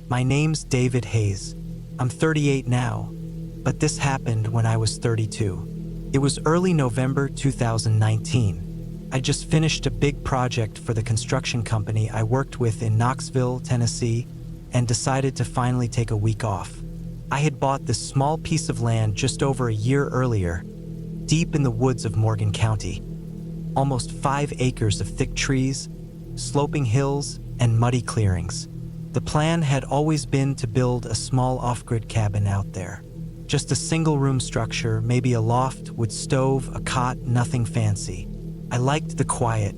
My name's David Hayes. I'm 38 now, but this happened when I was 32. It was early November 2019. I just finished a big project for the construction company I worked with in Knoxville, Tennessee, and decided to finally take a week off. I had bought this small piece of land just over a year earlier, deep in the woods of Morgan County. Almost 5 acres of thick trees, sloping hills, and muddy clearings. The plan had always been to build a small off-grid cabin out there. Just a single-room structure, maybe a loft with stove, a cot, nothing fancy. I liked the quiet.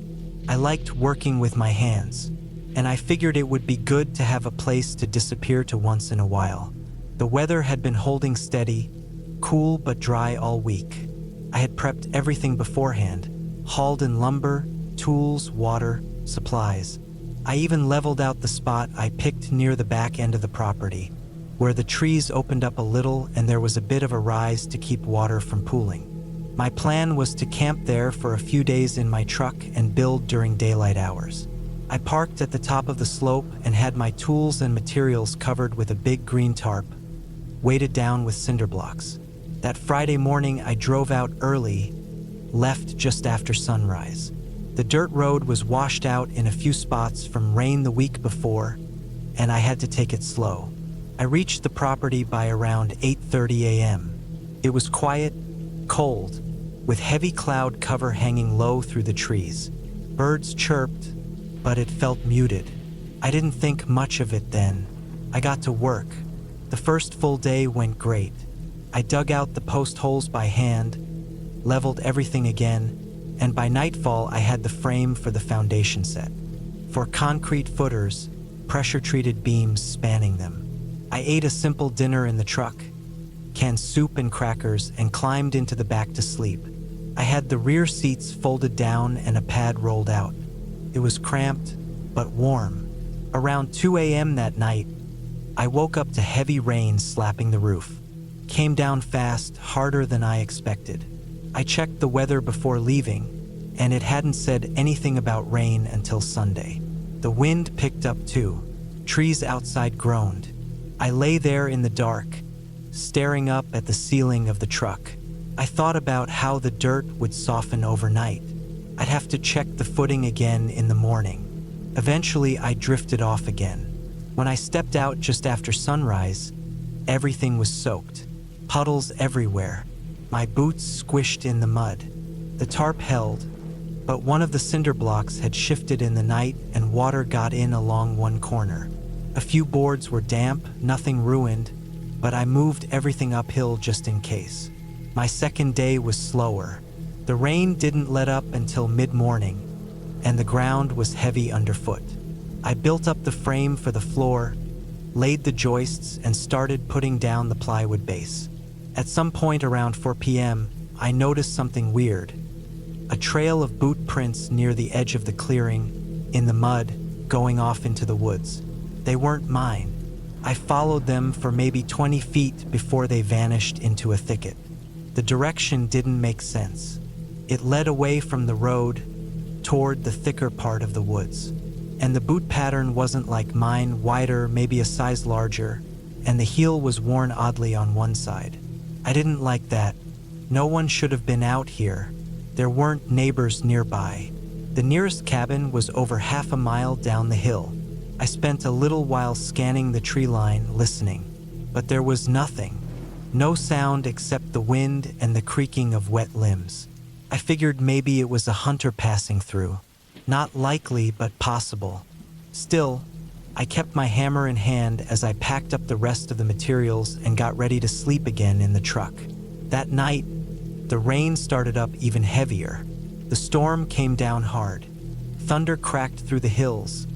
I liked working with my hands. And I figured it would be good to have a place to disappear to once in a while. The weather had been holding steady, cool but dry all week. I had prepped everything beforehand, hauled in lumber, tools, water, supplies. I even leveled out the spot I picked near the back end of the property, where the trees opened up a little and there was a bit of a rise to keep water from pooling. My plan was to camp there for a few days in my truck and build during daylight hours. I parked at the top of the slope and had my tools and materials covered with a big green tarp, weighted down with cinder blocks. That Friday morning, I drove out early, left just after sunrise. The dirt road was washed out in a few spots from rain the week before, and I had to take it slow. I reached the property by around 8:30 a.m. It was quiet, cold, with heavy cloud cover hanging low through the trees. Birds chirped, but it felt muted. I didn't think much of it then. I got to work. The first full day went great. I dug out the post holes by hand, leveled everything again, and by nightfall I had the frame for the foundation set. For concrete footers, pressure-treated beams spanning them. I ate a simple dinner in the truck, canned soup and crackers, and climbed into the back to sleep. I had the rear seats folded down and a pad rolled out. It was cramped, but warm. Around 2 a.m. that night, I woke up to heavy rain slapping the roof. Came down fast, harder than I expected. I checked the weather before leaving, and it hadn't said anything about rain until Sunday. The wind picked up too. Trees outside groaned. I lay there in the dark, staring up at the ceiling of the truck. I thought about how the dirt would soften overnight. I'd have to check the footing again in the morning. Eventually, I drifted off again. When I stepped out just after sunrise, everything was soaked. Puddles everywhere. My boots squished in the mud. The tarp held, but one of the cinder blocks had shifted in the night and water got in along one corner. A few boards were damp, nothing ruined, but I moved everything uphill just in case. My second day was slower. The rain didn't let up until mid-morning, and the ground was heavy underfoot. I built up the frame for the floor, laid the joists, and started putting down the plywood base. At some point around 4 p.m., I noticed something weird. A trail of boot prints near the edge of the clearing, in the mud, going off into the woods. They weren't mine. I followed them for maybe 20 feet before they vanished into a thicket. The direction didn't make sense. It led away from the road, toward the thicker part of the woods. And the boot pattern wasn't like mine, wider, maybe a size larger, and the heel was worn oddly on one side. I didn't like that. No one should have been out here. There weren't neighbors nearby. The nearest cabin was over half a mile down the hill. I spent a little while scanning the tree line, listening, but there was nothing. No sound except the wind and the creaking of wet limbs. I figured maybe it was a hunter passing through. Not likely, but possible. Still, I kept my hammer in hand as I packed up the rest of the materials and got ready to sleep again in the truck. That night, the rain started up even heavier. The storm came down hard. Thunder cracked through the hills,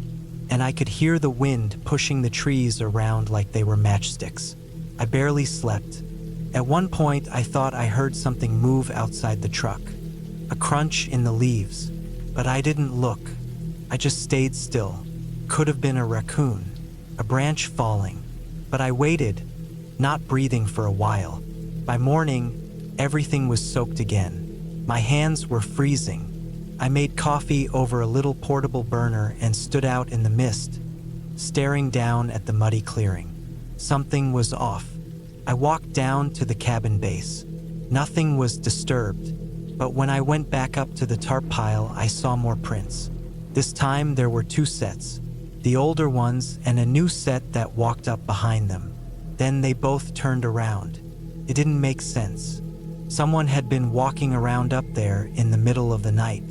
and I could hear the wind pushing the trees around like they were matchsticks. I barely slept. At one point, I thought I heard something move outside the truck. A crunch in the leaves. But I didn't look. I just stayed still. Could have been a raccoon, a branch falling. But I waited, not breathing for a while. By morning, everything was soaked again. My hands were freezing. I made coffee over a little portable burner and stood out in the mist, staring down at the muddy clearing. Something was off. I walked down to the cabin base. Nothing was disturbed, but when I went back up to the tarp pile, I saw more prints. This time there were 2 sets, the older ones and a new set that walked up behind them. Then they both turned around. It didn't make sense. Someone had been walking around up there in the middle of the night.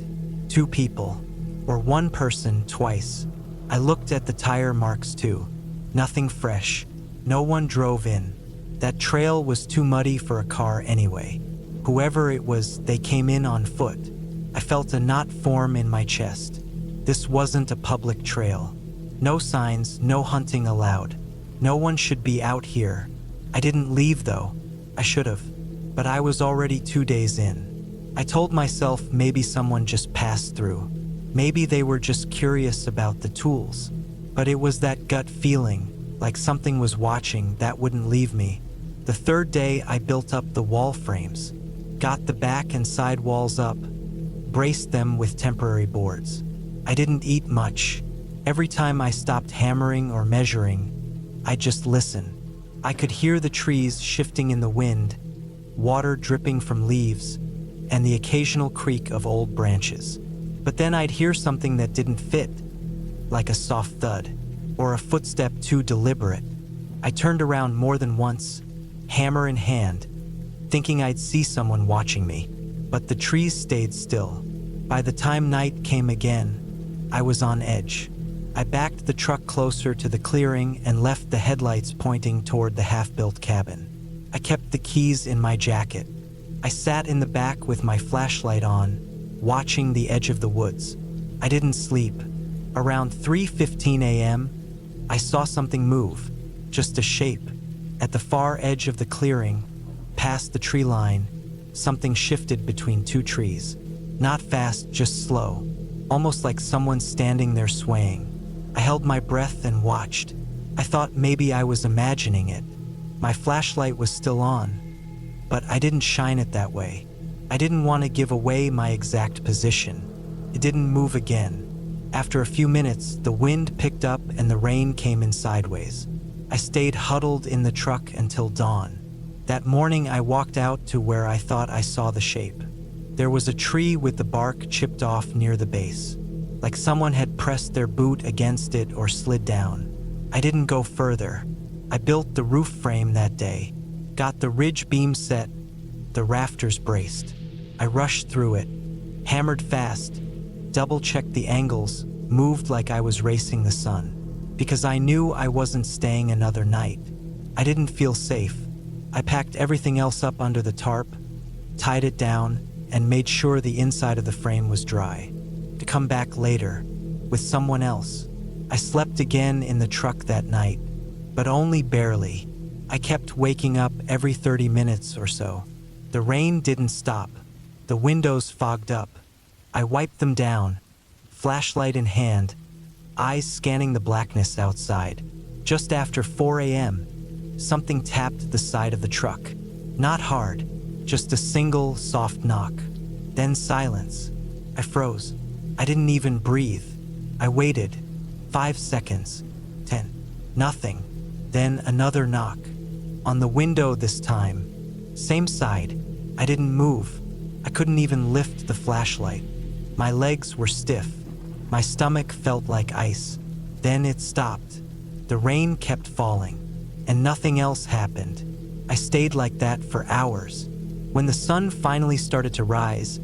2 people, or 1 person twice. I looked at the tire marks too. Nothing fresh. No one drove in. That trail was too muddy for a car anyway. Whoever it was, they came in on foot. I felt a knot form in my chest. This wasn't a public trail. No signs, no hunting allowed. No one should be out here. I didn't leave though. I should have. But I was already 2 days in. I told myself maybe someone just passed through. Maybe they were just curious about the tools. But it was that gut feeling, like something was watching, that wouldn't leave me. The 3rd day, I built up the wall frames, got the back and side walls up, braced them with temporary boards. I didn't eat much. Every time I stopped hammering or measuring, I'd just listen. I could hear the trees shifting in the wind, water dripping from leaves, and the occasional creak of old branches. But then I'd hear something that didn't fit, like a soft thud, or a footstep too deliberate. I turned around more than once, hammer in hand, thinking I'd see someone watching me, but the trees stayed still. By the time night came again, I was on edge. I backed the truck closer to the clearing and left the headlights pointing toward the half-built cabin. I kept the keys in my jacket. I sat in the back with my flashlight on, watching the edge of the woods. I didn't sleep. Around 3:15 a.m., I saw something move, just a shape. At the far edge of the clearing, past the tree line, something shifted between 2 trees. Not fast, just slow, almost like someone standing there swaying. I held my breath and watched. I thought maybe I was imagining it. My flashlight was still on, but I didn't shine it that way. I didn't want to give away my exact position. It didn't move again. After a few minutes, the wind picked up and the rain came in sideways. I stayed huddled in the truck until dawn. That morning, I walked out to where I thought I saw the shape. There was a tree with the bark chipped off near the base, like someone had pressed their boot against it or slid down. I didn't go further. I built the roof frame that day, got the ridge beam set, the rafters braced. I rushed through it, hammered fast, double-checked the angles, moved like I was racing the sun, because I knew I wasn't staying another night. I didn't feel safe. I packed everything else up under the tarp, tied it down, and made sure the inside of the frame was dry, to come back later, with someone else. I slept again in the truck that night, but only barely. I kept waking up every 30 minutes or so. The rain didn't stop. The windows fogged up. I wiped them down, flashlight in hand, eyes scanning the blackness outside. Just after 4 a.m., something tapped the side of the truck. Not hard, just a single soft knock. Then silence. I froze. I didn't even breathe. I waited. 5 seconds. 10. Nothing. Then another knock. On the window this time. Same side. I didn't move. I couldn't even lift the flashlight. My legs were stiff. My stomach felt like ice. Then it stopped. The rain kept falling, and nothing else happened. I stayed like that for hours. When the sun finally started to rise,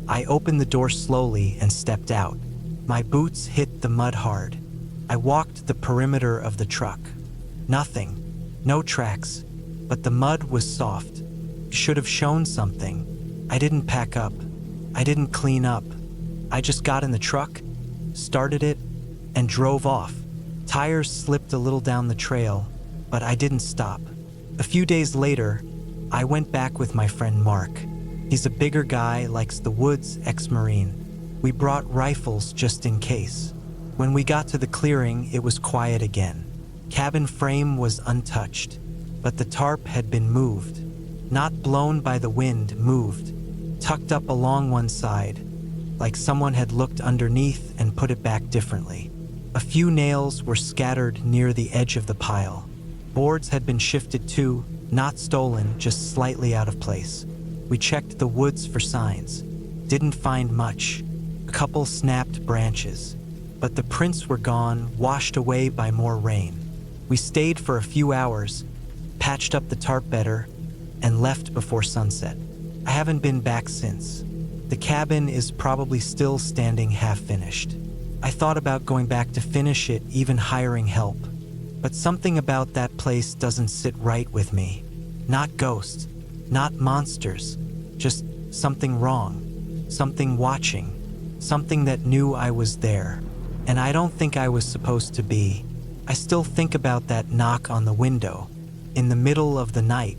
I opened the door slowly and stepped out. My boots hit the mud hard. I walked the perimeter of the truck. Nothing. No tracks. But the mud was soft. Should have shown something. I didn't pack up. I didn't clean up. I just got in the truck, started it, and drove off. Tires slipped a little down the trail, but I didn't stop. A few days later, I went back with my friend Mark. He's a bigger guy, likes the woods, ex-Marine. We brought rifles just in case. When we got to the clearing, it was quiet again. Cabin frame was untouched, but the tarp had been moved. Not blown by the wind, moved, tucked up along one side, like someone had looked underneath and put it back differently. A few nails were scattered near the edge of the pile. Boards had been shifted too, not stolen, just slightly out of place. We checked the woods for signs. Didn't find much. A couple snapped branches. But the prints were gone, washed away by more rain. We stayed for a few hours, patched up the tarp better, and left before sunset. I haven't been back since. The cabin is probably still standing half-finished. I thought about going back to finish it, even hiring help. But something about that place doesn't sit right with me. Not ghosts, not monsters, just something wrong, something watching, something that knew I was there. And I don't think I was supposed to be. I still think about that knock on the window, in the middle of the night,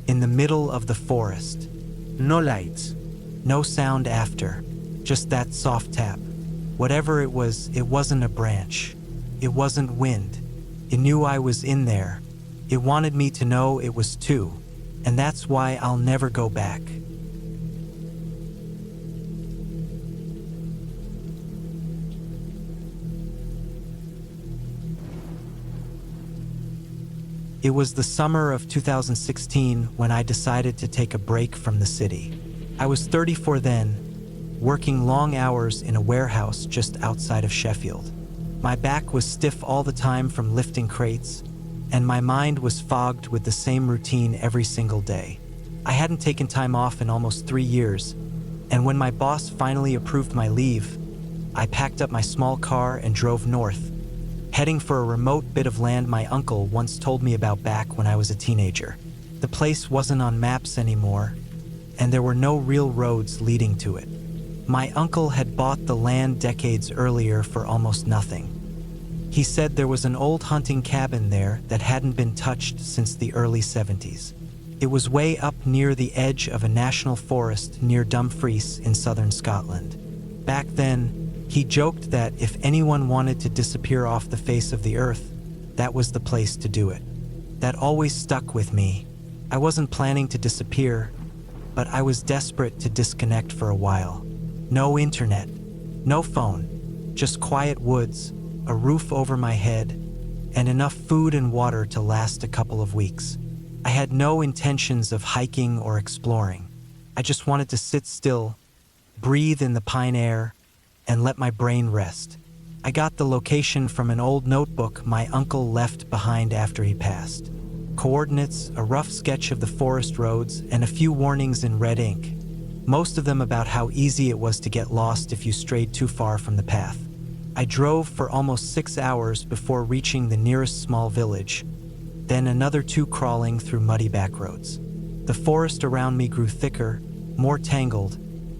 in the middle of the forest. No lights, no sound after, just that soft tap. Whatever it wasn't a branch. It wasn't wind. It knew I was in there. It wanted me to know it was too, and that's why I'll never go back. It was the summer of 2016 when I decided to take a break from the city. I was 34 then, working long hours in a warehouse just outside of Sheffield. My back was stiff all the time from lifting crates, and my mind was fogged with the same routine every single day. I hadn't taken time off in almost 3 years, and when my boss finally approved my leave, I packed up my small car and drove north, heading for a remote bit of land my uncle once told me about back when I was a teenager. The place wasn't on maps anymore, and there were no real roads leading to it. My uncle had bought the land decades earlier for almost nothing. He said there was an old hunting cabin there that hadn't been touched since the early 70s. It was way up near the edge of a national forest near Dumfries in southern Scotland. Back then, he joked that if anyone wanted to disappear off the face of the earth, that was the place to do it. That always stuck with me. I wasn't planning to disappear, but I was desperate to disconnect for a while. No internet, no phone, just quiet woods, a roof over my head, and enough food and water to last a couple of weeks. I had no intentions of hiking or exploring. I just wanted to sit still, breathe in the pine air, and let my brain rest. I got the location from an old notebook my uncle left behind after he passed. Coordinates, a rough sketch of the forest roads, and a few warnings in red ink. Most of them about how easy it was to get lost if you strayed too far from the path. I drove for almost 6 hours before reaching the nearest small village, then another 2 crawling through muddy back roads. The forest around me grew thicker, more tangled,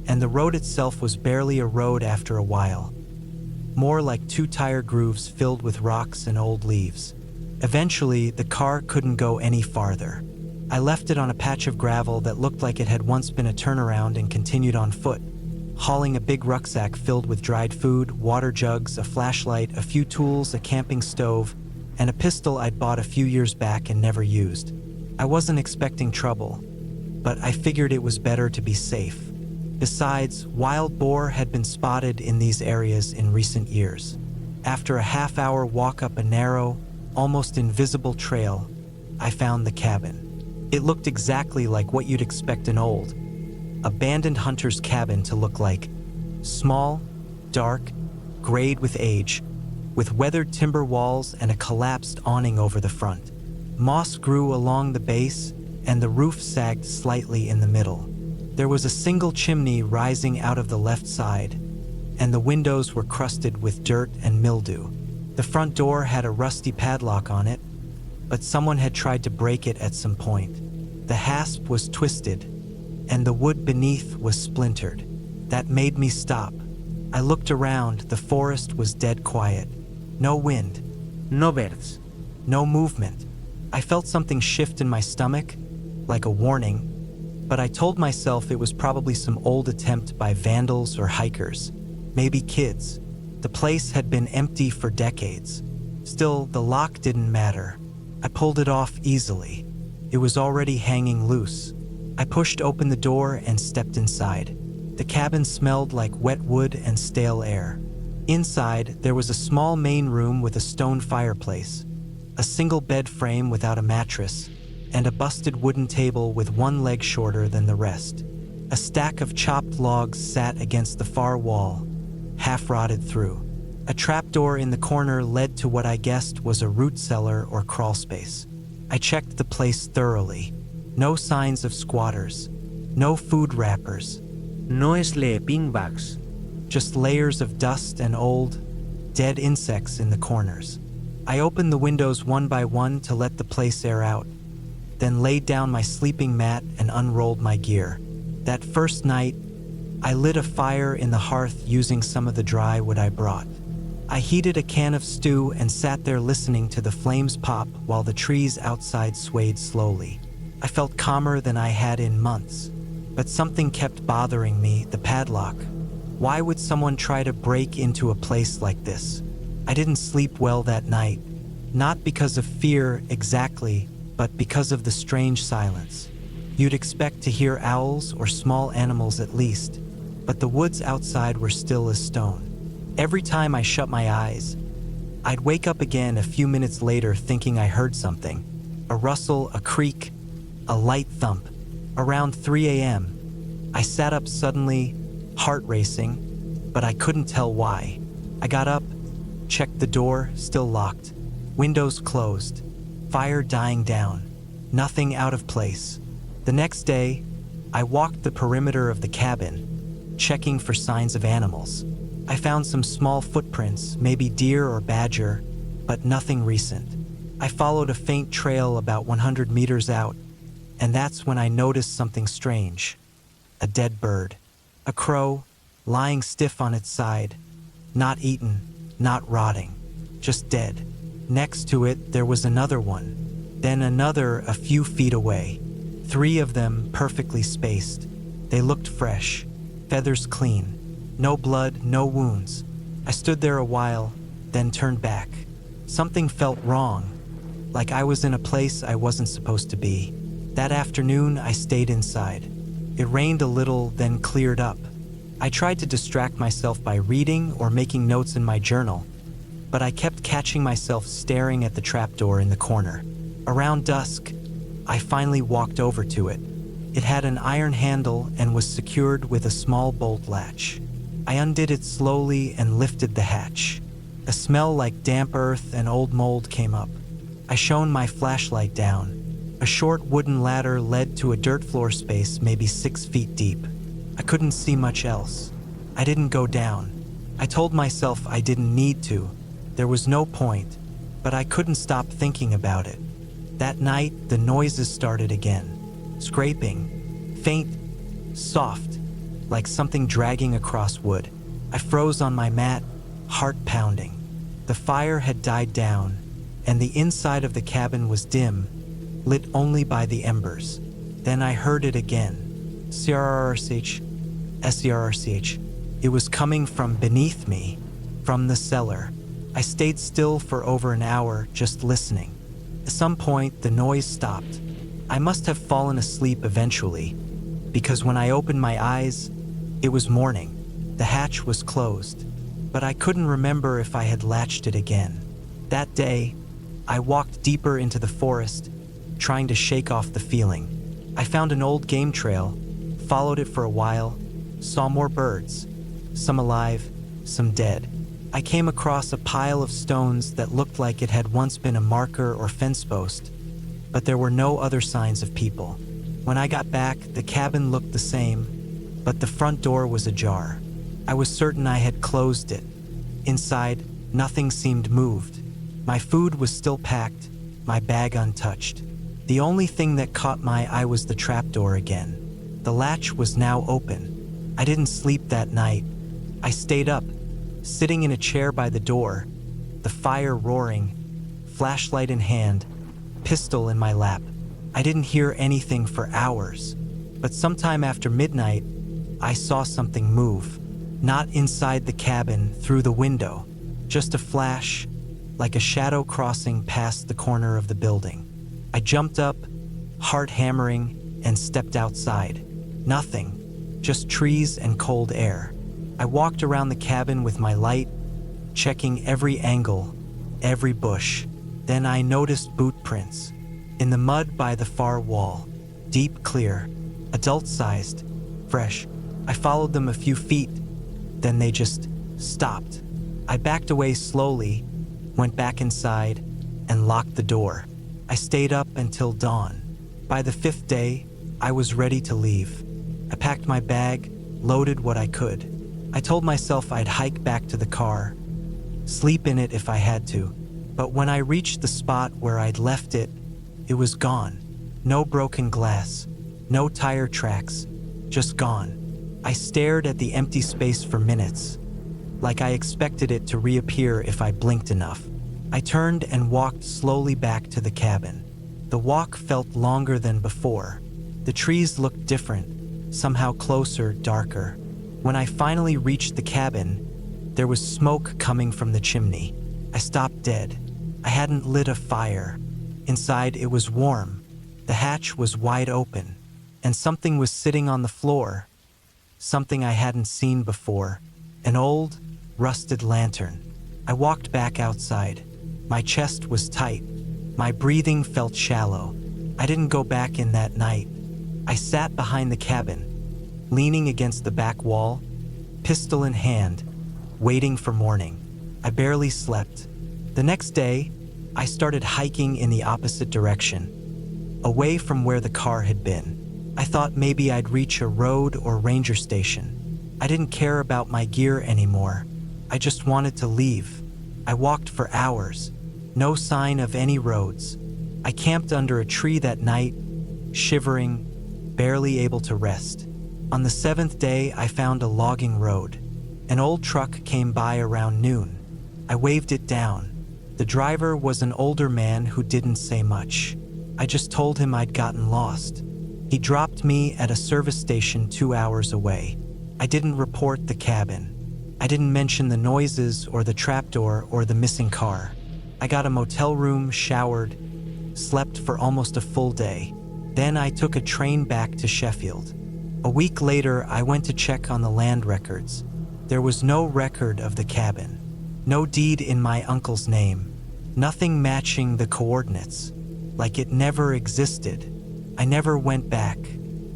and the road itself was barely a road after a while. More like 2 tire grooves filled with rocks and old leaves. Eventually, the car couldn't go any farther. I left it on a patch of gravel that looked like it had once been a turnaround and continued on foot, hauling a big rucksack filled with dried food, water jugs, a flashlight, a few tools, a camping stove, and a pistol I'd bought a few years back and never used. I wasn't expecting trouble, but I figured it was better to be safe. Besides, wild boar had been spotted in these areas in recent years. After a half-hour walk up a narrow, almost invisible trail, I found the cabin. It looked exactly like what you'd expect an old, abandoned hunter's cabin to look like. Small, dark, grayed with age, with weathered timber walls and a collapsed awning over the front. Moss grew along the base, and the roof sagged slightly in the middle. There was a single chimney rising out of the left side, and the windows were crusted with dirt and mildew. The front door had a rusty padlock on it, but someone had tried to break it at some point. The hasp was twisted, and the wood beneath was splintered. That made me stop. I looked around. The forest was dead quiet. No wind, no birds, no movement. I felt something shift in my stomach, like a warning, but I told myself it was probably some old attempt by vandals or hikers, maybe kids. The place had been empty for decades. Still, the lock didn't matter. I pulled it off easily. It was already hanging loose. I pushed open the door and stepped inside. The cabin smelled like wet wood and stale air. Inside, there was a small main room with a stone fireplace, a single bed frame without a mattress, and a busted wooden table with one leg shorter than the rest. A stack of chopped logs sat against the far wall, half rotted through. A trapdoor in the corner led to what I guessed was a root cellar or crawl space. I checked the place thoroughly. No signs of squatters, no food wrappers, No sleeping bags. just layers of dust and old, dead insects in the corners. I opened the windows one by one to let the place air out, then laid down my sleeping mat and unrolled my gear. That first night, I lit a fire in the hearth using some of the dry wood I brought. I heated a can of stew and sat there listening to the flames pop while the trees outside swayed slowly. I felt calmer than I had in months, but something kept bothering me, the padlock. Why would someone try to break into a place like this? I didn't sleep well that night, not because of fear exactly, but because of the strange silence. You'd expect to hear owls or small animals at least, but the woods outside were still as stone. Every time I shut my eyes, I'd wake up again a few minutes later thinking I heard something. A rustle, a creak, a light thump. Around 3 a.m., I sat up suddenly, heart racing, but I couldn't tell why. I got up, checked the door, still locked. Windows closed. Fire dying down. Nothing out of place. The next day, I walked the perimeter of the cabin, checking for signs of animals. I found some small footprints, maybe deer or badger, but nothing recent. I followed a faint trail about 100 meters out, and that's when I noticed something strange. A dead bird. A crow, lying stiff on its side. Not eaten, not rotting, just dead. Next to it, there was another one. Then another a few feet away. 3 of them perfectly spaced. They looked fresh, feathers clean. No blood, no wounds. I stood there a while, then turned back. Something felt wrong, like I was in a place I wasn't supposed to be. That afternoon, I stayed inside. It rained a little, then cleared up. I tried to distract myself by reading or making notes in my journal, but I kept catching myself staring at the trapdoor in the corner. Around dusk, I finally walked over to it. It had an iron handle and was secured with a small bolt latch. I undid it slowly and lifted the hatch. A smell like damp earth and old mold came up. I shone my flashlight down. A short wooden ladder led to a dirt floor space maybe 6 feet deep. I couldn't see much else. I didn't go down. I told myself I didn't need to. There was no point, but I couldn't stop thinking about it. That night, the noises started again. Scraping, faint, soft, like something dragging across wood. I froze on my mat, heart pounding. The fire had died down, and the inside of the cabin was dim, lit only by the embers. Then I heard it again. Crrrch, SCRRCH. It was coming from beneath me, from the cellar. I stayed still for over an hour, just listening. At some point, the noise stopped. I must have fallen asleep eventually, because when I opened my eyes, it was morning. The hatch was closed, but I couldn't remember if I had latched it again. That day, I walked deeper into the forest, trying to shake off the feeling. I found an old game trail, followed it for a while, saw more birds, some alive, some dead. I came across a pile of stones that looked like it had once been a marker or fence post, but there were no other signs of people. When I got back, the cabin looked the same, but the front door was ajar. I was certain I had closed it. Inside, nothing seemed moved. My food was still packed, my bag untouched. The only thing that caught my eye was the trapdoor again. The latch was now open. I didn't sleep that night. I stayed up, sitting in a chair by the door, the fire roaring, flashlight in hand, pistol in my lap. I didn't hear anything for hours, but sometime after midnight, I saw something move. Not inside the cabin, through the window. Just a flash, like a shadow crossing past the corner of the building. I jumped up, heart hammering, and stepped outside. Nothing, just trees and cold air. I walked around the cabin with my light, checking every angle, every bush. Then I noticed boot prints in the mud by the far wall. Deep, clear, adult-sized, fresh. I followed them a few feet, then they just stopped. I backed away slowly, went back inside, and locked the door. I stayed up until dawn. By the 5th day, I was ready to leave. I packed my bag, loaded what I could. I told myself I'd hike back to the car, sleep in it if I had to. But when I reached the spot where I'd left it, it was gone. No broken glass, no tire tracks, just gone. I stared at the empty space for minutes, like I expected it to reappear if I blinked enough. I turned and walked slowly back to the cabin. The walk felt longer than before. The trees looked different, somehow closer, darker. When I finally reached the cabin, there was smoke coming from the chimney. I stopped dead. I hadn't lit a fire. Inside, it was warm. The hatch was wide open, and something was sitting on the floor. Something I hadn't seen before. An old, rusted lantern. I walked back outside. My chest was tight. My breathing felt shallow. I didn't go back in that night. I sat behind the cabin, leaning against the back wall, pistol in hand, waiting for morning. I barely slept. The next day, I started hiking in the opposite direction, away from where the car had been. I thought maybe I'd reach a road or ranger station. I didn't care about my gear anymore. I just wanted to leave. I walked for hours. No sign of any roads. I camped under a tree that night, shivering, barely able to rest. On the 7th day, I found a logging road. An old truck came by around noon. I waved it down. The driver was an older man who didn't say much. I just told him I'd gotten lost. He dropped me at a service station 2 hours away. I didn't report the cabin. I didn't mention the noises or the trapdoor or the missing car. I got a motel room, showered, slept for almost a full day. Then I took a train back to Sheffield. A week later, I went to check on the land records. There was no record of the cabin. No deed in my uncle's name. Nothing matching the coordinates. Like it never existed. I never went back,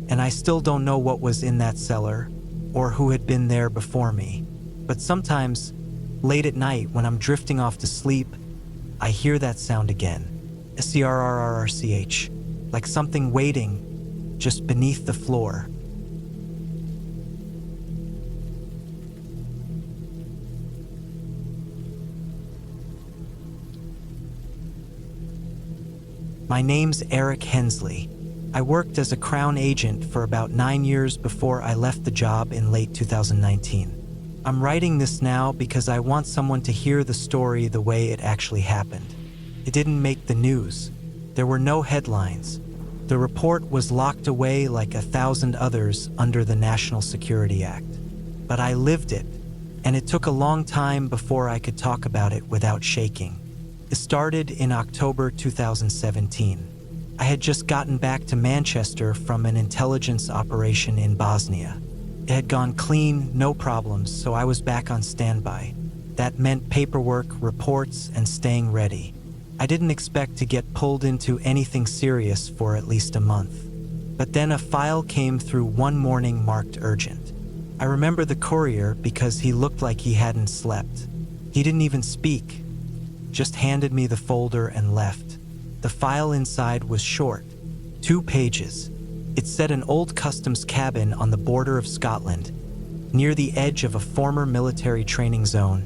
and I still don't know what was in that cellar or who had been there before me. But sometimes, late at night when I'm drifting off to sleep, I hear that sound again. Scrrrch, like something waiting just beneath the floor. My name's Eric Hensley. I worked as a Crown agent for about 9 years before I left the job in late 2019. I'm writing this now because I want someone to hear the story the way it actually happened. It didn't make the news. There were no headlines. The report was locked away like 1,000 others under the National Security Act. But I lived it, and it took a long time before I could talk about it without shaking. It started in October 2017. I had just gotten back to Manchester from an intelligence operation in Bosnia. It had gone clean, no problems, so I was back on standby. That meant paperwork, reports, and staying ready. I didn't expect to get pulled into anything serious for at least a month. But then a file came through one morning marked urgent. I remember the courier because he looked like he hadn't slept. He didn't even speak, just handed me the folder and left. The file inside was short, 2 pages. It said an old customs cabin on the border of Scotland, near the edge of a former military training zone,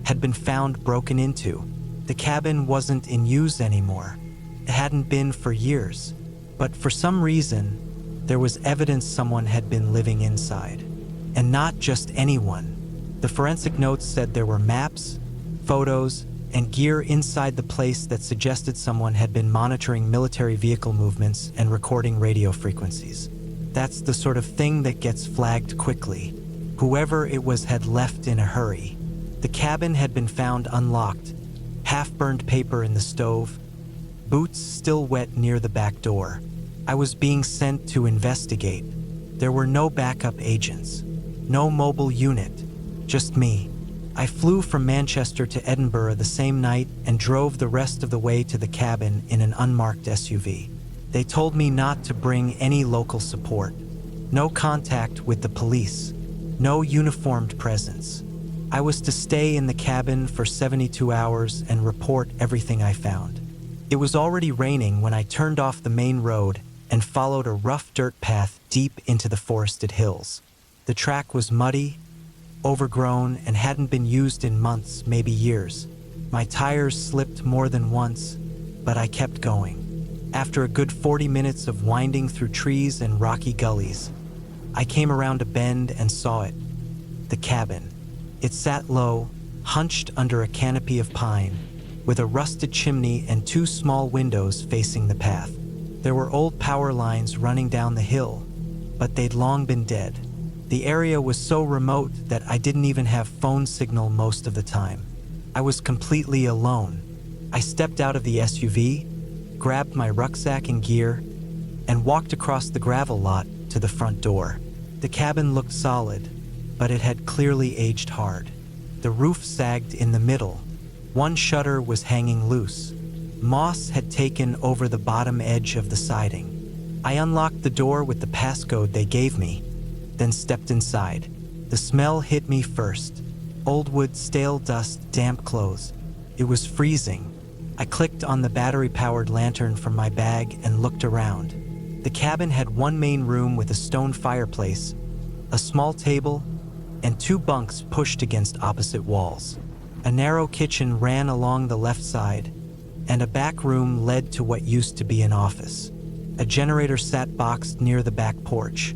had been found broken into. The cabin wasn't in use anymore. It hadn't been for years. But for some reason, there was evidence someone had been living inside. And not just anyone. The forensic notes said there were maps, photos, and gear inside the place that suggested someone had been monitoring military vehicle movements and recording radio frequencies. That's the sort of thing that gets flagged quickly. Whoever it was had left in a hurry. The cabin had been found unlocked, half-burned paper in the stove, boots still wet near the back door. I was being sent to investigate. There were no backup agents, no mobile unit, just me. I flew from Manchester to Edinburgh the same night and drove the rest of the way to the cabin in an unmarked SUV. They told me not to bring any local support. No contact with the police. No uniformed presence. I was to stay in the cabin for 72 hours and report everything I found. It was already raining when I turned off the main road and followed a rough dirt path deep into the forested hills. The track was muddy, overgrown, and hadn't been used in months, maybe years. My tires slipped more than once, but I kept going. After a good 40 minutes of winding through trees and rocky gullies, I came around a bend and saw it. The cabin. It sat low, hunched under a canopy of pine, with a rusted chimney and two small windows facing the path. There were old power lines running down the hill, but they'd long been dead. The area was so remote that I didn't even have phone signal most of the time. I was completely alone. I stepped out of the SUV, grabbed my rucksack and gear, and walked across the gravel lot to the front door. The cabin looked solid, but it had clearly aged hard. The roof sagged in the middle. One shutter was hanging loose. Moss had taken over the bottom edge of the siding. I unlocked the door with the passcode they gave me, then stepped inside. The smell hit me first. Old wood, stale dust, damp clothes. It was freezing. I clicked on the battery-powered lantern from my bag and looked around. The cabin had one main room with a stone fireplace, a small table, and two bunks pushed against opposite walls. A narrow kitchen ran along the left side, and a back room led to what used to be an office. A generator sat boxed near the back porch,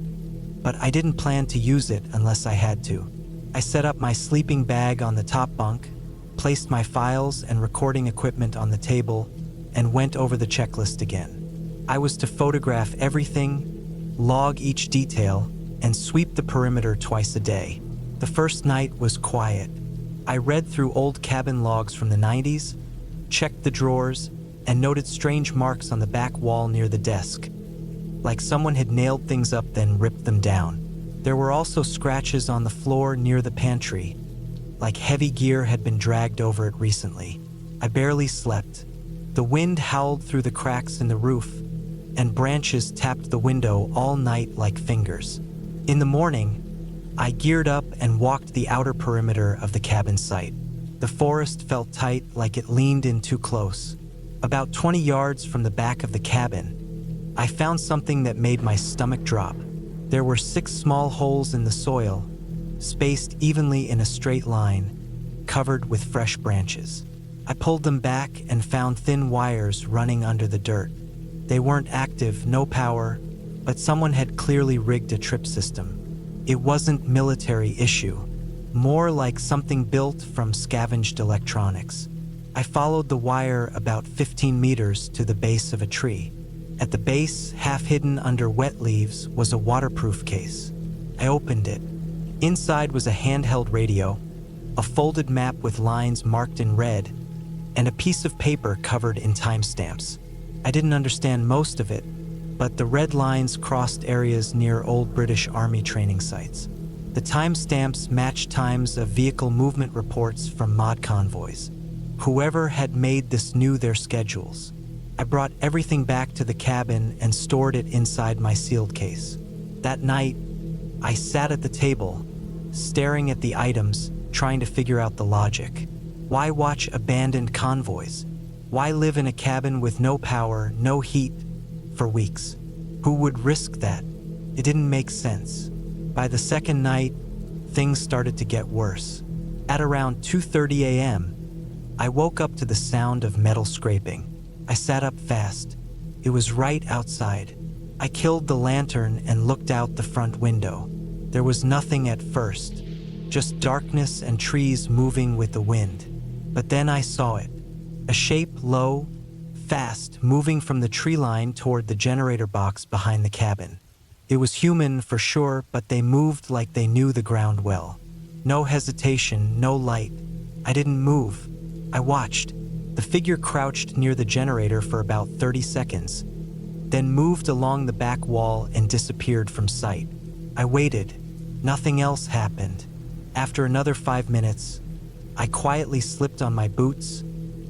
but I didn't plan to use it unless I had to. I set up my sleeping bag on the top bunk, placed my files and recording equipment on the table, and went over the checklist again. I was to photograph everything, log each detail, and sweep the perimeter twice a day. The first night was quiet. I read through old cabin logs from the 90s, checked the drawers, and noted strange marks on the back wall near the desk, like someone had nailed things up then ripped them down. There were also scratches on the floor near the pantry, like heavy gear had been dragged over it recently. I barely slept. The wind howled through the cracks in the roof, and branches tapped the window all night like fingers. In the morning, I geared up and walked the outer perimeter of the cabin site. The forest felt tight, like it leaned in too close. About 20 yards from the back of the cabin, I found something that made my stomach drop. There were 6 small holes in the soil, spaced evenly in a straight line, covered with fresh branches. I pulled them back and found thin wires running under the dirt. They weren't active, no power, but someone had clearly rigged a trip system. It wasn't military issue, more like something built from scavenged electronics. I followed the wire about 15 meters to the base of a tree. At the base, half hidden under wet leaves, was a waterproof case. I opened it. Inside was a handheld radio, a folded map with lines marked in red, and a piece of paper covered in timestamps. I didn't understand most of it, but the red lines crossed areas near old British Army training sites. The timestamps matched times of vehicle movement reports from mod convoys. Whoever had made this knew their schedules. I brought everything back to the cabin and stored it inside my sealed case. That night, I sat at the table, staring at the items, trying to figure out the logic. Why watch abandoned convoys? Why live in a cabin with no power, no heat, for weeks? Who would risk that? It didn't make sense. By the second night, things started to get worse. At around 2:30 a.m., I woke up to the sound of metal scraping. I sat up fast. It was right outside. I killed the lantern and looked out the front window. There was nothing at first, just darkness and trees moving with the wind. But then I saw it. A shape, low, fast, moving from the tree line toward the generator box behind the cabin. It was human for sure, but they moved like they knew the ground well. No hesitation, no light. I didn't move. I watched. The figure crouched near the generator for about 30 seconds, then moved along the back wall and disappeared from sight. I waited. Nothing else happened. After another 5 minutes, I quietly slipped on my boots,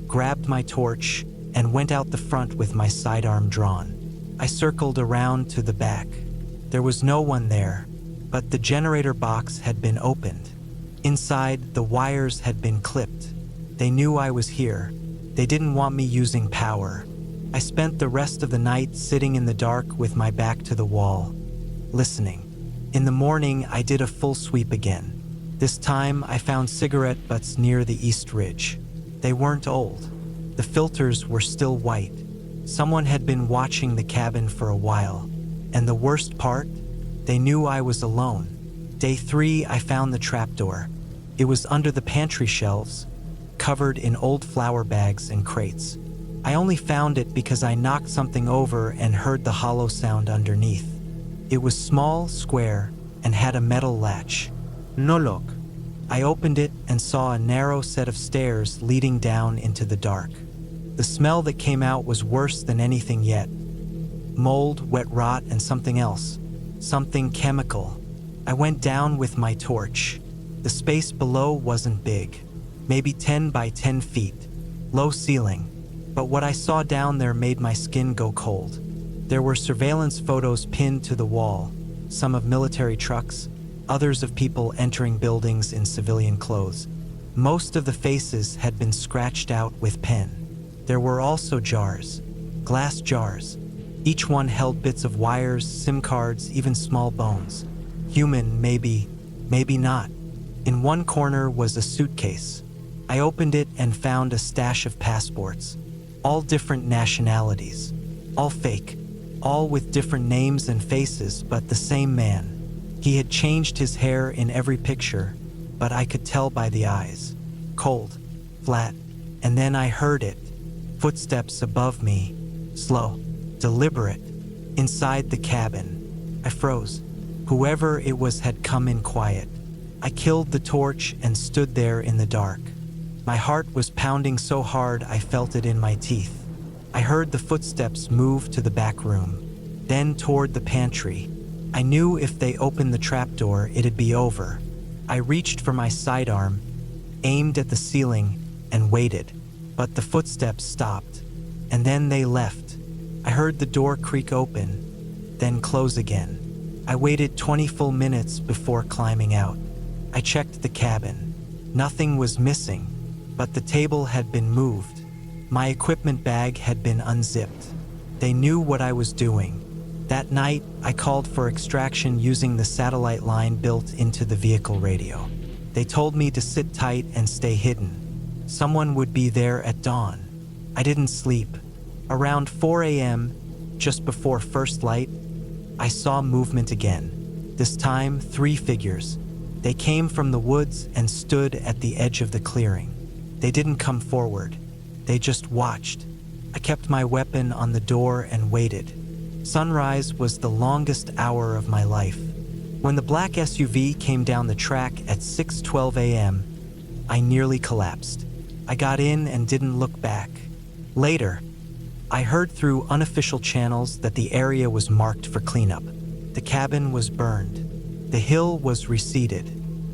grabbed my torch, and went out the front with my sidearm drawn. I circled around to the back. There was no one there, but the generator box had been opened. Inside, the wires had been clipped. They knew I was here. They didn't want me using power. I spent the rest of the night sitting in the dark with my back to the wall, listening. In the morning, I did a full sweep again. This time, I found cigarette butts near the East Ridge. They weren't old. The filters were still white. Someone had been watching the cabin for a while. And the worst part? They knew I was alone. Day 3, I found the trapdoor. It was under the pantry shelves, covered in old flour bags and crates. I only found it because I knocked something over and heard the hollow sound underneath. It was small, square, and had a metal latch. No lock. I opened it and saw a narrow set of stairs leading down into the dark. The smell that came out was worse than anything yet. Mold, wet rot, and something else. Something chemical. I went down with my torch. The space below wasn't big. Maybe 10 by 10 feet. Low ceiling. But what I saw down there made my skin go cold. There were surveillance photos pinned to the wall. Some of military trucks, others of people entering buildings in civilian clothes. Most of the faces had been scratched out with pen. There were also jars, glass jars. Each one held bits of wires, SIM cards, even small bones. Human, maybe, maybe not. In one corner was a suitcase. I opened it and found a stash of passports. All different nationalities. All fake. All with different names and faces, but the same man. He had changed his hair in every picture, but I could tell by the eyes. Cold, flat, and then I heard it. Footsteps above me, slow, deliberate, inside the cabin. I froze. Whoever it was had come in quiet. I killed the torch and stood there in the dark. My heart was pounding so hard I felt it in my teeth. I heard the footsteps move to the back room, then toward the pantry. I knew if they opened the trapdoor, it'd be over. I reached for my sidearm, aimed at the ceiling, and waited. But the footsteps stopped, and then they left. I heard the door creak open, then close again. I waited 20 full minutes before climbing out. I checked the cabin. Nothing was missing, but the table had been moved. My equipment bag had been unzipped. They knew what I was doing. That night, I called for extraction using the satellite line built into the vehicle radio. They told me to sit tight and stay hidden. Someone would be there at dawn. I didn't sleep. Around 4 a.m., just before first light, I saw movement again. This time, 3 figures. They came from the woods and stood at the edge of the clearing. They didn't come forward. They just watched. I kept my weapon on the door and waited. Sunrise was the longest hour of my life. When the black SUV came down the track at 6:12 a.m., I nearly collapsed. I got in and didn't look back. Later, I heard through unofficial channels that the area was marked for cleanup. The cabin was burned. The hill was reseeded.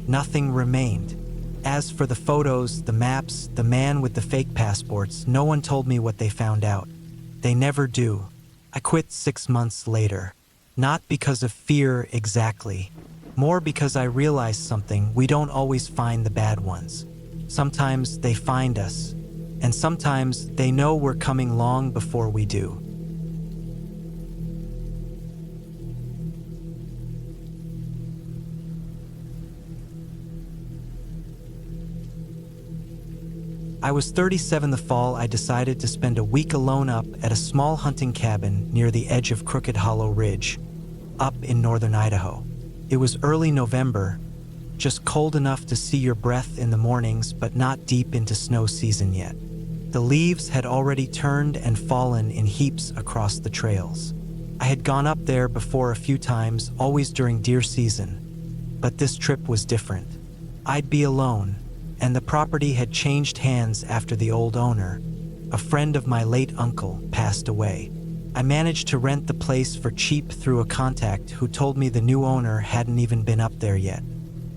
Nothing remained. As for the photos, the maps, the man with the fake passports, no one told me what they found out. They never do. I quit 6 months later. Not because of fear exactly. More because I realized something: we don't always find the bad ones. Sometimes they find us, and sometimes they know we're coming long before we do. I was 37 the fall I decided to spend a week alone up at a small hunting cabin near the edge of Crooked Hollow Ridge, up in northern Idaho. It was early November, just cold enough to see your breath in the mornings, but not deep into snow season yet. The leaves had already turned and fallen in heaps across the trails. I had gone up there before a few times, always during deer season, but this trip was different. I'd be alone, and the property had changed hands after the old owner, a friend of my late uncle, passed away. I managed to rent the place for cheap through a contact who told me the new owner hadn't even been up there yet.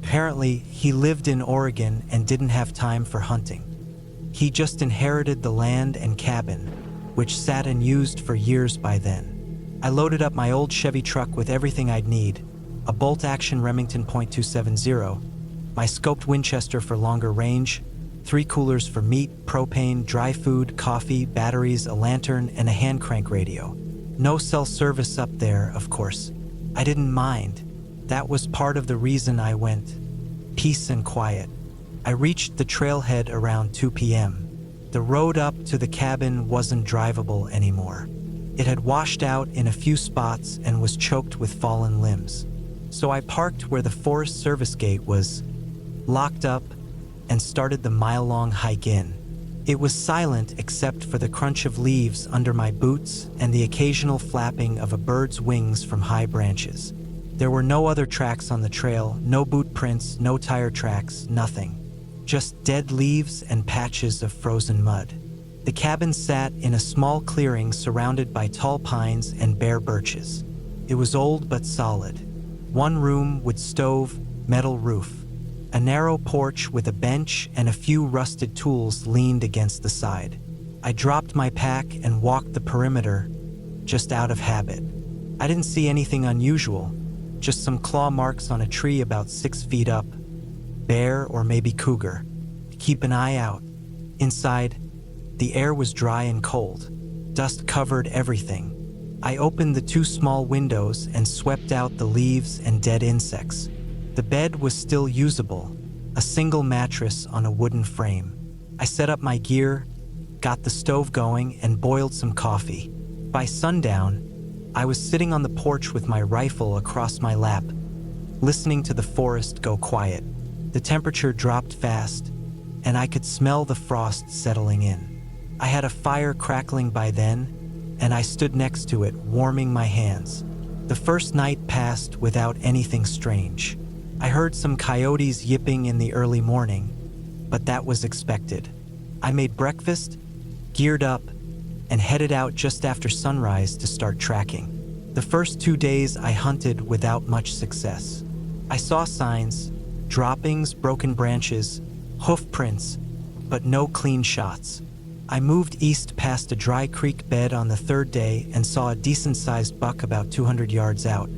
Apparently, he lived in Oregon and didn't have time for hunting. He just inherited the land and cabin, which sat unused for years by then. I loaded up my old Chevy truck with everything I'd need: a bolt-action Remington .270, my scoped Winchester for longer range, 3 coolers for meat, propane, dry food, coffee, batteries, a lantern, and a hand crank radio. No cell service up there, of course. I didn't mind. That was part of the reason I went. Peace and quiet. I reached the trailhead around 2 p.m. The road up to the cabin wasn't drivable anymore. It had washed out in a few spots and was choked with fallen limbs. So I parked where the Forest Service gate was, locked up, and started the mile-long hike in. It was silent except for the crunch of leaves under my boots and the occasional flapping of a bird's wings from high branches. There were no other tracks on the trail, no boot prints, no tire tracks, nothing. Just dead leaves and patches of frozen mud. The cabin sat in a small clearing surrounded by tall pines and bare birches. It was old but solid. 1 room with stove, metal roof. A narrow porch with a bench and a few rusted tools leaned against the side. I dropped my pack and walked the perimeter, just out of habit. I didn't see anything unusual, just some claw marks on a tree about 6 feet up. Bear or maybe cougar. Keep an eye out. Inside, the air was dry and cold. Dust covered everything. I opened the 2 small windows and swept out the leaves and dead insects. The bed was still usable, a single mattress on a wooden frame. I set up my gear, got the stove going, and boiled some coffee. By sundown, I was sitting on the porch with my rifle across my lap, listening to the forest go quiet. The temperature dropped fast, and I could smell the frost settling in. I had a fire crackling by then, and I stood next to it, warming my hands. The first night passed without anything strange. I heard some coyotes yipping in the early morning, but that was expected. I made breakfast, geared up, and headed out just after sunrise to start tracking. The first 2 days I hunted without much success. I saw signs, droppings, broken branches, hoof prints, but no clean shots. I moved east past a dry creek bed on the 3rd day and saw a decent-sized buck about 200 yards out,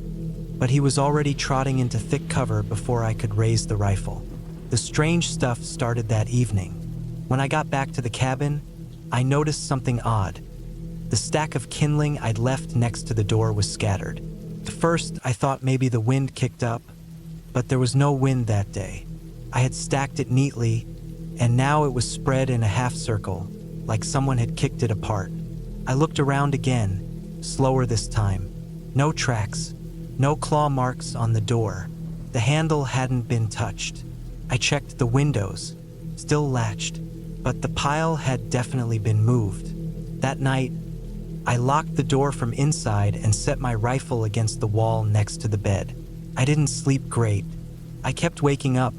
but he was already trotting into thick cover before I could raise the rifle. The strange stuff started that evening. When I got back to the cabin, I noticed something odd. The stack of kindling I'd left next to the door was scattered. At first, I thought maybe the wind kicked up, but there was no wind that day. I had stacked it neatly, and now it was spread in a half circle, like someone had kicked it apart. I looked around again, slower this time. No tracks, no claw marks on the door. The handle hadn't been touched. I checked the windows, still latched, but the pile had definitely been moved. That night, I locked the door from inside and set my rifle against the wall next to the bed. I didn't sleep great. I kept waking up,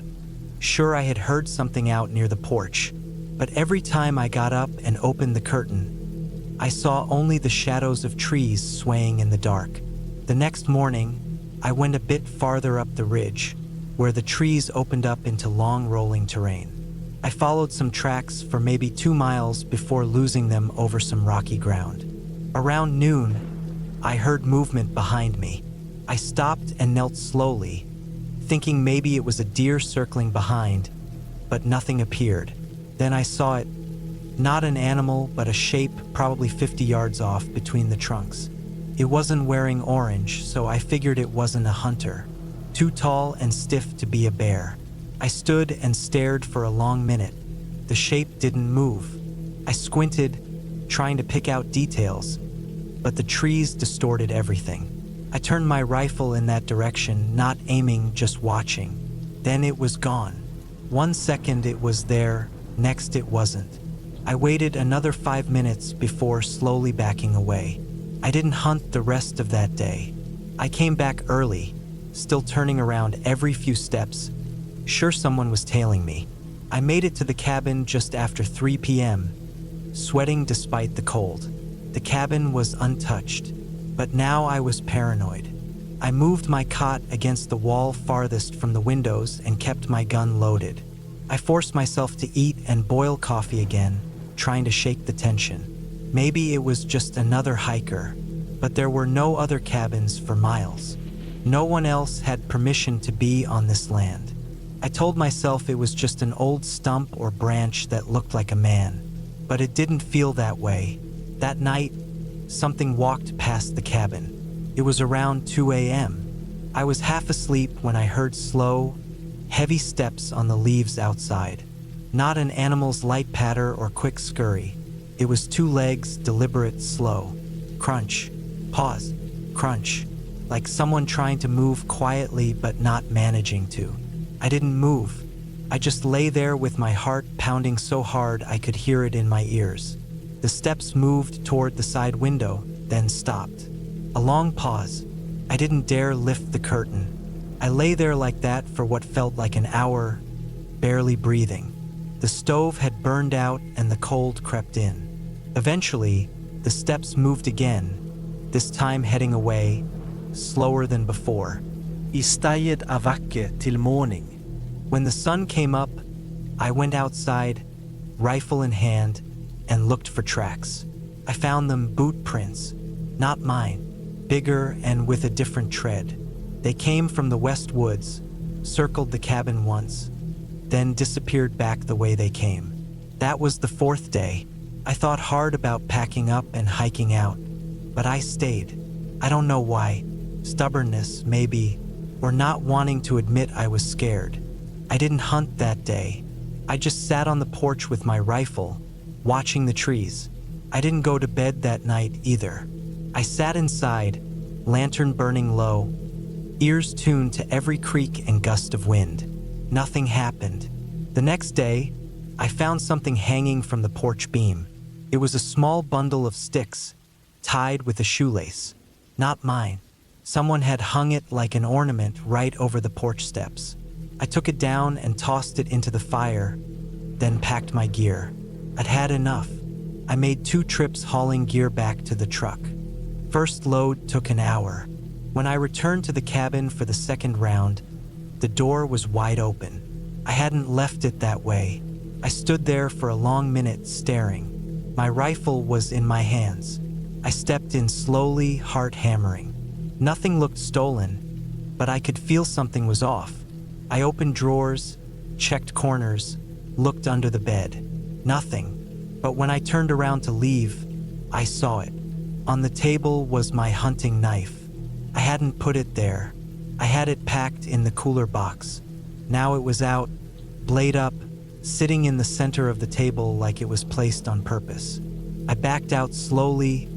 sure I had heard something out near the porch, but every time I got up and opened the curtain, I saw only the shadows of trees swaying in the dark. The next morning, I went a bit farther up the ridge, where the trees opened up into long rolling terrain. I followed some tracks for maybe 2 miles before losing them over some rocky ground. Around noon, I heard movement behind me. I stopped and knelt slowly, thinking maybe it was a deer circling behind, but nothing appeared. Then I saw it, not an animal, but a shape probably 50 yards off between the trunks. It wasn't wearing orange, so I figured it wasn't a hunter. Too tall and stiff to be a bear. I stood and stared for a long minute. The shape didn't move. I squinted, trying to pick out details, but the trees distorted everything. I turned my rifle in that direction, not aiming, just watching. Then it was gone. 1 second it was there, next it wasn't. I waited another 5 minutes before slowly backing away. I didn't hunt the rest of that day. I came back early, still turning around every few steps, sure someone was tailing me. I made it to the cabin just after 3 p.m., sweating despite the cold. The cabin was untouched, but now I was paranoid. I moved my cot against the wall farthest from the windows and kept my gun loaded. I forced myself to eat and boil coffee again, trying to shake the tension. Maybe it was just another hiker, but there were no other cabins for miles. No one else had permission to be on this land. I told myself it was just an old stump or branch that looked like a man, but it didn't feel that way. That night, something walked past the cabin. It was around 2 a.m. I was half asleep when I heard slow, heavy steps on the leaves outside. Not an animal's light patter or quick scurry. It was 2 legs, deliberate, slow. Crunch, pause, crunch, like someone trying to move quietly but not managing to. I didn't move. I just lay there with my heart pounding so hard I could hear it in my ears. The steps moved toward the side window, then stopped. A long pause. I didn't dare lift the curtain. I lay there like that for what felt like an hour, barely breathing. The stove had burned out and the cold crept in. Eventually, the steps moved again, this time heading away, slower than before. I steiet av vekke til morning. When the sun came up, I went outside, rifle in hand, and looked for tracks. I found them boot prints, not mine, bigger and with a different tread. They came from the west woods, circled the cabin once, then disappeared back the way they came. That was the 4th day. I thought hard about packing up and hiking out, but I stayed. I don't know why. Stubbornness, maybe, or not wanting to admit I was scared. I didn't hunt that day. I just sat on the porch with my rifle, watching the trees. I didn't go to bed that night either. I sat inside, lantern burning low, ears tuned to every creak and gust of wind. Nothing happened. The next day, I found something hanging from the porch beam. It was a small bundle of sticks, tied with a shoelace. Not mine. Someone had hung it like an ornament right over the porch steps. I took it down and tossed it into the fire, then packed my gear. I'd had enough. I made 2 trips hauling gear back to the truck. First load took an hour. When I returned to the cabin for the second round, the door was wide open. I hadn't left it that way. I stood there for a long minute staring. My rifle was in my hands. I stepped in slowly, heart hammering. Nothing looked stolen, but I could feel something was off. I opened drawers, checked corners, looked under the bed. Nothing. But when I turned around to leave, I saw it. On the table was my hunting knife. I hadn't put it there. I had it packed in the cooler box. Now it was out, blade up, sitting in the center of the table like it was placed on purpose. I backed out slowly,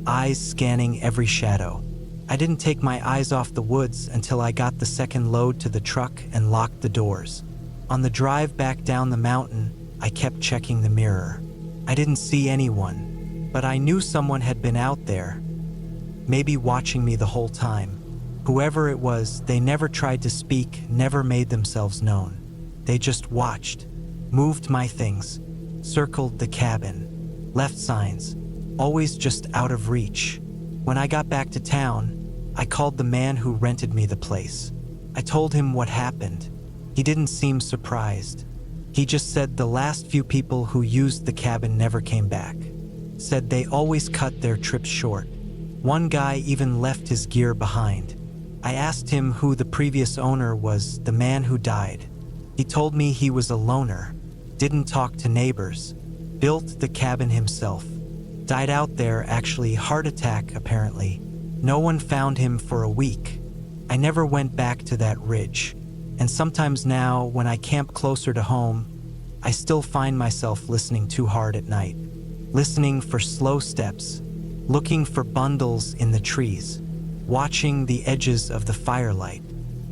eyes scanning every shadow. I didn't take my eyes off the woods until I got the second load to the truck and locked the doors. On the drive back down the mountain, I kept checking the mirror. I didn't see anyone, but I knew someone had been out there, maybe watching me the whole time. Whoever it was, they never tried to speak, never made themselves known. They just watched, moved my things, circled the cabin, left signs, always just out of reach. When I got back to town, I called the man who rented me the place. I told him what happened. He didn't seem surprised. He just said the last few people who used the cabin never came back. Said they always cut their trips short. One guy even left his gear behind. I asked him who the previous owner was, the man who died. He told me he was a loner, didn't talk to neighbors, built the cabin himself. Died out there, actually, heart attack apparently. No one found him for a week. I never went back to that ridge. And sometimes now, when I camp closer to home, I still find myself listening too hard at night. Listening for slow steps, looking for bundles in the trees, watching the edges of the firelight.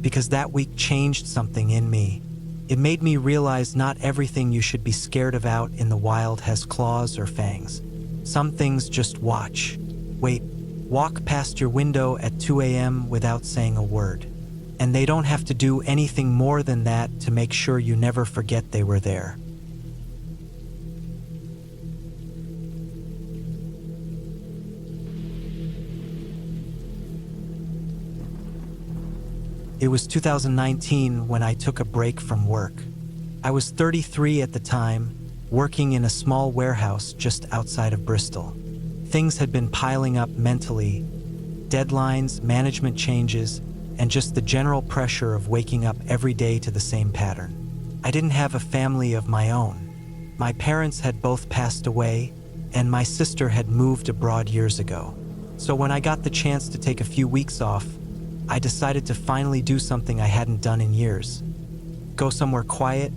Because that week changed something in me. It made me realize not everything you should be scared of out in the wild has claws or fangs. Some things just watch, wait, walk past your window at 2 a.m. without saying a word. And they don't have to do anything more than that to make sure you never forget they were there. It was 2019 when I took a break from work. I was 33 at the time, working in a small warehouse just outside of Bristol. Things had been piling up mentally, deadlines, management changes, and just the general pressure of waking up every day to the same pattern. I didn't have a family of my own. My parents had both passed away, and my sister had moved abroad years ago. So when I got the chance to take a few weeks off, I decided to finally do something I hadn't done in years. Go somewhere quiet,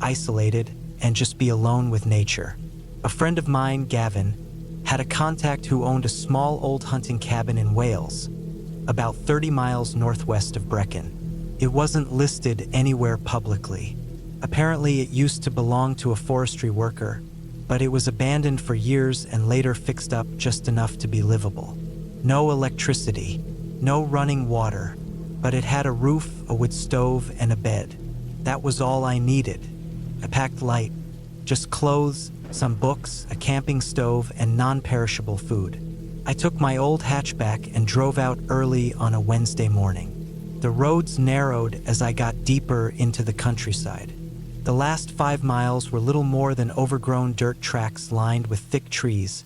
isolated, and just be alone with nature. A friend of mine, Gavin, had a contact who owned a small old hunting cabin in Wales, about 30 miles northwest of Brecon. It wasn't listed anywhere publicly. Apparently it used to belong to a forestry worker, but it was abandoned for years and later fixed up just enough to be livable. No electricity, no running water, but it had a roof, a wood stove, and a bed. That was all I needed. I packed light, just clothes, some books, a camping stove, and non-perishable food. I took my old hatchback and drove out early on a Wednesday morning. The roads narrowed as I got deeper into the countryside. The last 5 miles were little more than overgrown dirt tracks lined with thick trees,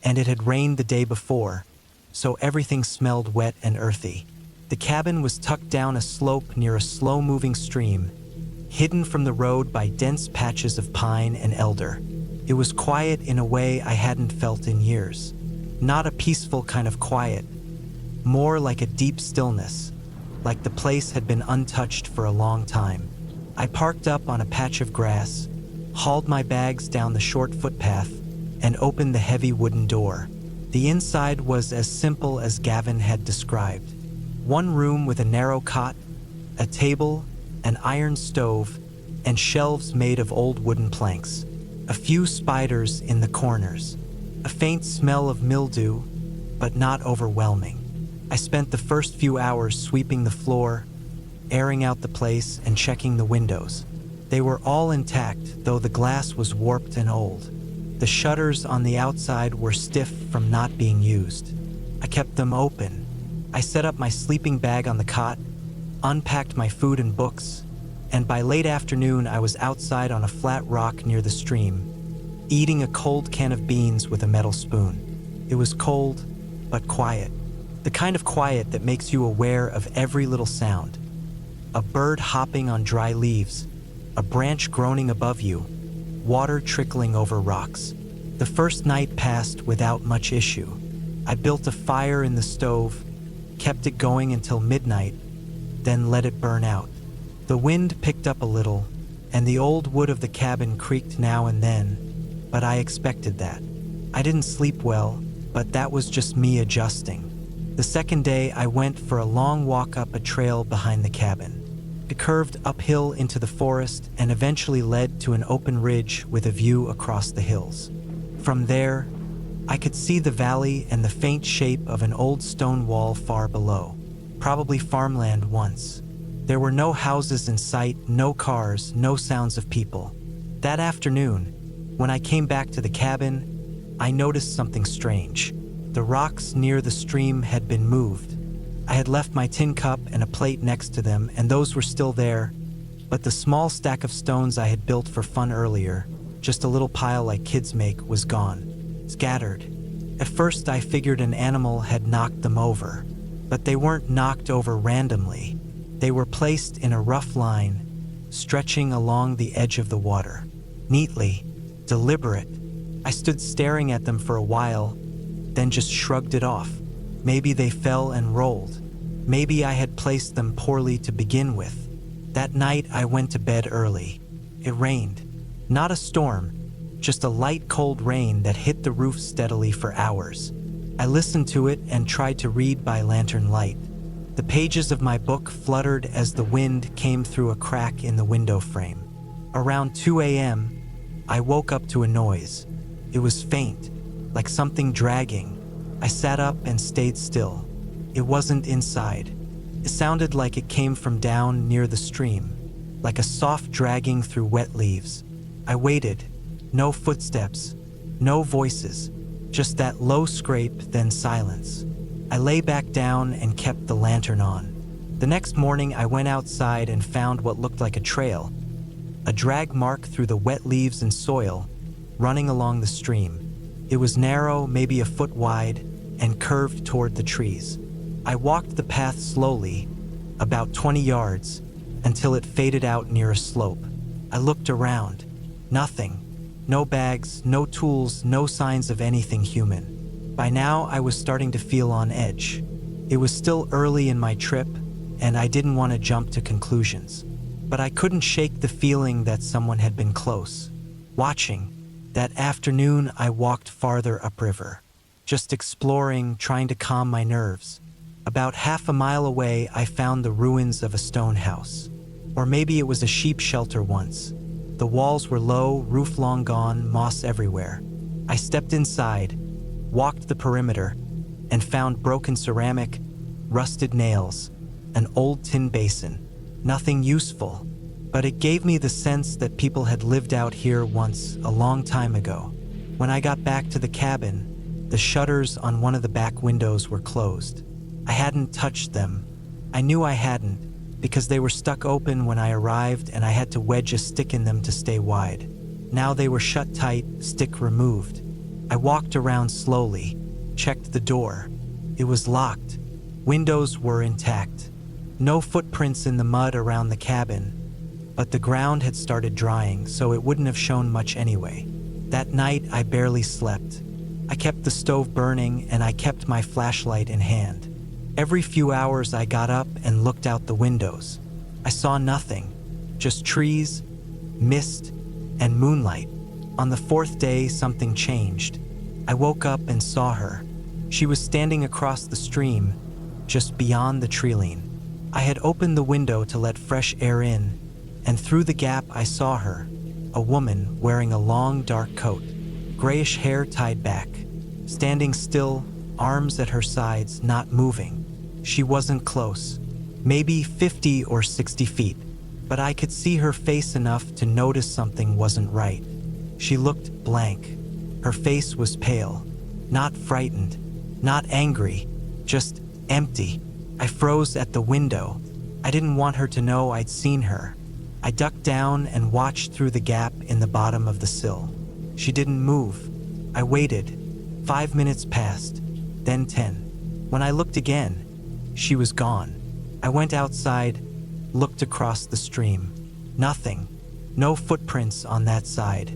and it had rained the day before, so everything smelled wet and earthy. The cabin was tucked down a slope near a slow-moving stream, hidden from the road by dense patches of pine and elder. It was quiet in a way I hadn't felt in years. Not a peaceful kind of quiet, more like a deep stillness, like the place had been untouched for a long time. I parked up on a patch of grass, hauled my bags down the short footpath, and opened the heavy wooden door. The inside was as simple as Gavin had described. One room with a narrow cot, a table, an iron stove, and shelves made of old wooden planks. A few spiders in the corners. A faint smell of mildew, but not overwhelming. I spent the first few hours sweeping the floor, airing out the place, and checking the windows. They were all intact, though the glass was warped and old. The shutters on the outside were stiff from not being used. I kept them open. I set up my sleeping bag on the cot, unpacked my food and books, and by late afternoon I was outside on a flat rock near the stream, eating a cold can of beans with a metal spoon. It was cold, but quiet. The kind of quiet that makes you aware of every little sound. A bird hopping on dry leaves, a branch groaning above you, water trickling over rocks. The first night passed without much issue. I built a fire in the stove, kept it going until midnight, then let it burn out. The wind picked up a little, and the old wood of the cabin creaked now and then, but I expected that. I didn't sleep well, but that was just me adjusting. The second day, I went for a long walk up a trail behind the cabin. It curved uphill into the forest and eventually led to an open ridge with a view across the hills. From there, I could see the valley and the faint shape of an old stone wall far below. Probably farmland once. There were no houses in sight, no cars, no sounds of people. That afternoon, when I came back to the cabin, I noticed something strange. The rocks near the stream had been moved. I had left my tin cup and a plate next to them, and those were still there, but the small stack of stones I had built for fun earlier, just a little pile like kids make, was gone, scattered. At first I figured an animal had knocked them over, but they weren't knocked over randomly. They were placed in a rough line, stretching along the edge of the water. Neatly, deliberate. I stood staring at them for a while, then just shrugged it off. Maybe they fell and rolled. Maybe I had placed them poorly to begin with. That night I went to bed early. It rained. Not a storm, just a light cold rain that hit the roof steadily for hours. I listened to it and tried to read by lantern light. The pages of my book fluttered as the wind came through a crack in the window frame. Around 2 a.m., I woke up to a noise. It was faint, like something dragging. I sat up and stayed still. It wasn't inside. It sounded like it came from down near the stream, like a soft dragging through wet leaves. I waited. No footsteps, no voices, just that low scrape, then silence. I lay back down and kept the lantern on. The next morning, I went outside and found what looked like a trail, a drag mark through the wet leaves and soil, running along the stream. It was narrow, maybe a foot wide, and curved toward the trees. I walked the path slowly, about 20 yards, until it faded out near a slope. I looked around. Nothing. No bags, no tools, no signs of anything human. By now, I was starting to feel on edge. It was still early in my trip, and I didn't want to jump to conclusions. But I couldn't shake the feeling that someone had been close, watching. That afternoon, I walked farther upriver, just exploring, trying to calm my nerves. About half a mile away, I found the ruins of a stone house. Or maybe it was a sheep shelter once. The walls were low, roof long gone, moss everywhere. I stepped inside, walked the perimeter, and found broken ceramic, rusted nails, an old tin basin. Nothing useful, but it gave me the sense that people had lived out here once, a long time ago. When I got back to the cabin, the shutters on one of the back windows were closed. I hadn't touched them. I knew I hadn't, because they were stuck open when I arrived and I had to wedge a stick in them to stay wide. Now they were shut tight, stick removed. I walked around slowly, checked the door. It was locked. Windows were intact. No footprints in the mud around the cabin, but the ground had started drying, so it wouldn't have shown much anyway. That night, I barely slept. I kept the stove burning and I kept my flashlight in hand. Every few hours, I got up and looked out the windows. I saw nothing, just trees, mist, and moonlight. On the fourth day, something changed. I woke up and saw her. She was standing across the stream, just beyond the treeline. I had opened the window to let fresh air in, and through the gap I saw her, a woman wearing a long dark coat, grayish hair tied back, standing still, arms at her sides, not moving. She wasn't close, maybe 50 or 60 feet, but I could see her face enough to notice something wasn't right. She looked blank. Her face was pale, not frightened, not angry, just empty. I froze at the window. I didn't want her to know I'd seen her. I ducked down and watched through the gap in the bottom of the sill. She didn't move. I waited. 5 minutes passed, then 10. When I looked again, she was gone. I went outside, looked across the stream. Nothing. No footprints on that side.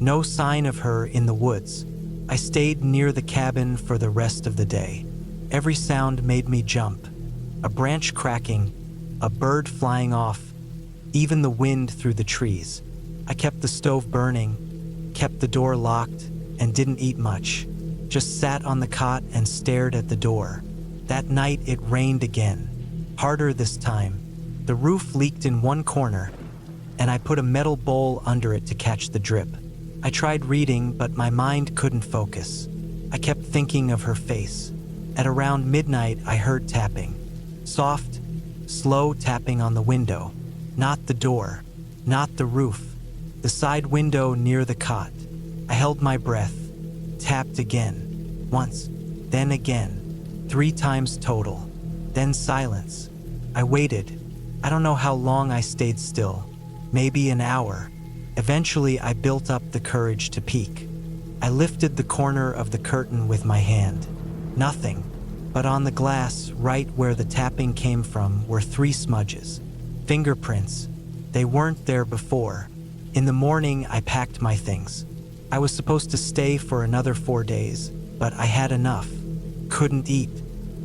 No sign of her in the woods. I stayed near the cabin for the rest of the day. Every sound made me jump. A branch cracking, a bird flying off, even the wind through the trees. I kept the stove burning, kept the door locked, and didn't eat much. Just sat on the cot and stared at the door. That night it rained again, harder this time. The roof leaked in one corner, and I put a metal bowl under it to catch the drip. I tried reading, but my mind couldn't focus. I kept thinking of her face. At around midnight, I heard tapping. Soft, slow tapping on the window. Not the door, not the roof. The side window near the cot. I held my breath. Tapped again. Once, then again. 3 times total. Then silence. I waited. I don't know how long I stayed still. Maybe an hour. Eventually, I built up the courage to peek. I lifted the corner of the curtain with my hand. Nothing. But on the glass, right where the tapping came from, were 3 smudges. Fingerprints. They weren't there before. In the morning, I packed my things. I was supposed to stay for another 4 days, but I had enough. Couldn't eat.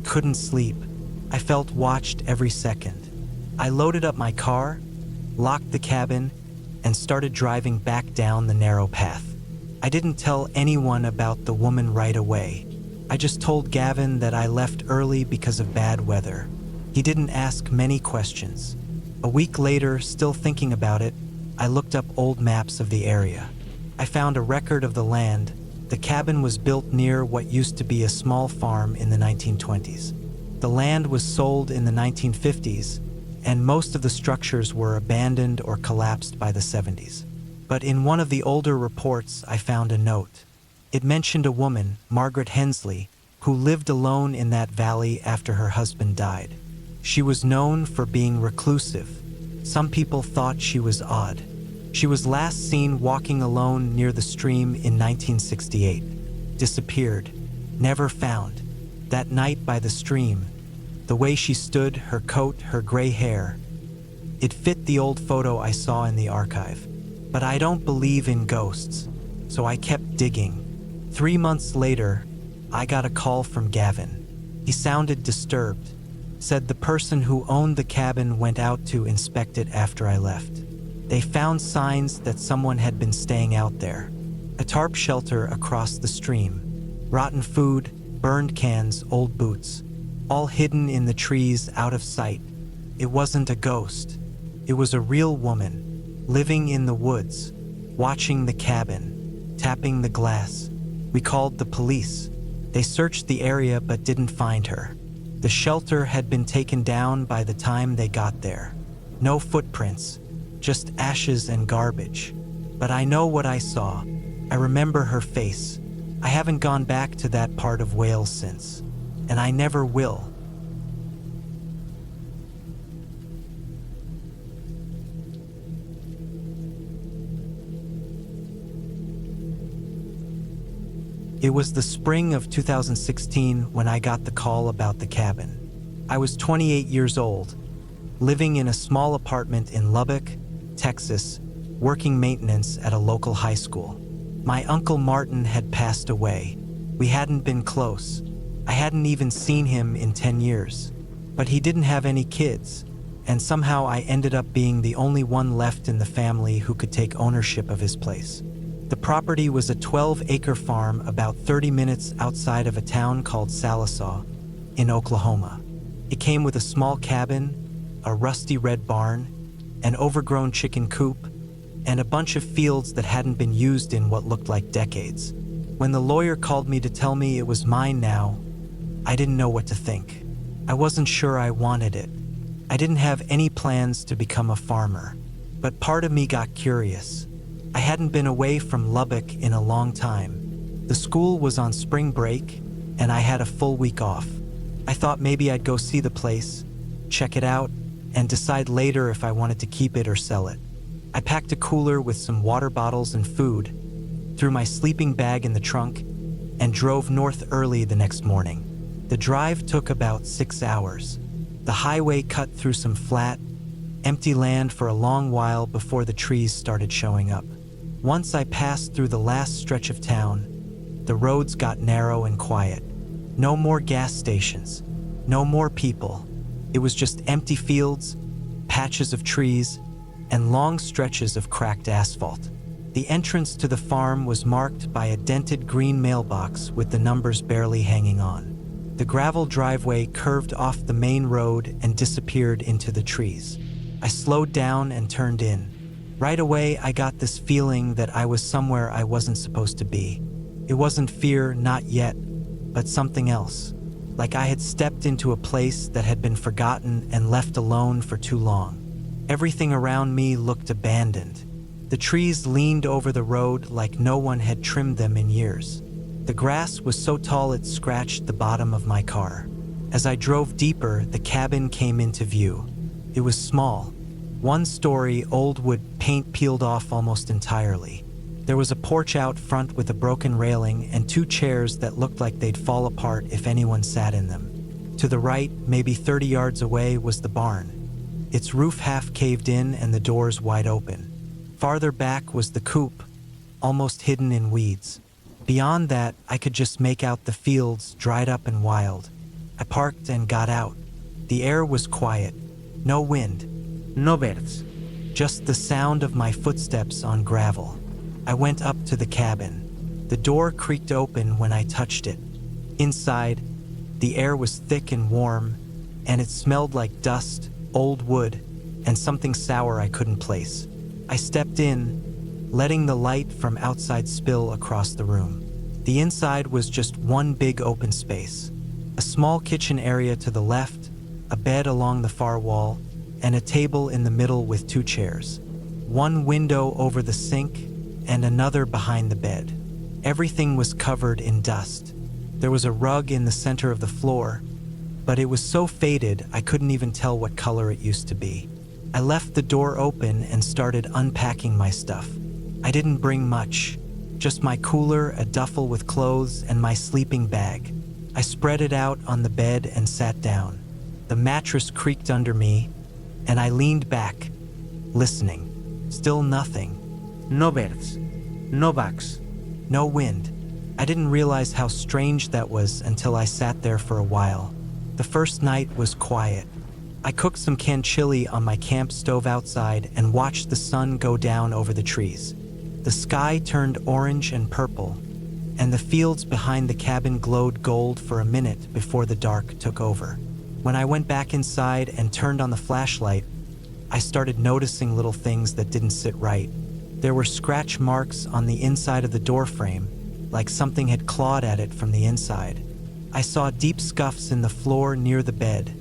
Couldn't sleep. I felt watched every second. I loaded up my car, locked the cabin, and started driving back down the narrow path. I didn't tell anyone about the woman right away. I just told Gavin that I left early because of bad weather. He didn't ask many questions. A week later, still thinking about it, I looked up old maps of the area. I found a record of the land. The cabin was built near what used to be a small farm in the 1920s. The land was sold in the 1950s, and most of the structures were abandoned or collapsed by the 70s. But in one of the older reports, I found a note. It mentioned a woman, Margaret Hensley, who lived alone in that valley after her husband died. She was known for being reclusive. Some people thought she was odd. She was last seen walking alone near the stream in 1968. Disappeared. Never found. That night by the stream, the way she stood, her coat, her gray hair, it fit the old photo I saw in the archive. But I don't believe in ghosts, so I kept digging. 3 months later, I got a call from Gavin. He sounded disturbed. Said the person who owned the cabin went out to inspect it after I left. They found signs that someone had been staying out there. A tarp shelter across the stream. Rotten food, burned cans, old boots. All hidden in the trees out of sight. It wasn't a ghost. It was a real woman, living in the woods, watching the cabin, tapping the glass. We called the police. They searched the area but didn't find her. The shelter had been taken down by the time they got there. No footprints, just ashes and garbage. But I know what I saw. I remember her face. I haven't gone back to that part of Wales since, and I never will. It was the spring of 2016 when I got the call about the cabin. I was 28 years old, living in a small apartment in Lubbock, Texas, working maintenance at a local high school. My Uncle Martin had passed away. We hadn't been close. I hadn't even seen him in 10 years. But he didn't have any kids, and somehow I ended up being the only one left in the family who could take ownership of his place. The property was a 12-acre farm about 30 minutes outside of a town called Salisaw in Oklahoma. It came with a small cabin, a rusty red barn, an overgrown chicken coop, and a bunch of fields that hadn't been used in what looked like decades. When the lawyer called me to tell me it was mine now, I didn't know what to think. I wasn't sure I wanted it. I didn't have any plans to become a farmer, but part of me got curious. I hadn't been away from Lubbock in a long time. The school was on spring break, and I had a full week off. I thought maybe I'd go see the place, check it out, and decide later if I wanted to keep it or sell it. I packed a cooler with some water bottles and food, threw my sleeping bag in the trunk, and drove north early the next morning. The drive took about 6 hours. The highway cut through some flat, empty land for a long while before the trees started showing up. Once I passed through the last stretch of town, the roads got narrow and quiet. No more gas stations, no more people. It was just empty fields, patches of trees, and long stretches of cracked asphalt. The entrance to the farm was marked by a dented green mailbox with the numbers barely hanging on. The gravel driveway curved off the main road and disappeared into the trees. I slowed down and turned in. Right away, I got this feeling that I was somewhere I wasn't supposed to be. It wasn't fear, not yet, but something else. Like I had stepped into a place that had been forgotten and left alone for too long. Everything around me looked abandoned. The trees leaned over the road like no one had trimmed them in years. The grass was so tall it scratched the bottom of my car. As I drove deeper, the cabin came into view. It was small. 1-story, old wood, paint peeled off almost entirely. There was a porch out front with a broken railing and 2 chairs that looked like they'd fall apart if anyone sat in them. To the right, maybe 30 yards away, was the barn. Its roof half caved in and the doors wide open. Farther back was the coop, almost hidden in weeds. Beyond that, I could just make out the fields, dried up and wild. I parked and got out. The air was quiet. No wind. No birds. Just the sound of my footsteps on gravel. I went up to the cabin. The door creaked open when I touched it. Inside, the air was thick and warm, and it smelled like dust, old wood, and something sour I couldn't place. I stepped in, letting the light from outside spill across the room. The inside was just one big open space. A small kitchen area to the left, a bed along the far wall, and a table in the middle with 2 chairs. One window over the sink and another behind the bed. Everything was covered in dust. There was a rug in the center of the floor, but it was so faded I couldn't even tell what color it used to be. I left the door open and started unpacking my stuff. I didn't bring much, just my cooler, a duffel with clothes, and my sleeping bag. I spread it out on the bed and sat down. The mattress creaked under me, and I leaned back, listening. Still nothing. No birds. No bugs. No wind. I didn't realize how strange that was until I sat there for a while. The first night was quiet. I cooked some canned chili on my camp stove outside and watched the sun go down over the trees. The sky turned orange and purple, and the fields behind the cabin glowed gold for a minute before the dark took over. When I went back inside and turned on the flashlight, I started noticing little things that didn't sit right. There were scratch marks on the inside of the door frame, like something had clawed at it from the inside. I saw deep scuffs in the floor near the bed,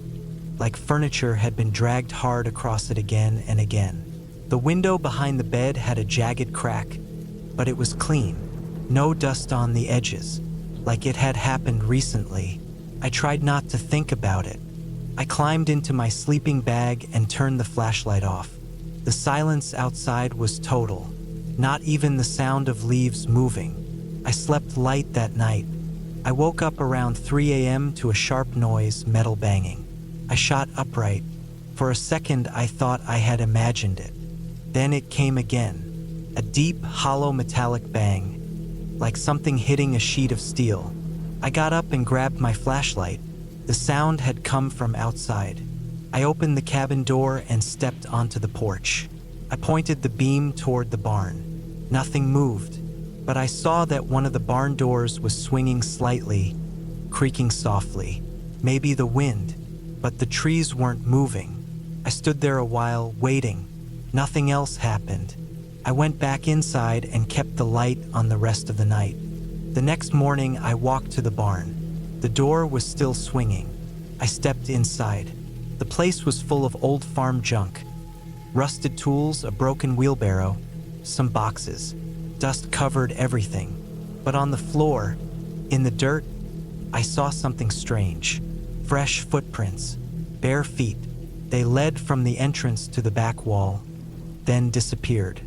like furniture had been dragged hard across it again and again. The window behind the bed had a jagged crack, but it was clean. No dust on the edges, like it had happened recently. I tried not to think about it. I climbed into my sleeping bag and turned the flashlight off. The silence outside was total, not even the sound of leaves moving. I slept light that night. I woke up around 3 a.m. to a sharp noise, metal banging. I shot upright. For a second, I thought I had imagined it. Then it came again, a deep, hollow metallic bang, like something hitting a sheet of steel. I got up and grabbed my flashlight. The sound had come from outside. I opened the cabin door and stepped onto the porch. I pointed the beam toward the barn. Nothing moved, but I saw that one of the barn doors was swinging slightly, creaking softly. Maybe the wind, but the trees weren't moving. I stood there a while, waiting. Nothing else happened. I went back inside and kept the light on the rest of the night. The next morning, I walked to the barn. The door was still swinging. I stepped inside. The place was full of old farm junk. Rusted tools, a broken wheelbarrow, some boxes. Dust covered everything. But on the floor, in the dirt, I saw something strange. Fresh footprints, bare feet. They led from the entrance to the back wall, then disappeared.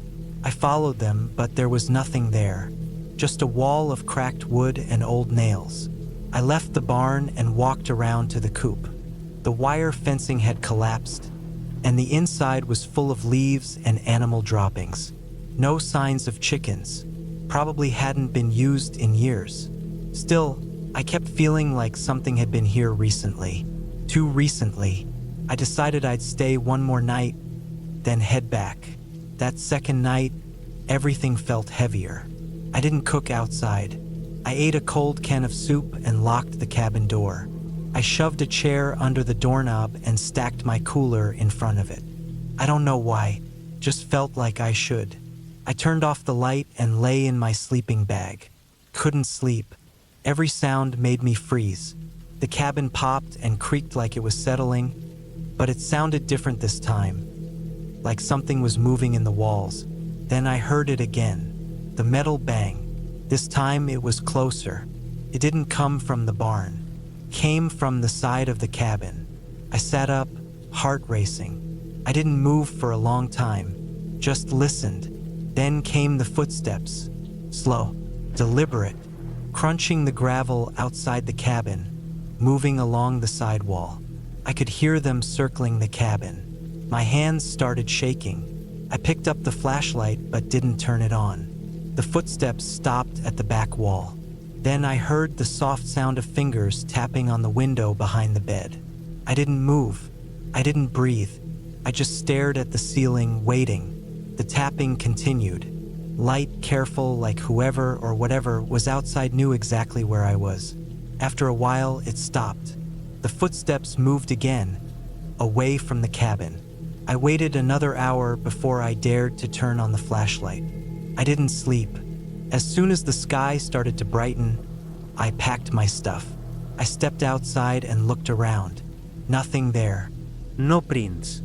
I followed them, but there was nothing there. Just a wall of cracked wood and old nails. I left the barn and walked around to the coop. The wire fencing had collapsed, and the inside was full of leaves and animal droppings. No signs of chickens. Probably hadn't been used in years. Still, I kept feeling like something had been here recently. Too recently. I decided I'd stay one more night, then head back. That second night, everything felt heavier. I didn't cook outside. I ate a cold can of soup and locked the cabin door. I shoved a chair under the doorknob and stacked my cooler in front of it. I don't know why, just felt like I should. I turned off the light and lay in my sleeping bag. Couldn't sleep. Every sound made me freeze. The cabin popped and creaked like it was settling, but it sounded different this time, like something was moving in the walls. Then I heard it again, the metal bang. This time it was closer. It didn't come from the barn. It came from the side of the cabin. I sat up, heart racing. I didn't move for a long time, just listened. Then came the footsteps, slow, deliberate, crunching the gravel outside the cabin, moving along the sidewall. I could hear them circling the cabin. My hands started shaking. I picked up the flashlight but didn't turn it on. The footsteps stopped at the back wall. Then I heard the soft sound of fingers tapping on the window behind the bed. I didn't move. I didn't breathe. I just stared at the ceiling, waiting. The tapping continued. Light, careful, like whoever or whatever was outside knew exactly where I was. After a while, it stopped. The footsteps moved again, away from the cabin. I waited another hour before I dared to turn on the flashlight. I didn't sleep. As soon as the sky started to brighten, I packed my stuff. I stepped outside and looked around. Nothing there. No prints.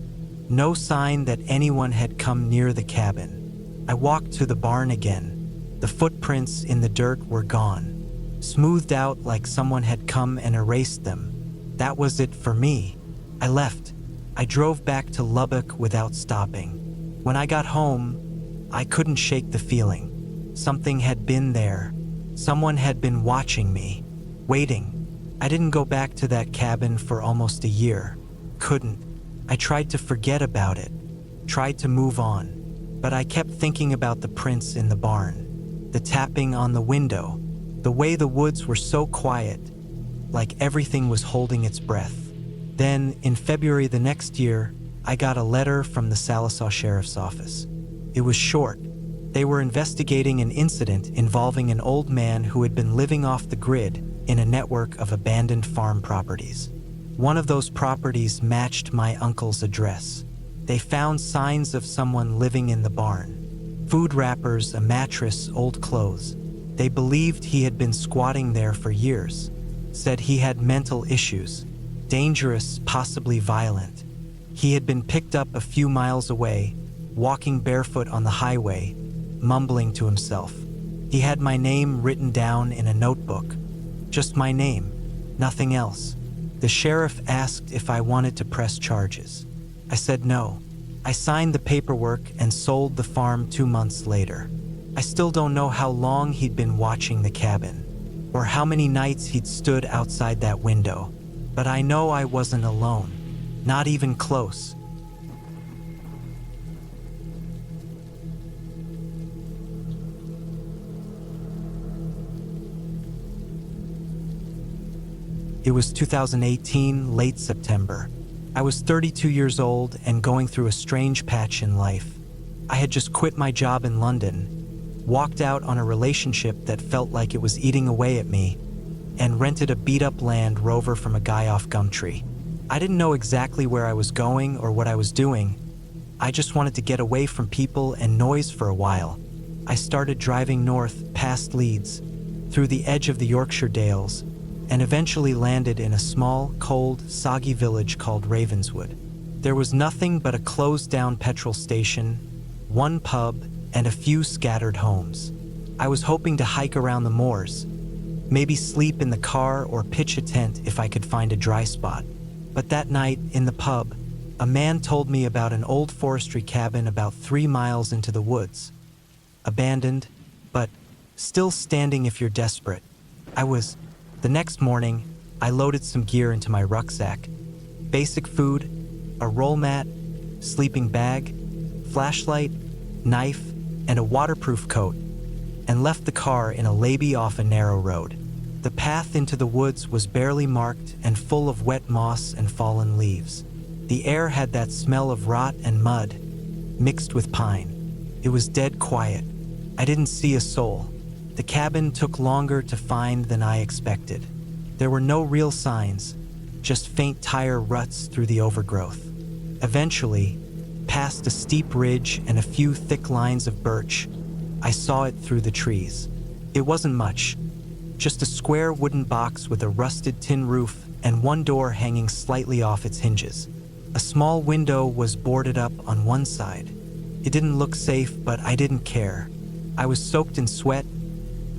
No sign that anyone had come near the cabin. I walked to the barn again. The footprints in the dirt were gone, smoothed out like someone had come and erased them. That was it for me. I left. I drove back to Lubbock without stopping. When I got home, I couldn't shake the feeling. Something had been there. Someone had been watching me, waiting. I didn't go back to that cabin for almost a year. Couldn't. I tried to forget about it, tried to move on, but I kept thinking about the prints in the barn, the tapping on the window, the way the woods were so quiet, like everything was holding its breath. Then, in February the next year, I got a letter from the Sallisaw Sheriff's Office. It was short. They were investigating an incident involving an old man who had been living off the grid in a network of abandoned farm properties. One of those properties matched my uncle's address. They found signs of someone living in the barn. Food wrappers, a mattress, old clothes. They believed he had been squatting there for years. Said he had mental issues. Dangerous, possibly violent. He had been picked up a few miles away, walking barefoot on the highway, mumbling to himself. He had my name written down in a notebook. Just my name, nothing else. The sheriff asked if I wanted to press charges. I said no. I signed the paperwork and sold the farm 2 months later. I still don't know how long he'd been watching the cabin, or how many nights he'd stood outside that window, but I know I wasn't alone, not even close. It was 2018, late September. I was 32 years old and going through a strange patch in life. I had just quit my job in London, walked out on a relationship that felt like it was eating away at me, and rented a beat-up Land Rover from a guy off Gumtree. I didn't know exactly where I was going or what I was doing. I just wanted to get away from people and noise for a while. I started driving north past Leeds, through the edge of the Yorkshire Dales, and eventually landed in a small, cold, soggy village called Ravenswood. There was nothing but a closed-down petrol station, one pub, and a few scattered homes. I was hoping to hike around the moors, maybe sleep in the car or pitch a tent if I could find a dry spot. But that night, in the pub, a man told me about an old forestry cabin about 3 miles into the woods. Abandoned, but still standing if you're desperate. The next morning, I loaded some gear into my rucksack. Basic food, a roll mat, sleeping bag, flashlight, knife, and a waterproof coat, and left the car in a lay-by off a narrow road. The path into the woods was barely marked and full of wet moss and fallen leaves. The air had that smell of rot and mud, mixed with pine. It was dead quiet. I didn't see a soul. The cabin took longer to find than I expected. There were no real signs, just faint tire ruts through the overgrowth. Eventually, past a steep ridge and a few thick lines of birch, I saw it through the trees. It wasn't much, just a square wooden box with a rusted tin roof and one door hanging slightly off its hinges. A small window was boarded up on one side. It didn't look safe, but I didn't care. I was soaked in sweat,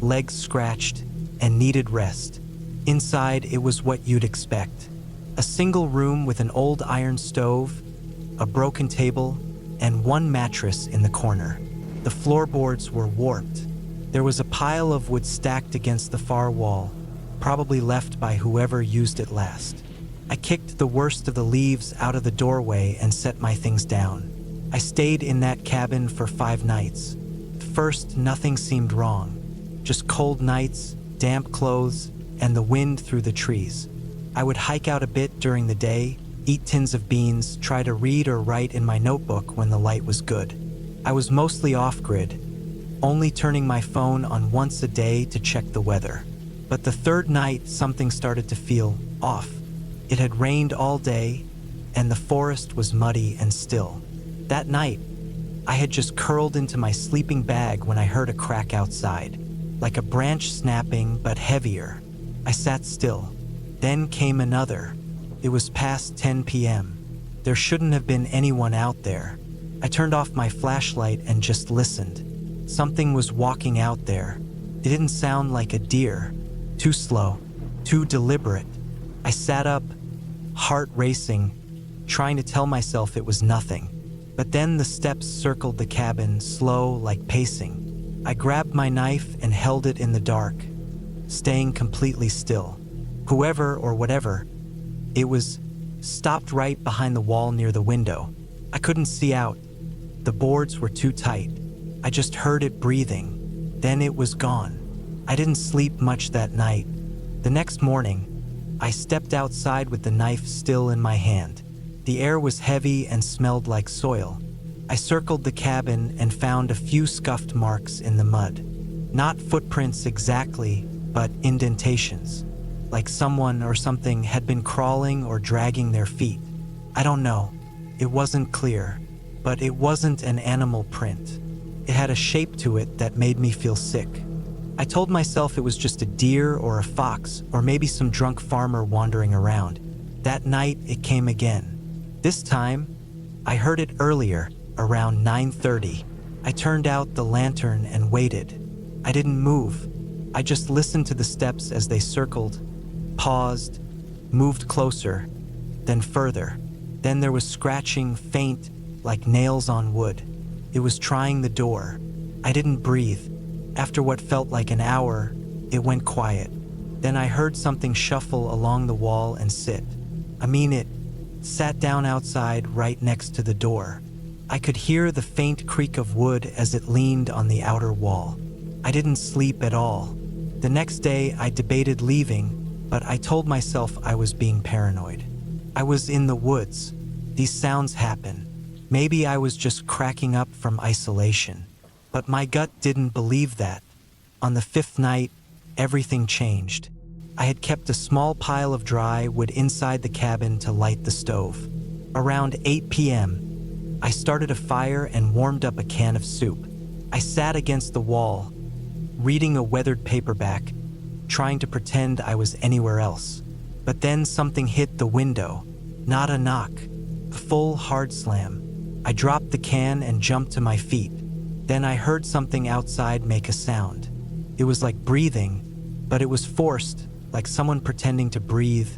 legs scratched, and needed rest. Inside, it was what you'd expect. A single room with an old iron stove, a broken table, and one mattress in the corner. The floorboards were warped. There was a pile of wood stacked against the far wall, probably left by whoever used it last. I kicked the worst of the leaves out of the doorway and set my things down. I stayed in that cabin for 5 nights. At first, nothing seemed wrong. Just cold nights, damp clothes, and the wind through the trees. I would hike out a bit during the day, eat tins of beans, try to read or write in my notebook when the light was good. I was mostly off-grid, only turning my phone on once a day to check the weather. But the 3rd night, something started to feel off. It had rained all day, and the forest was muddy and still. That night, I had just curled into my sleeping bag when I heard a crack outside. Like a branch snapping, but heavier. I sat still. Then came another. It was past 10 p.m. There shouldn't have been anyone out there. I turned off my flashlight and just listened. Something was walking out there. It didn't sound like a deer. Too slow. Too deliberate. I sat up, heart racing, trying to tell myself it was nothing. But then the steps circled the cabin, slow, like pacing. I grabbed my knife and held it in the dark, staying completely still. Whoever or whatever it was stopped right behind the wall near the window. I couldn't see out. The boards were too tight. I just heard it breathing. Then it was gone. I didn't sleep much that night. The next morning, I stepped outside with the knife still in my hand. The air was heavy and smelled like soil. I circled the cabin and found a few scuffed marks in the mud. Not footprints exactly, but indentations, like someone or something had been crawling or dragging their feet. I don't know. It wasn't clear, but it wasn't an animal print. It had a shape to it that made me feel sick. I told myself it was just a deer or a fox or maybe some drunk farmer wandering around. That night, it came again. This time, I heard it earlier, around 9:30. I turned out the lantern and waited. I didn't move. I just listened to the steps as they circled, paused, moved closer, then further. Then there was scratching, faint, like nails on wood. It was trying the door. I didn't breathe. After what felt like an hour, it went quiet. Then I heard something shuffle along the wall and sit. It sat down outside right next to the door. I could hear the faint creak of wood as it leaned on the outer wall. I didn't sleep at all. The next day, I debated leaving, but I told myself I was being paranoid. I was in the woods. These sounds happen. Maybe I was just cracking up from isolation. But my gut didn't believe that. On the 5th night, everything changed. I had kept a small pile of dry wood inside the cabin to light the stove. Around 8 p.m., I started a fire and warmed up a can of soup. I sat against the wall, reading a weathered paperback, trying to pretend I was anywhere else. But then something hit the window. Not a knock, a full hard slam. I dropped the can and jumped to my feet. Then I heard something outside make a sound. It was like breathing, but it was forced, like someone pretending to breathe,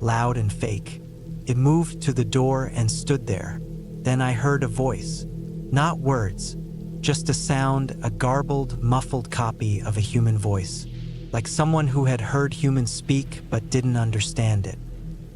loud and fake. It moved to the door and stood there. Then I heard a voice. Not words, just a sound, a garbled, muffled copy of a human voice. Like someone who had heard humans speak but didn't understand it.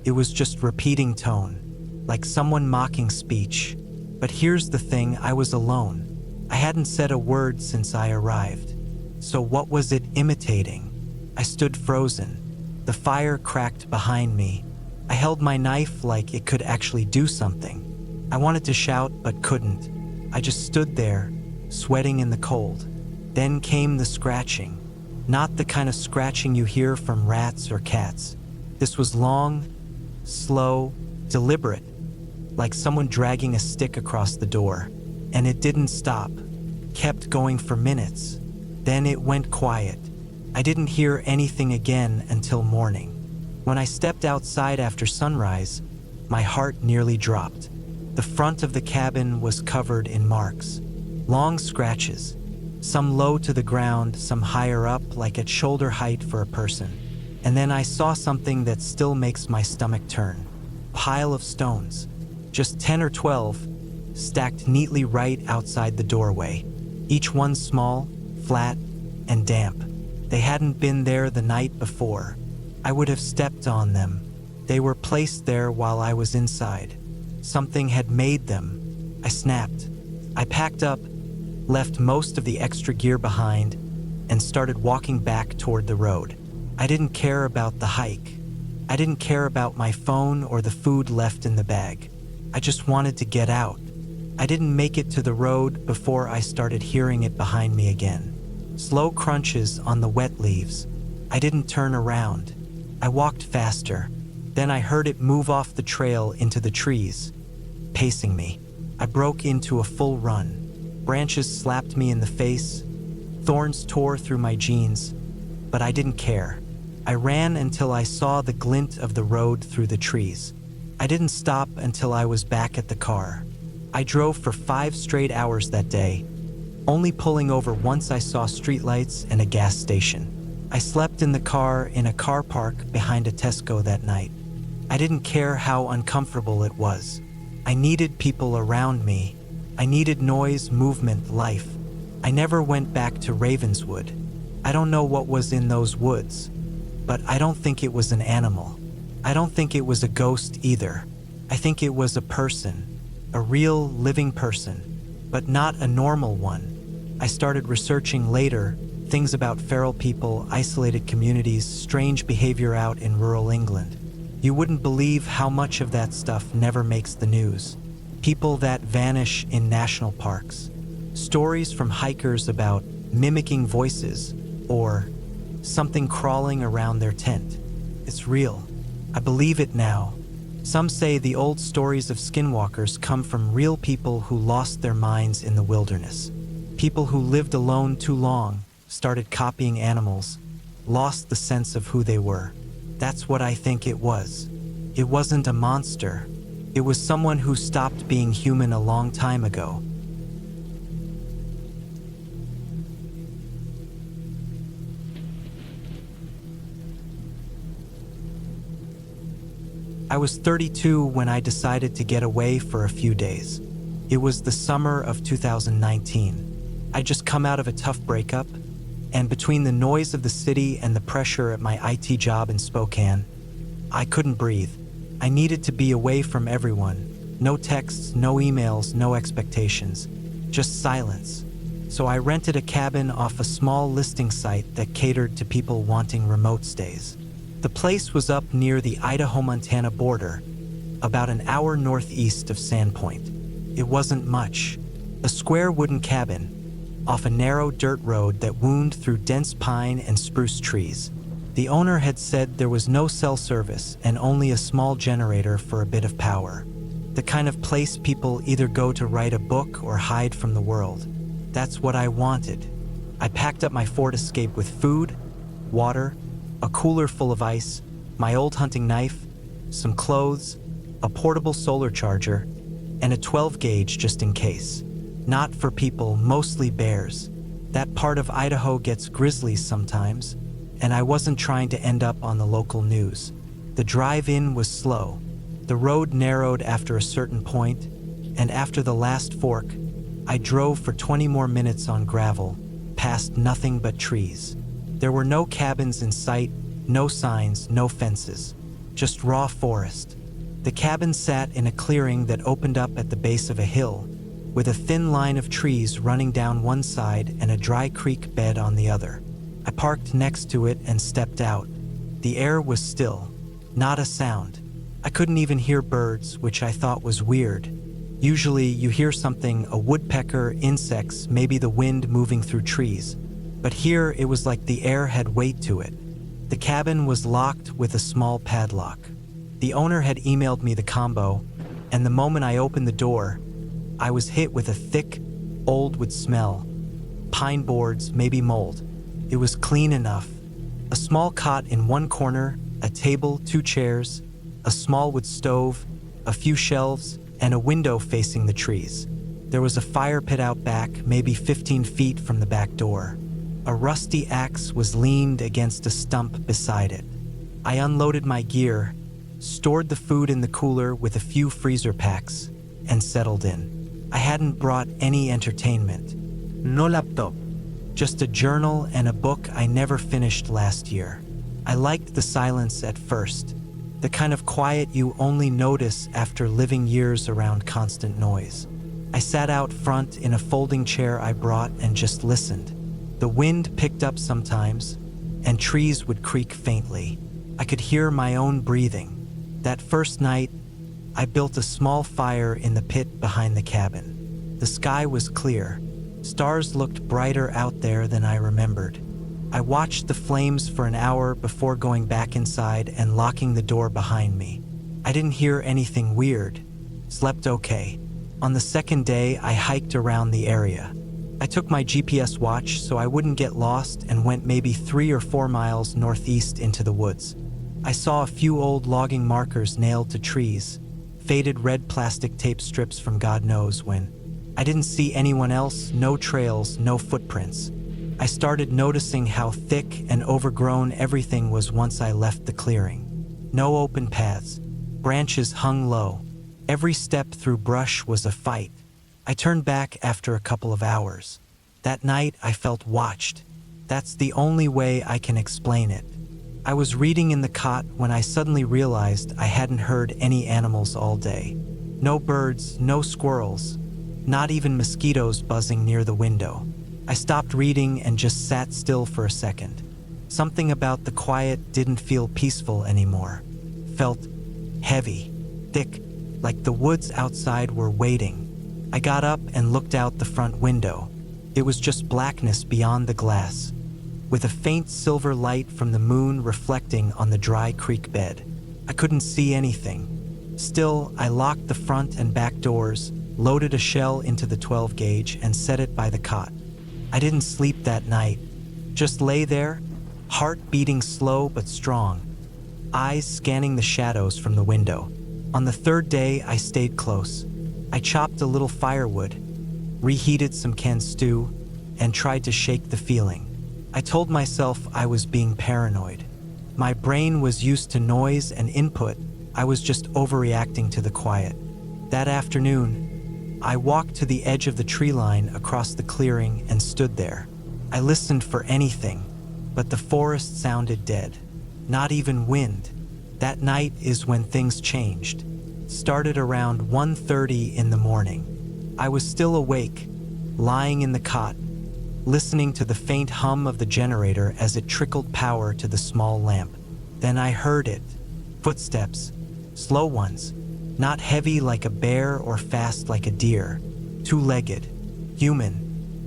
It was just repeating tone, like someone mocking speech. But here's the thing, I was alone. I hadn't said a word since I arrived. So what was it imitating? I stood frozen. The fire cracked behind me. I held my knife like it could actually do something. I wanted to shout but couldn't. I just stood there, sweating in the cold. Then came the scratching. Not the kind of scratching you hear from rats or cats. This was long, slow, deliberate, like someone dragging a stick across the door. And it didn't stop, kept going for minutes. Then it went quiet. I didn't hear anything again until morning. When I stepped outside after sunrise, my heart nearly dropped. The front of the cabin was covered in marks, long scratches, some low to the ground, some higher up, like at shoulder height for a person. And then I saw something that still makes my stomach turn. A pile of stones, just 10 or 12, stacked neatly right outside the doorway. Each one small, flat, and damp. They hadn't been there the night before. I would have stepped on them. They were placed there while I was inside. Something had made them. I snapped. I packed up, left most of the extra gear behind, and started walking back toward the road. I didn't care about the hike. I didn't care about my phone or the food left in the bag. I just wanted to get out. I didn't make it to the road before I started hearing it behind me again. Slow crunches on the wet leaves. I didn't turn around. I walked faster. Then I heard it move off the trail into the trees, pacing me. I broke into a full run. Branches slapped me in the face. Thorns tore through my jeans, but I didn't care. I ran until I saw the glint of the road through the trees. I didn't stop until I was back at the car. I drove for 5 straight hours that day, only pulling over once I saw streetlights and a gas station. I slept in the car in a car park behind a Tesco that night. I didn't care how uncomfortable it was. I needed people around me. I needed noise, movement, life. I never went back to Ravenswood. I don't know what was in those woods, but I don't think it was an animal. I don't think it was a ghost either. I think it was a person, a real living person, but not a normal one. I started researching later things about feral people, isolated communities, strange behavior out in rural England. You wouldn't believe how much of that stuff never makes the news. People that vanish in national parks. Stories from hikers about mimicking voices or something crawling around their tent. It's real. I believe it now. Some say the old stories of skinwalkers come from real people who lost their minds in the wilderness. People who lived alone too long, started copying animals, lost the sense of who they were. That's what I think it was. It wasn't a monster. It was someone who stopped being human a long time ago. I was 32 when I decided to get away for a few days. It was the summer of 2019. I'd just come out of a tough breakup, and between the noise of the city and the pressure at my IT job in Spokane, I couldn't breathe. I needed to be away from everyone. No texts, no emails, no expectations. Just silence. So I rented a cabin off a small listing site that catered to people wanting remote stays. The place was up near the Idaho-Montana border, about an hour northeast of Sandpoint. It wasn't much. A square wooden cabin, off a narrow dirt road that wound through dense pine and spruce trees. The owner had said there was no cell service and only a small generator for a bit of power. The kind of place people either go to write a book or hide from the world. That's what I wanted. I packed up my Ford Escape with food, water, a cooler full of ice, my old hunting knife, some clothes, a portable solar charger, and a 12-gauge just in case. Not for people, mostly bears. That part of Idaho gets grizzlies sometimes, and I wasn't trying to end up on the local news. The drive-in was slow. The road narrowed after a certain point, and after the last fork, I drove for 20 more minutes on gravel, past nothing but trees. There were no cabins in sight, no signs, no fences, just raw forest. The cabin sat in a clearing that opened up at the base of a hill, with a thin line of trees running down one side and a dry creek bed on the other. I parked next to it and stepped out. The air was still, not a sound. I couldn't even hear birds, which I thought was weird. Usually you hear something, a woodpecker, insects, maybe the wind moving through trees. But here it was like the air had weight to it. The cabin was locked with a small padlock. The owner had emailed me the combo, and the moment I opened the door, I was hit with a thick, old wood smell. Pine boards, maybe mold. It was clean enough. A small cot in one corner, a table, 2 chairs, a small wood stove, a few shelves, and a window facing the trees. There was a fire pit out back, maybe 15 feet from the back door. A rusty axe was leaned against a stump beside it. I unloaded my gear, stored the food in the cooler with a few freezer packs, and settled in. I hadn't brought any entertainment. No laptop. Just a journal and a book I never finished last year. I liked the silence at first, the kind of quiet you only notice after living years around constant noise. I sat out front in a folding chair I brought and just listened. The wind picked up sometimes, and trees would creak faintly. I could hear my own breathing. That first night, I built a small fire in the pit behind the cabin. The sky was clear. Stars looked brighter out there than I remembered. I watched the flames for an hour before going back inside and locking the door behind me. I didn't hear anything weird. Slept okay. On the second day, I hiked around the area. I took my GPS watch so I wouldn't get lost and went maybe 3 or 4 miles northeast into the woods. I saw a few old logging markers nailed to trees, faded red plastic tape strips from God knows when. I didn't see anyone else, no trails, no footprints. I started noticing how thick and overgrown everything was once I left the clearing. No open paths, Branches hung low. Every step through brush was a fight. I turned back after a couple of hours. That night, I felt watched. That's the only way I can explain it. I was reading in the cot when I suddenly realized I hadn't heard any animals all day. No birds, no squirrels, not even mosquitoes buzzing near the window. I stopped reading and just sat still for a second. Something about the quiet didn't feel peaceful anymore. Felt heavy, thick, like the woods outside were waiting. I got up and looked out the front window. It was just blackness beyond the glass, with a faint silver light from the moon reflecting on the dry creek bed. I couldn't see anything. Still, I locked the front and back doors, loaded a shell into the 12 gauge, and set it by the cot. I didn't sleep that night. Just lay there, heart beating slow but strong, eyes scanning the shadows from the window. On the third day, I stayed close. I chopped a little firewood, reheated some canned stew, and tried to shake the feeling. I told myself I was being paranoid. My brain was used to noise and input. I was just overreacting to the quiet. That afternoon, I walked to the edge of the tree line across the clearing and stood there. I listened for anything, but the forest sounded dead. Not even wind. That night is when things changed. Started around 1:30 in the morning. I was still awake, lying in the cot, listening to the faint hum of the generator as it trickled power to the small lamp. Then I heard it. Footsteps. Slow ones. Not heavy like a bear or fast like a deer. Two-legged. Human.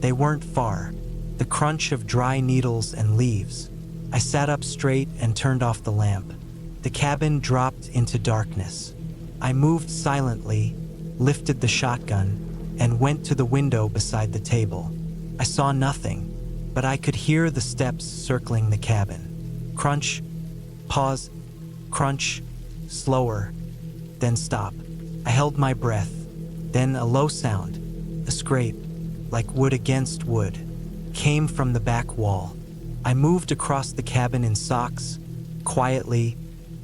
They weren't far. The crunch of dry needles and leaves. I sat up straight and turned off the lamp. The cabin dropped into darkness. I moved silently, lifted the shotgun, and went to the window beside the table. I saw nothing, but I could hear the steps circling the cabin. Crunch, pause, crunch, slower, then stop. I held my breath. Then a low sound, a scrape, like wood against wood, came from the back wall. I moved across the cabin in socks, quietly,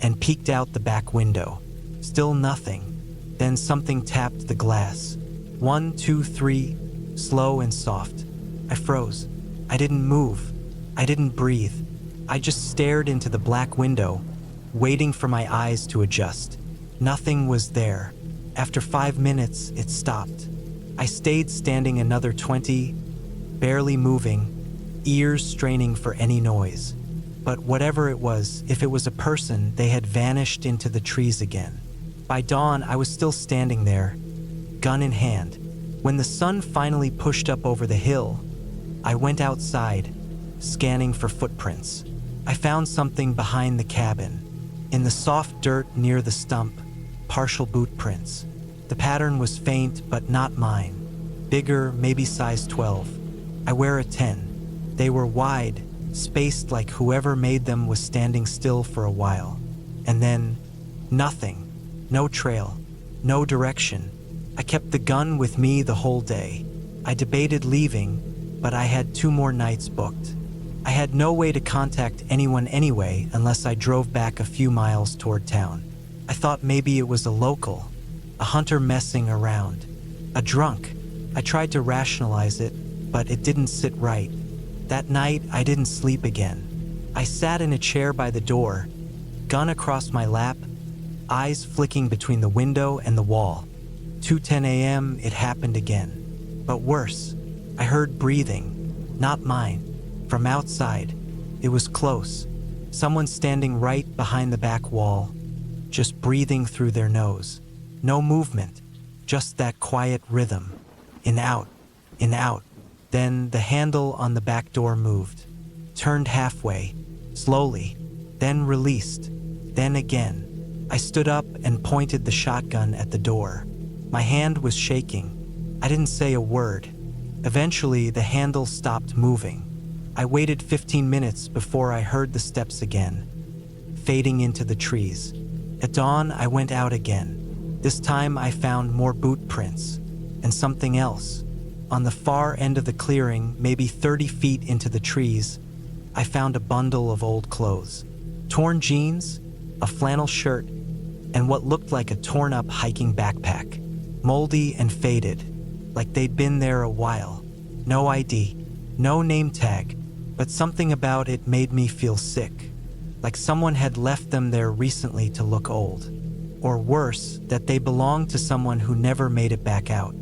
and peeked out the back window. Still nothing. Then something tapped the glass. 1, 2, 3, slow and soft. I froze. I didn't move. I didn't breathe. I just stared into the black window, waiting for my eyes to adjust. Nothing was there. After 5 minutes, it stopped. I stayed standing another 20, barely moving, ears straining for any noise. But whatever it was, if it was a person, they had vanished into the trees again. By dawn, I was still standing there, gun in hand. When the sun finally pushed up over the hill, I went outside, scanning for footprints. I found something behind the cabin. In the soft dirt near the stump, partial boot prints. The pattern was faint, but not mine. Bigger, maybe size 12. I wear a 10. They were wide, spaced like whoever made them was standing still for a while. And then, nothing. No trail. No direction. I kept the gun with me the whole day. I debated leaving, but I had 2 more nights booked. I had no way to contact anyone anyway unless I drove back a few miles toward town. I thought maybe it was a local, a hunter messing around, a drunk. I tried to rationalize it, but it didn't sit right. That night, I didn't sleep again. I sat in a chair by the door, gun across my lap, eyes flicking between the window and the wall. 2:10 a.m., it happened again. But worse, I heard breathing, not mine, from outside. It was close. Someone standing right behind the back wall, just breathing through their nose. No movement, just that quiet rhythm. In, out, in, out. Then the handle on the back door moved, turned halfway, slowly, then released, then again. I stood up and pointed the shotgun at the door. My hand was shaking. I didn't say a word. Eventually, the handle stopped moving. I waited 15 minutes before I heard the steps again, fading into the trees. At dawn, I went out again. This time, I found more boot prints and something else. On the far end of the clearing, maybe 30 feet into the trees, I found a bundle of old clothes. Torn jeans, a flannel shirt, and what looked like a torn-up hiking backpack, moldy and faded, like they'd been there a while. No ID, no name tag, but something about it made me feel sick, like someone had left them there recently to look old. Or worse, that they belonged to someone who never made it back out.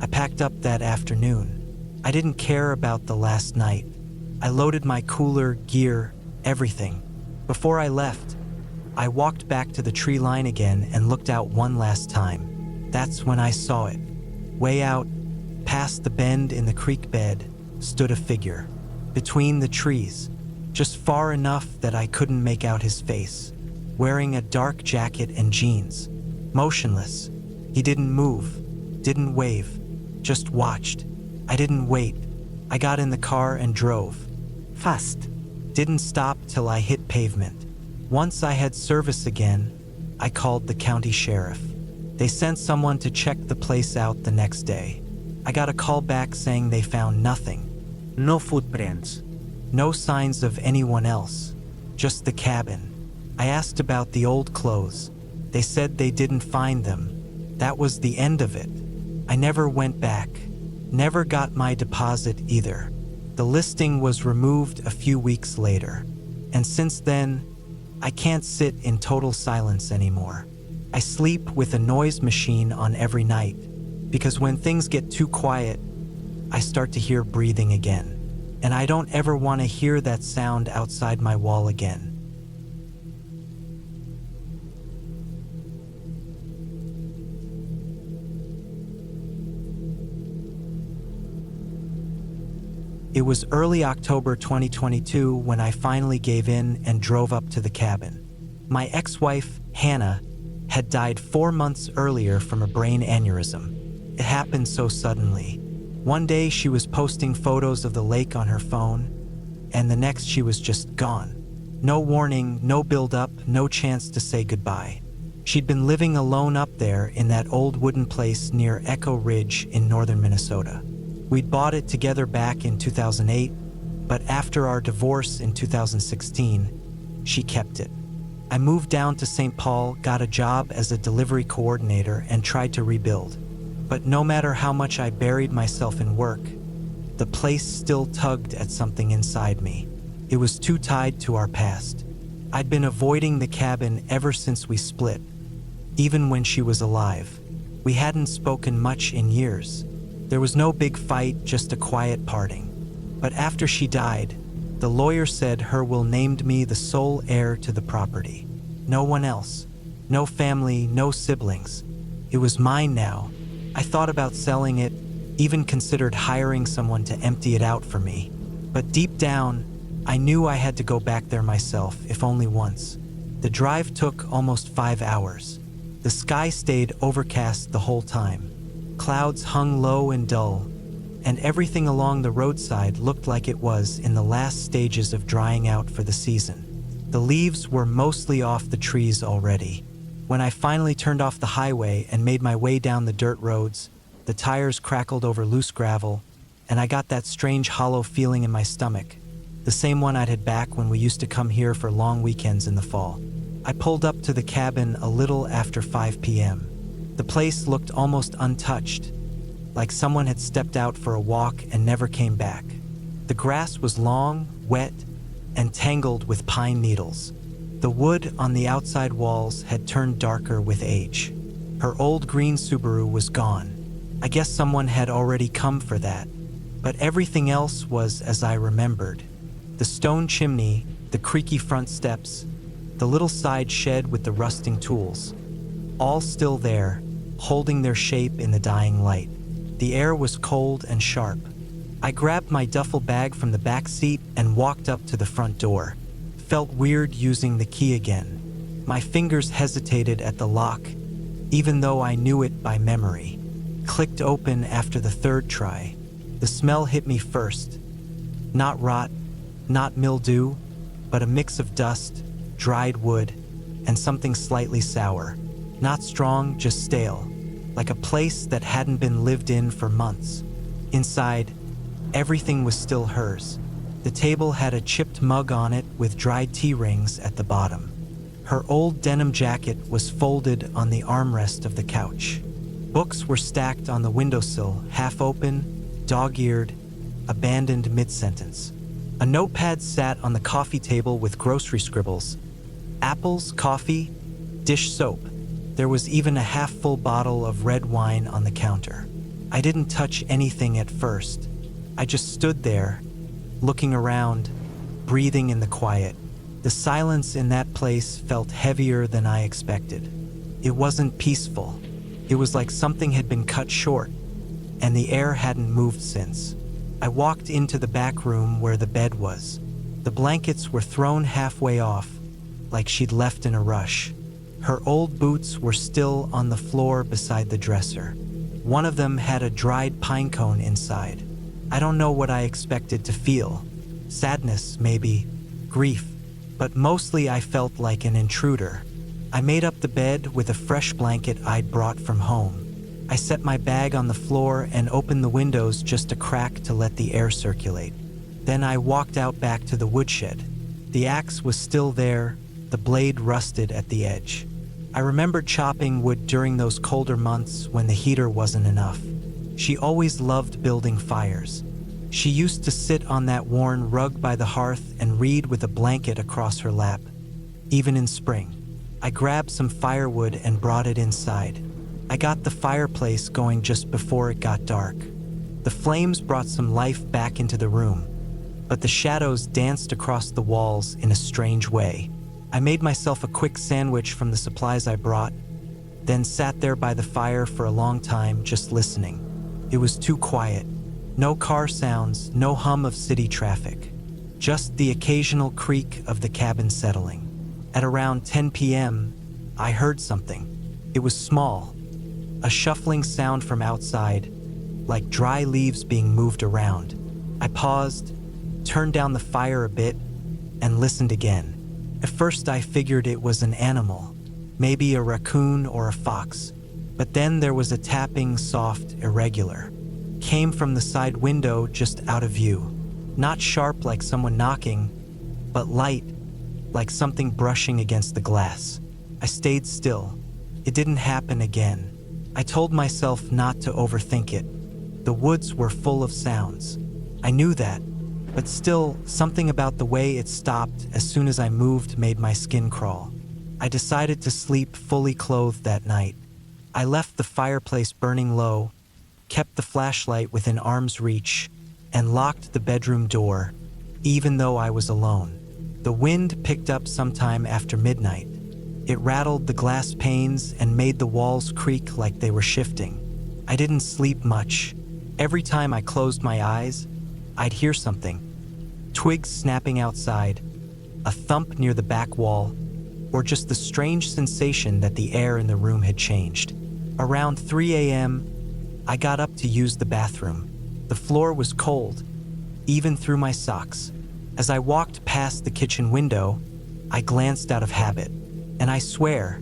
I packed up that afternoon. I didn't care about the last night. I loaded my cooler, gear, everything. Before I left, I walked back to the tree line again and looked out one last time. That's when I saw it. Way out, past the bend in the creek bed, stood a figure. Between the trees, just far enough that I couldn't make out his face, wearing a dark jacket and jeans. Motionless. He didn't move, didn't wave, just watched. I didn't wait. I got in the car and drove. Fast. Didn't stop till I hit pavement. Once I had service again, I called the county sheriff. They sent someone to check the place out the next day. I got a call back saying they found nothing. No footprints. No signs of anyone else. Just the cabin. I asked about the old clothes. They said they didn't find them. That was the end of it. I never went back. Never got my deposit either. The listing was removed a few weeks later. And since then, I can't sit in total silence anymore. I sleep with a noise machine on every night, because when things get too quiet, I start to hear breathing again. And I don't ever want to hear that sound outside my wall again. It was early October 2022 when I finally gave in and drove up to the cabin. My ex-wife, Hannah, had died 4 months earlier from a brain aneurysm. It happened so suddenly. One day she was posting photos of the lake on her phone, and the next she was just gone. No warning, no build-up, no chance to say goodbye. She'd been living alone up there in that old wooden place near Echo Ridge in northern Minnesota. We'd bought it together back in 2008, but after our divorce in 2016, she kept it. I moved down to St. Paul, got a job as a delivery coordinator, and tried to rebuild. But no matter how much I buried myself in work, the place still tugged at something inside me. It was too tied to our past. I'd been avoiding the cabin ever since we split, even when she was alive. We hadn't spoken much in years. There was no big fight, just a quiet parting. But after she died, the lawyer said her will named me the sole heir to the property. No one else. No family, no siblings. It was mine now. I thought about selling it, even considered hiring someone to empty it out for me. But deep down, I knew I had to go back there myself, if only once. The drive took almost 5 hours. The sky stayed overcast the whole time. Clouds hung low and dull, and everything along the roadside looked like it was in the last stages of drying out for the season. The leaves were mostly off the trees already. When I finally turned off the highway and made my way down the dirt roads, the tires crackled over loose gravel, and I got that strange hollow feeling in my stomach, the same one I'd had back when we used to come here for long weekends in the fall. I pulled up to the cabin a little after 5 p.m. The place looked almost untouched, like someone had stepped out for a walk and never came back. The grass was long, wet, and tangled with pine needles. The wood on the outside walls had turned darker with age. Her old green Subaru was gone. I guess someone had already come for that. But everything else was as I remembered. The stone chimney, the creaky front steps, the little side shed with the rusting tools. All still there, holding their shape in the dying light. The air was cold and sharp. I grabbed my duffel bag from the back seat and walked up to the front door. Felt weird using the key again. My fingers hesitated at the lock, even though I knew it by memory. Clicked open after the third try. The smell hit me first. Not rot, not mildew, but a mix of dust, dried wood, and something slightly sour. Not strong, just stale, like a place that hadn't been lived in for months. Inside, everything was still hers. The table had a chipped mug on it with dried tea rings at the bottom. Her old denim jacket was folded on the armrest of the couch. Books were stacked on the windowsill, half open, dog-eared, abandoned mid-sentence. A notepad sat on the coffee table with grocery scribbles. Apples, coffee, dish soap. There was even a half-full bottle of red wine on the counter. I didn't touch anything at first. I just stood there, looking around, breathing in the quiet. The silence in that place felt heavier than I expected. It wasn't peaceful. It was like something had been cut short, and the air hadn't moved since. I walked into the back room where the bed was. The blankets were thrown halfway off, like she'd left in a rush. Her old boots were still on the floor beside the dresser. One of them had a dried pine cone inside. I don't know what I expected to feel. Sadness, maybe, grief, but mostly I felt like an intruder. I made up the bed with a fresh blanket I'd brought from home. I set my bag on the floor and opened the windows just a crack to let the air circulate. Then I walked out back to the woodshed. The axe was still there, the blade rusted at the edge. I remembered chopping wood during those colder months when the heater wasn't enough. She always loved building fires. She used to sit on that worn rug by the hearth and read with a blanket across her lap, even in spring. I grabbed some firewood and brought it inside. I got the fireplace going just before it got dark. The flames brought some life back into the room, but the shadows danced across the walls in a strange way. I made myself a quick sandwich from the supplies I brought, then sat there by the fire for a long time just listening. It was too quiet. No car sounds, no hum of city traffic. Just the occasional creak of the cabin settling. At around 10 p.m., I heard something. It was small. A shuffling sound from outside, like dry leaves being moved around. I paused, turned down the fire a bit, and listened again. At first I figured it was an animal, maybe a raccoon or a fox. But then there was a tapping, soft, irregular. Came from the side window just out of view. Not sharp like someone knocking, but light, like something brushing against the glass. I stayed still. It didn't happen again. I told myself not to overthink it. The woods were full of sounds. I knew that, but still, something about the way it stopped as soon as I moved made my skin crawl. I decided to sleep fully clothed that night. I left the fireplace burning low, kept the flashlight within arm's reach, and locked the bedroom door, even though I was alone. The wind picked up sometime after midnight. It rattled the glass panes and made the walls creak like they were shifting. I didn't sleep much. Every time I closed my eyes, I'd hear something. Twigs snapping outside, a thump near the back wall, or just the strange sensation that the air in the room had changed. Around 3 a.m., I got up to use the bathroom. The floor was cold, even through my socks. As I walked past the kitchen window, I glanced out of habit. And I swear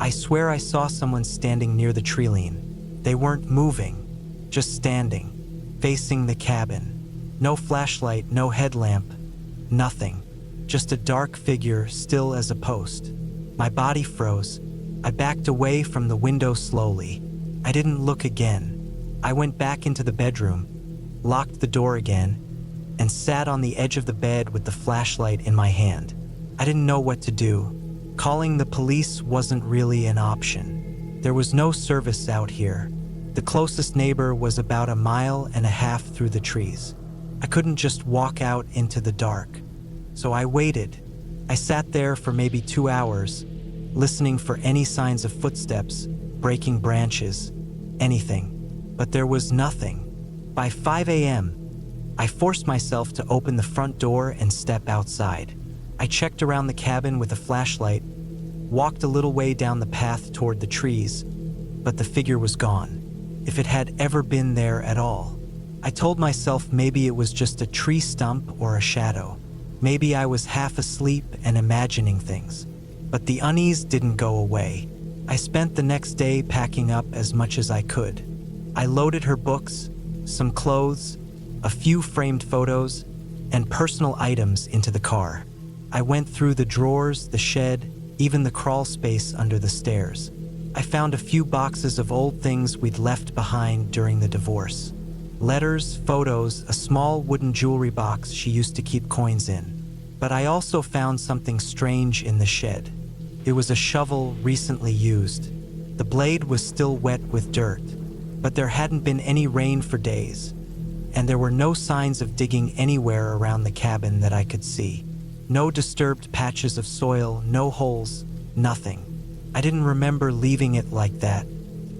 I saw someone standing near the tree-line. They weren't moving, just standing, facing the cabin. No flashlight, no headlamp, nothing. Just a dark figure, still as a post. My body froze. I backed away from the window slowly. I didn't look again. I went back into the bedroom, locked the door again, and sat on the edge of the bed with the flashlight in my hand. I didn't know what to do. Calling the police wasn't really an option. There was no service out here. The closest neighbor was about 1.5 miles through the trees. I couldn't just walk out into the dark. So I waited. I sat there for maybe 2 hours, listening for any signs of footsteps, breaking branches, anything. But there was nothing. By 5 a.m., I forced myself to open the front door and step outside. I checked around the cabin with a flashlight, walked a little way down the path toward the trees, but the figure was gone, if it had ever been there at all. I told myself maybe it was just a tree stump or a shadow. Maybe I was half asleep and imagining things. But the unease didn't go away. I spent the next day packing up as much as I could. I loaded her books, some clothes, a few framed photos, and personal items into the car. I went through the drawers, the shed, even the crawl space under the stairs. I found a few boxes of old things we'd left behind during the divorce. Letters, photos, a small wooden jewelry box she used to keep coins in. But I also found something strange in the shed. It was a shovel recently used. The blade was still wet with dirt, but there hadn't been any rain for days, and there were no signs of digging anywhere around the cabin that I could see. No disturbed patches of soil, no holes, nothing. I didn't remember leaving it like that.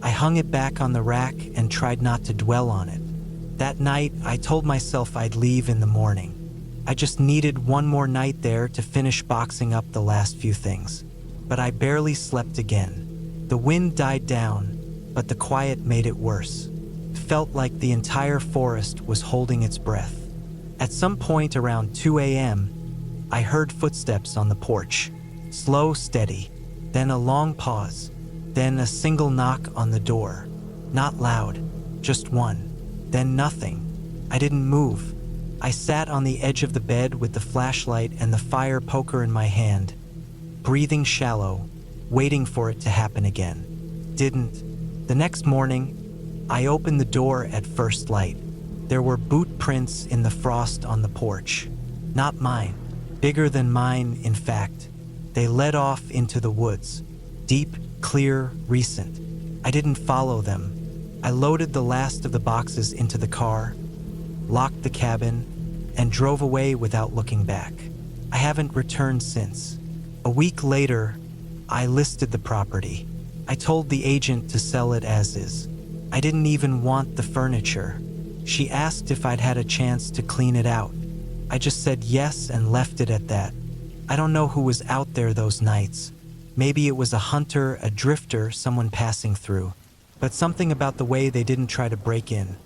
I hung it back on the rack and tried not to dwell on it. That night, I told myself I'd leave in the morning. I just needed one more night there to finish boxing up the last few things. But I barely slept again. The wind died down, but the quiet made it worse. It felt like the entire forest was holding its breath. At some point around 2 a.m., I heard footsteps on the porch. Slow, steady. Then a long pause. Then a single knock on the door. Not loud, just one. Then nothing. I didn't move. I sat on the edge of the bed with the flashlight and the fire poker in my hand, breathing shallow, waiting for it to happen again. Didn't. The next morning, I opened the door at first light. There were boot prints in the frost on the porch. Not mine. Bigger than mine, in fact. They led off into the woods. Deep, clear, recent. I didn't follow them. I loaded the last of the boxes into the car, locked the cabin, and drove away without looking back. I haven't returned since. A week later, I listed the property. I told the agent to sell it as is. I didn't even want the furniture. She asked if I'd had a chance to clean it out. I just said yes and left it at that. I don't know who was out there those nights. Maybe it was a hunter, a drifter, someone passing through. But something about the way they didn't try to break in,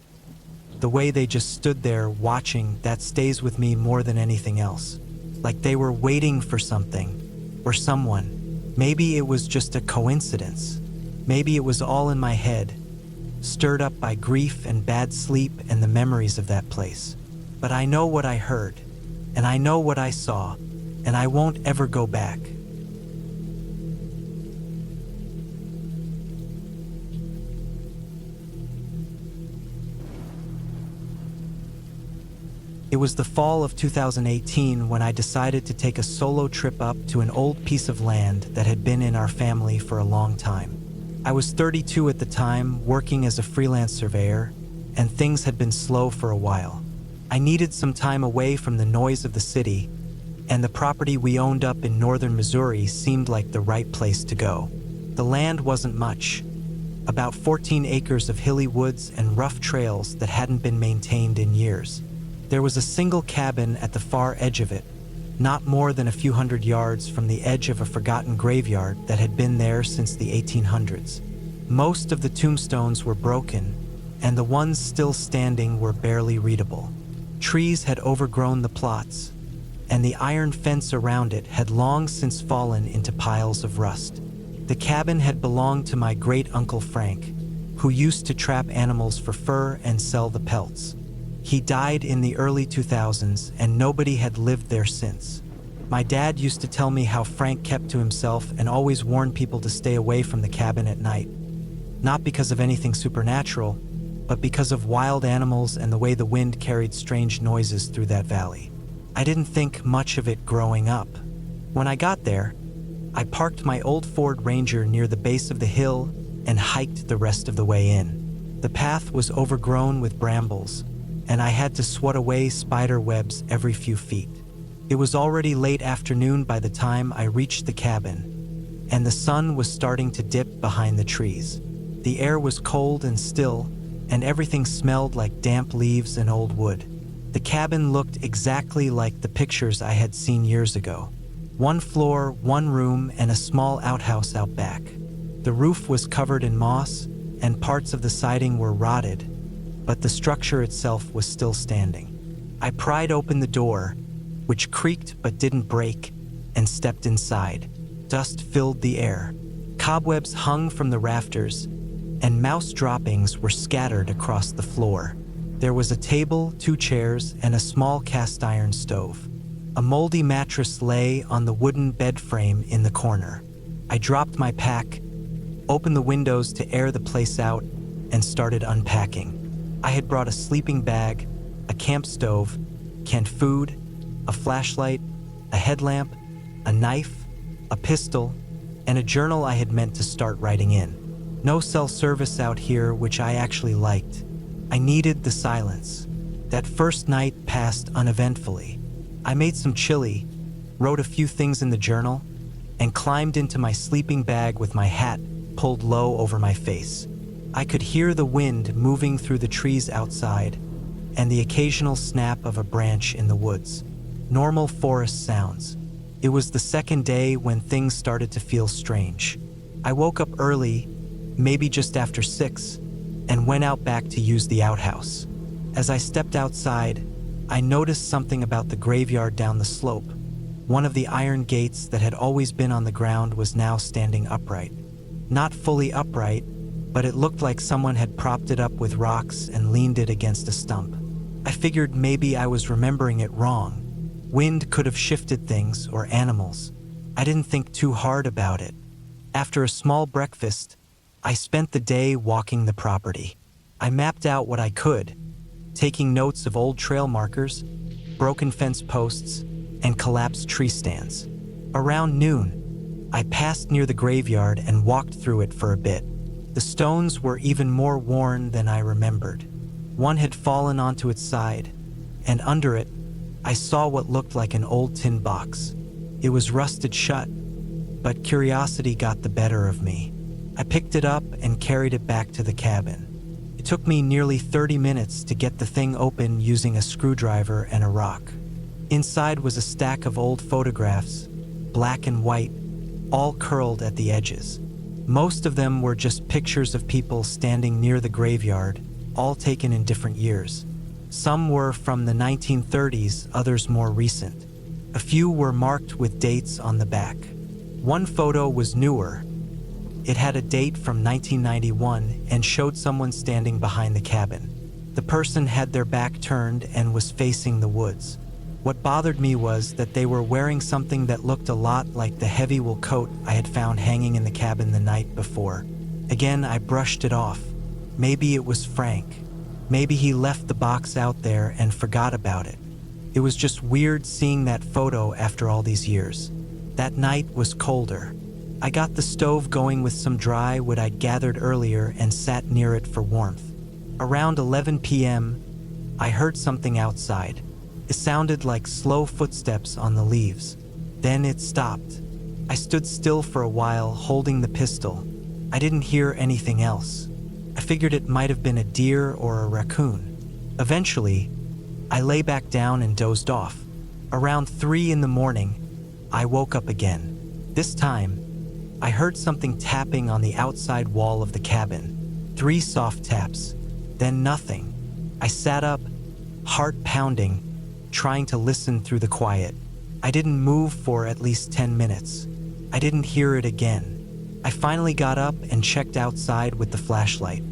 the way they just stood there watching, that stays with me more than anything else. Like they were waiting for something, or someone. Maybe it was just a coincidence. Maybe it was all in my head, stirred up by grief and bad sleep and the memories of that place. But I know what I heard, and I know what I saw, and I won't ever go back. It was the fall of 2018 when I decided to take a solo trip up to an old piece of land that had been in our family for a long time. I was 32 at the time, working as a freelance surveyor, and things had been slow for a while. I needed some time away from the noise of the city, and the property we owned up in northern Missouri seemed like the right place to go. The land wasn't much, about 14 acres of hilly woods and rough trails that hadn't been maintained in years. There was a single cabin at the far edge of it, not more than a few hundred yards from the edge of a forgotten graveyard that had been there since the 1800s. Most of the tombstones were broken, and the ones still standing were barely readable. Trees had overgrown the plots, and the iron fence around it had long since fallen into piles of rust. The cabin had belonged to my great-uncle Frank, who used to trap animals for fur and sell the pelts. He died in the early 2000s, and nobody had lived there since. My dad used to tell me how Frank kept to himself and always warned people to stay away from the cabin at night. Not because of anything supernatural, but because of wild animals and the way the wind carried strange noises through that valley. I didn't think much of it growing up. When I got there, I parked my old Ford Ranger near the base of the hill and hiked the rest of the way in. The path was overgrown with brambles, and I had to swat away spider webs every few feet. It was already late afternoon by the time I reached the cabin, and the sun was starting to dip behind the trees. The air was cold and still, and everything smelled like damp leaves and old wood. The cabin looked exactly like the pictures I had seen years ago. One floor, one room, and a small outhouse out back. The roof was covered in moss, and parts of the siding were rotted, but the structure itself was still standing. I pried open the door, which creaked but didn't break, and stepped inside. Dust filled the air. Cobwebs hung from the rafters, and mouse droppings were scattered across the floor. There was a table, 2 chairs, and a small cast iron stove. A moldy mattress lay on the wooden bed frame in the corner. I dropped my pack, opened the windows to air the place out, and started unpacking. I had brought a sleeping bag, a camp stove, canned food, a flashlight, a headlamp, a knife, a pistol, and a journal I had meant to start writing in. No cell service out here, which I actually liked. I needed the silence. That first night passed uneventfully. I made some chili, wrote a few things in the journal, and climbed into my sleeping bag with my hat pulled low over my face. I could hear the wind moving through the trees outside and the occasional snap of a branch in the woods. Normal forest sounds. It was the second day when things started to feel strange. I woke up early, maybe just after 6, and went out back to use the outhouse. As I stepped outside, I noticed something about the graveyard down the slope. One of the iron gates that had always been on the ground was now standing upright. Not fully upright, but it looked like someone had propped it up with rocks and leaned it against a stump. I figured maybe I was remembering it wrong. Wind could have shifted things or animals. I didn't think too hard about it. After a small breakfast, I spent the day walking the property. I mapped out what I could, taking notes of old trail markers, broken fence posts, and collapsed tree stands. Around noon, I passed near the graveyard and walked through it for a bit. The stones were even more worn than I remembered. One had fallen onto its side, and under it, I saw what looked like an old tin box. It was rusted shut, but curiosity got the better of me. I picked it up and carried it back to the cabin. It took me nearly 30 minutes to get the thing open using a screwdriver and a rock. Inside was a stack of old photographs, black and white, all curled at the edges. Most of them were just pictures of people standing near the graveyard, all taken in different years. Some were from the 1930s, others more recent. A few were marked with dates on the back. One photo was newer. It had a date from 1991 and showed someone standing behind the cabin. The person had their back turned and was facing the woods. What bothered me was that they were wearing something that looked a lot like the heavy wool coat I had found hanging in the cabin the night before. Again, I brushed it off. Maybe it was Frank. Maybe he left the box out there and forgot about it. It was just weird seeing that photo after all these years. That night was colder. I got the stove going with some dry wood I'd gathered earlier and sat near it for warmth. Around 11 p.m., I heard something outside. It sounded like slow footsteps on the leaves. Then it stopped. I stood still for a while, holding the pistol. I didn't hear anything else. I figured it might have been a deer or a raccoon. Eventually, I lay back down and dozed off. Around 3 in the morning, I woke up again. This time, I heard something tapping on the outside wall of the cabin. 3 soft taps, then nothing. I sat up, heart pounding, trying to listen through the quiet. I didn't move for at least 10 minutes. I didn't hear it again. I finally got up and checked outside with the flashlight.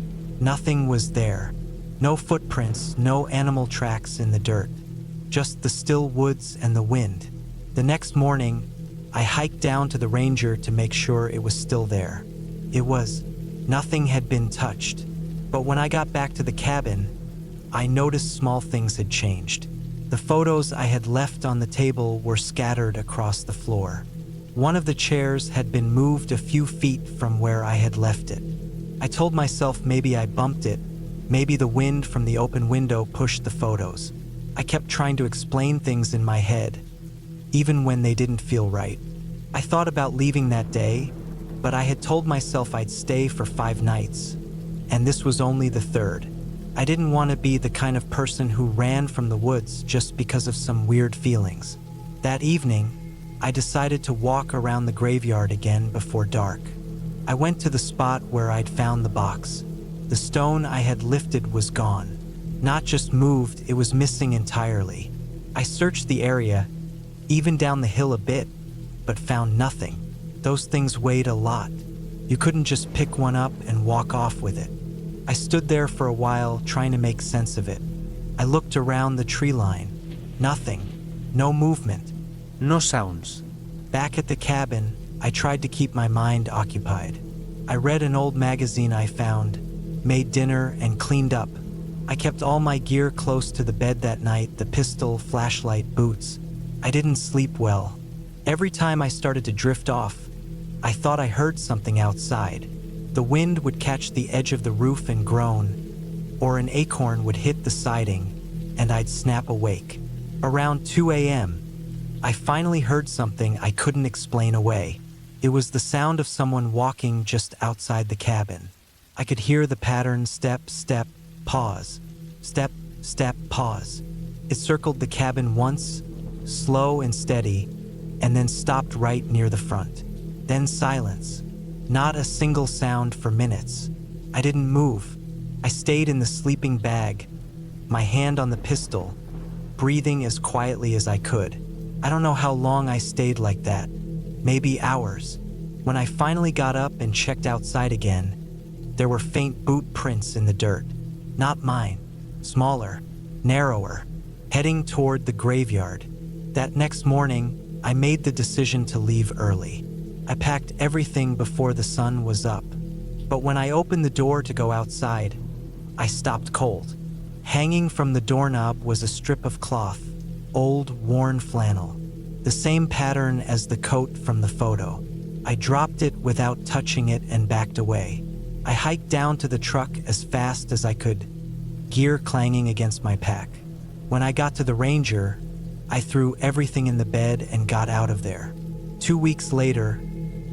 Nothing was there. No footprints, no animal tracks in the dirt. Just the still woods and the wind. The next morning, I hiked down to the ranger to make sure it was still there. It was. Nothing had been touched. But when I got back to the cabin, I noticed small things had changed. The photos I had left on the table were scattered across the floor. One of the chairs had been moved a few feet from where I had left it. I told myself maybe I bumped it, maybe the wind from the open window pushed the photos. I kept trying to explain things in my head, even when they didn't feel right. I thought about leaving that day, but I had told myself I'd stay for 5 nights, and this was only the 3rd. I didn't want to be the kind of person who ran from the woods just because of some weird feelings. That evening, I decided to walk around the graveyard again before dark. I went to the spot where I'd found the box. The stone I had lifted was gone. Not just moved, it was missing entirely. I searched the area, even down the hill a bit, but found nothing. Those things weighed a lot. You couldn't just pick one up and walk off with it. I stood there for a while, trying to make sense of it. I looked around the tree line. Nothing. No movement. No sounds. Back at the cabin, I tried to keep my mind occupied. I read an old magazine I found, made dinner, and cleaned up. I kept all my gear close to the bed that night, the pistol, flashlight, boots. I didn't sleep well. Every time I started to drift off, I thought I heard something outside. The wind would catch the edge of the roof and groan, or an acorn would hit the siding, and I'd snap awake. Around 2 a.m., I finally heard something I couldn't explain away. It was the sound of someone walking just outside the cabin. I could hear the pattern: step, step, pause, step, step, pause. It circled the cabin once, slow and steady, and then stopped right near the front. Then silence. Not a single sound for minutes. I didn't move. I stayed in the sleeping bag, my hand on the pistol, breathing as quietly as I could. I don't know how long I stayed like that. Maybe hours. When I finally got up and checked outside again, there were faint boot prints in the dirt. Not mine. Smaller, narrower, heading toward the graveyard. That next morning, I made the decision to leave early. I packed everything before the sun was up. But when I opened the door to go outside, I stopped cold. Hanging from the doorknob was a strip of cloth, old, worn flannel, the same pattern as the coat from the photo. I dropped it without touching it and backed away. I hiked down to the truck as fast as I could, gear clanging against my pack. When I got to the Ranger, I threw everything in the bed and got out of there. 2 weeks later,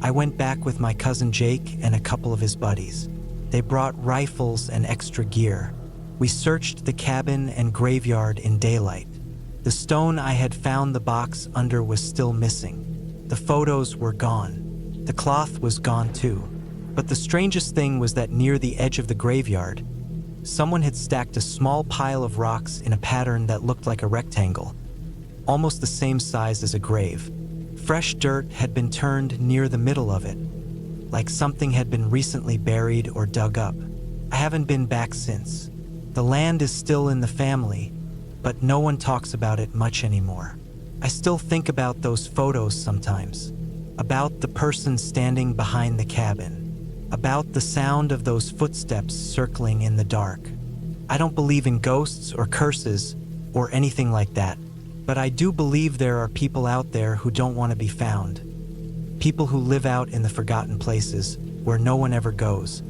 I went back with my cousin Jake and a couple of his buddies. They brought rifles and extra gear. We searched the cabin and graveyard in daylight. The stone I had found the box under was still missing. The photos were gone. The cloth was gone too. But the strangest thing was that near the edge of the graveyard, someone had stacked a small pile of rocks in a pattern that looked like a rectangle, almost the same size as a grave. Fresh dirt had been turned near the middle of it, like something had been recently buried or dug up. I haven't been back since. The land is still in the family, but no one talks about it much anymore. I still think about those photos sometimes, about the person standing behind the cabin, about the sound of those footsteps circling in the dark. I don't believe in ghosts or curses or anything like that, but I do believe there are people out there who don't want to be found. People who live out in the forgotten places where no one ever goes.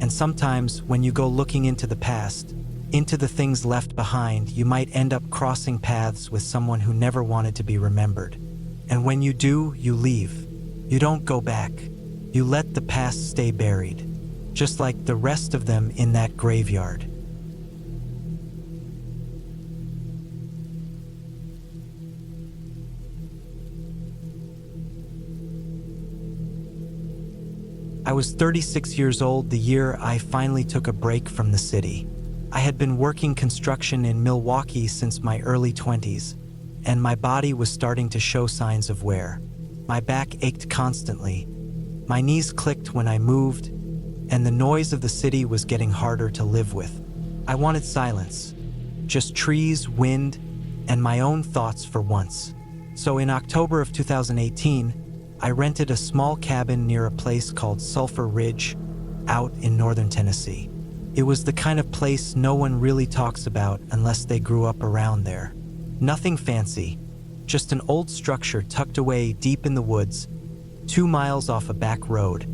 And sometimes when you go looking into the past, into the things left behind, you might end up crossing paths with someone who never wanted to be remembered. And when you do, you leave. You don't go back. You let the past stay buried, just like the rest of them in that graveyard. I was 36 years old the year I finally took a break from the city. I had been working construction in Milwaukee since my early 20s, and my body was starting to show signs of wear. My back ached constantly. My knees clicked when I moved, and the noise of the city was getting harder to live with. I wanted silence, just trees, wind, and my own thoughts for once. So in October of 2018, I rented a small cabin near a place called Sulfur Ridge, out in northern Tennessee. It was the kind of place no one really talks about unless they grew up around there. Nothing fancy, just an old structure tucked away deep in the woods, 2 miles off a back road,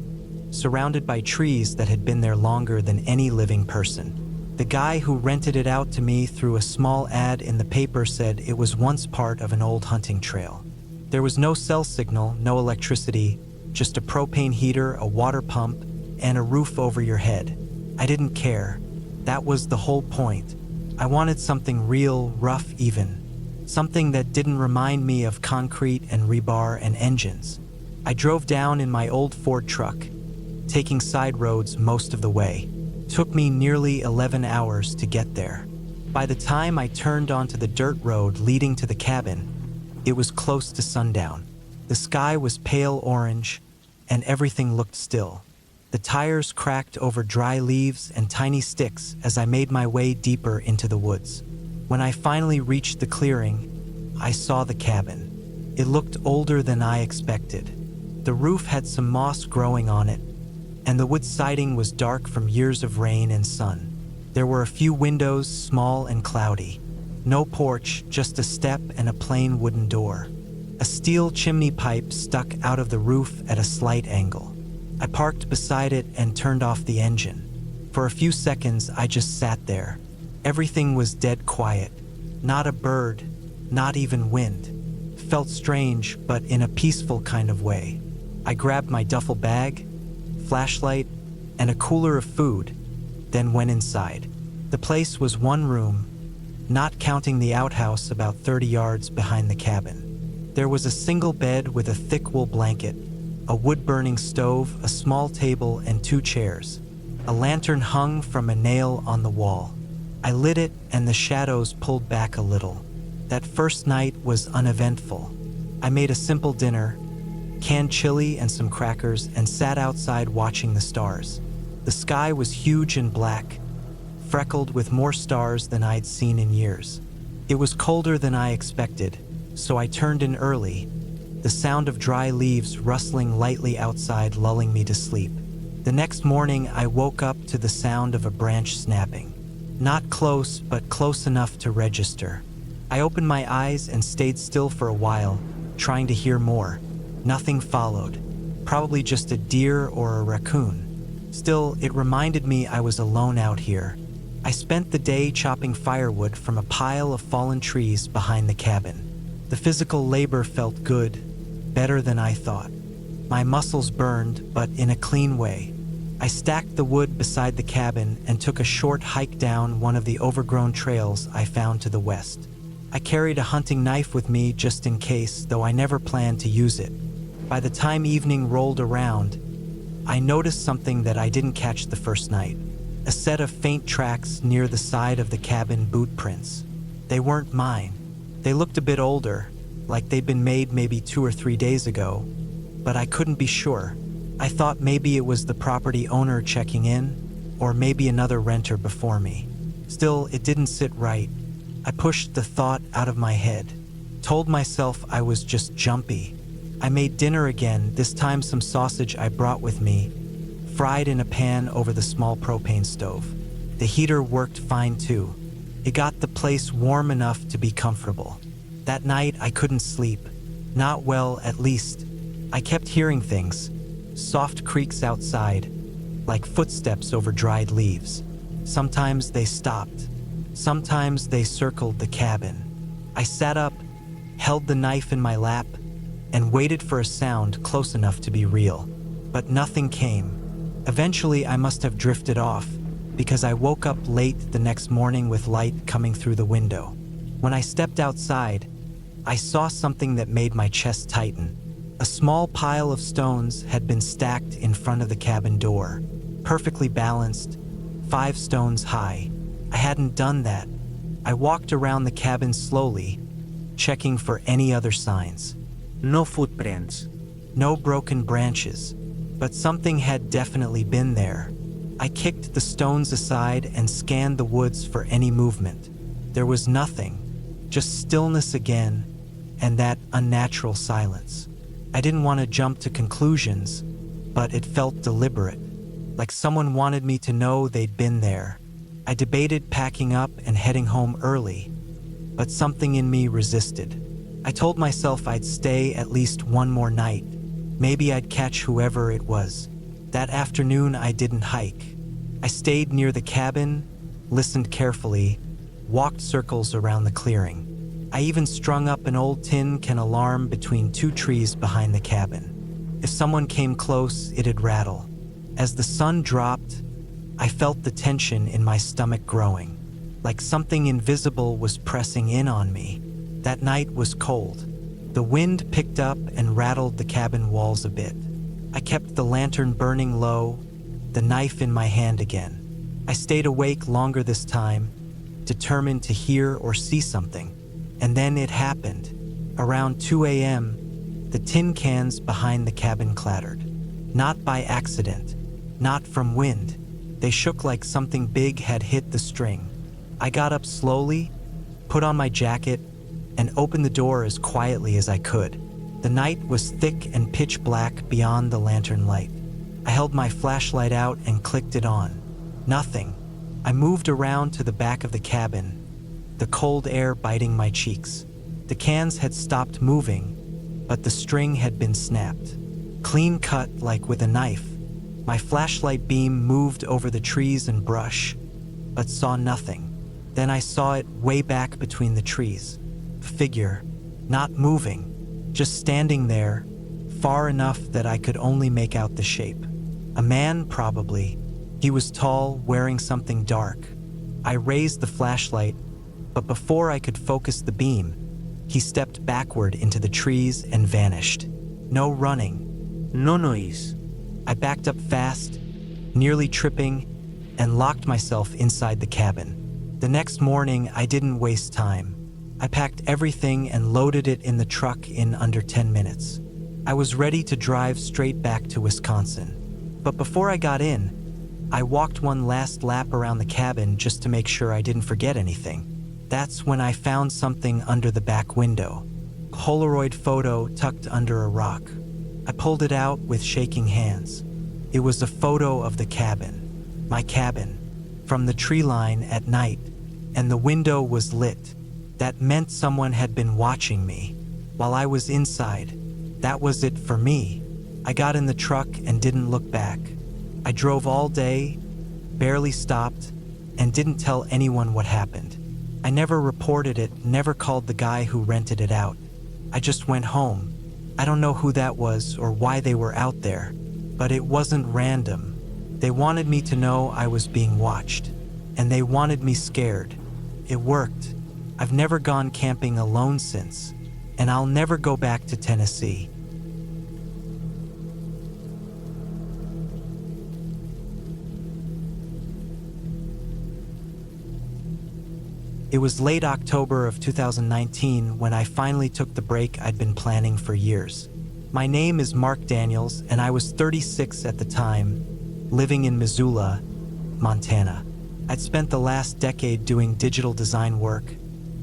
surrounded by trees that had been there longer than any living person. The guy who rented it out to me through a small ad in the paper said it was once part of an old hunting trail. There was no cell signal, no electricity, just a propane heater, a water pump, and a roof over your head. I didn't care. That was the whole point. I wanted something real, rough even. Something that didn't remind me of concrete and rebar and engines. I drove down in my old Ford truck, taking side roads most of the way. Took me nearly 11 hours to get there. By the time I turned onto the dirt road leading to the cabin, it was close to sundown. The sky was pale orange, and everything looked still. The tires cracked over dry leaves and tiny sticks as I made my way deeper into the woods. When I finally reached the clearing, I saw the cabin. It looked older than I expected. The roof had some moss growing on it, and the wood siding was dark from years of rain and sun. There were a few windows, small and cloudy. No porch, just a step and a plain wooden door. A steel chimney pipe stuck out of the roof at a slight angle. I parked beside it and turned off the engine. For a few seconds, I just sat there. Everything was dead quiet. Not a bird, not even wind. Felt strange, but in a peaceful kind of way. I grabbed my duffel bag, flashlight, and a cooler of food, then went inside. The place was one room, not counting the outhouse about 30 yards behind the cabin. There was a single bed with a thick wool blanket, a wood-burning stove, a small table, and 2 chairs. A lantern hung from a nail on the wall. I lit it, and the shadows pulled back a little. That first night was uneventful. I made a simple dinner, canned chili and some crackers, and sat outside watching the stars. The sky was huge and black, freckled with more stars than I'd seen in years. It was colder than I expected, so I turned in early, the sound of dry leaves rustling lightly outside lulling me to sleep. The next morning, I woke up to the sound of a branch snapping. Not close, but close enough to register. I opened my eyes and stayed still for a while, trying to hear more. Nothing followed. Probably just a deer or a raccoon. Still, it reminded me I was alone out here. I spent the day chopping firewood from a pile of fallen trees behind the cabin. The physical labor felt good, better than I thought. My muscles burned, but in a clean way. I stacked the wood beside the cabin and took a short hike down one of the overgrown trails I found to the west. I carried a hunting knife with me just in case, though I never planned to use it. By the time evening rolled around, I noticed something that I didn't catch the first night. A set of faint tracks near the side of the cabin, boot prints. They weren't mine. They looked a bit older, like they'd been made maybe 2 or 3 days ago, but I couldn't be sure. I thought maybe it was the property owner checking in, or maybe another renter before me. Still, it didn't sit right. I pushed the thought out of my head, told myself I was just jumpy. I made dinner again, this time some sausage I brought with me, fried in a pan over the small propane stove. The heater worked fine too. It got the place warm enough to be comfortable. That night I couldn't sleep. Not well, at least. I kept hearing things. Soft creaks outside, like footsteps over dried leaves. Sometimes they stopped. Sometimes they circled the cabin. I sat up, held the knife in my lap, and waited for a sound close enough to be real. But nothing came. Eventually, I must have drifted off, because I woke up late the next morning with light coming through the window. When I stepped outside, I saw something that made my chest tighten. A small pile of stones had been stacked in front of the cabin door, perfectly balanced, 5 stones high. I hadn't done that. I walked around the cabin slowly, checking for any other signs. No footprints. No broken branches, but something had definitely been there. I kicked the stones aside and scanned the woods for any movement. There was nothing, just stillness again, and that unnatural silence. I didn't want to jump to conclusions, but it felt deliberate, like someone wanted me to know they'd been there. I debated packing up and heading home early, but something in me resisted. I told myself I'd stay at least one more night. Maybe I'd catch whoever it was. That afternoon, I didn't hike. I stayed near the cabin, listened carefully, walked circles around the clearing. I even strung up an old tin can alarm between 2 trees behind the cabin. If someone came close, it'd rattle. As the sun dropped, I felt the tension in my stomach growing, like something invisible was pressing in on me. That night was cold. The wind picked up and rattled the cabin walls a bit. I kept the lantern burning low, the knife in my hand again. I stayed awake longer this time, determined to hear or see something. And then it happened. Around 2 a.m., the tin cans behind the cabin clattered. Not by accident, not from wind. They shook like something big had hit the string. I got up slowly, put on my jacket, and opened the door as quietly as I could. The night was thick and pitch black beyond the lantern light. I held my flashlight out and clicked it on. Nothing. I moved around to the back of the cabin, the cold air biting my cheeks. The cans had stopped moving, but the string had been snapped. Clean cut like with a knife. My flashlight beam moved over the trees and brush, but saw nothing. Then I saw it way back between the trees. A figure, not moving, just standing there, far enough that I could only make out the shape. A man, probably. He was tall, wearing something dark. I raised the flashlight, but before I could focus the beam, he stepped backward into the trees and vanished. No running. No noise. I backed up fast, nearly tripping, and locked myself inside the cabin. The next morning, I didn't waste time. I packed everything and loaded it in the truck in under 10 minutes. I was ready to drive straight back to Wisconsin. But before I got in, I walked one last lap around the cabin just to make sure I didn't forget anything. That's when I found something under the back window. A Polaroid photo tucked under a rock. I pulled it out with shaking hands. It was a photo of the cabin, my cabin, from the tree line at night, and the window was lit. That meant someone had been watching me while I was inside. That was it for me. I got in the truck and didn't look back. I drove all day, barely stopped, and didn't tell anyone what happened. I never reported it, never called the guy who rented it out. I just went home. I don't know who that was or why they were out there, but it wasn't random. They wanted me to know I was being watched, and they wanted me scared. It worked. I've never gone camping alone since, and I'll never go back to Tennessee. It was late October of 2019 when I finally took the break I'd been planning for years. My name is Mark Daniels, and I was 36 at the time, living in Missoula, Montana. I'd spent the last decade doing digital design work,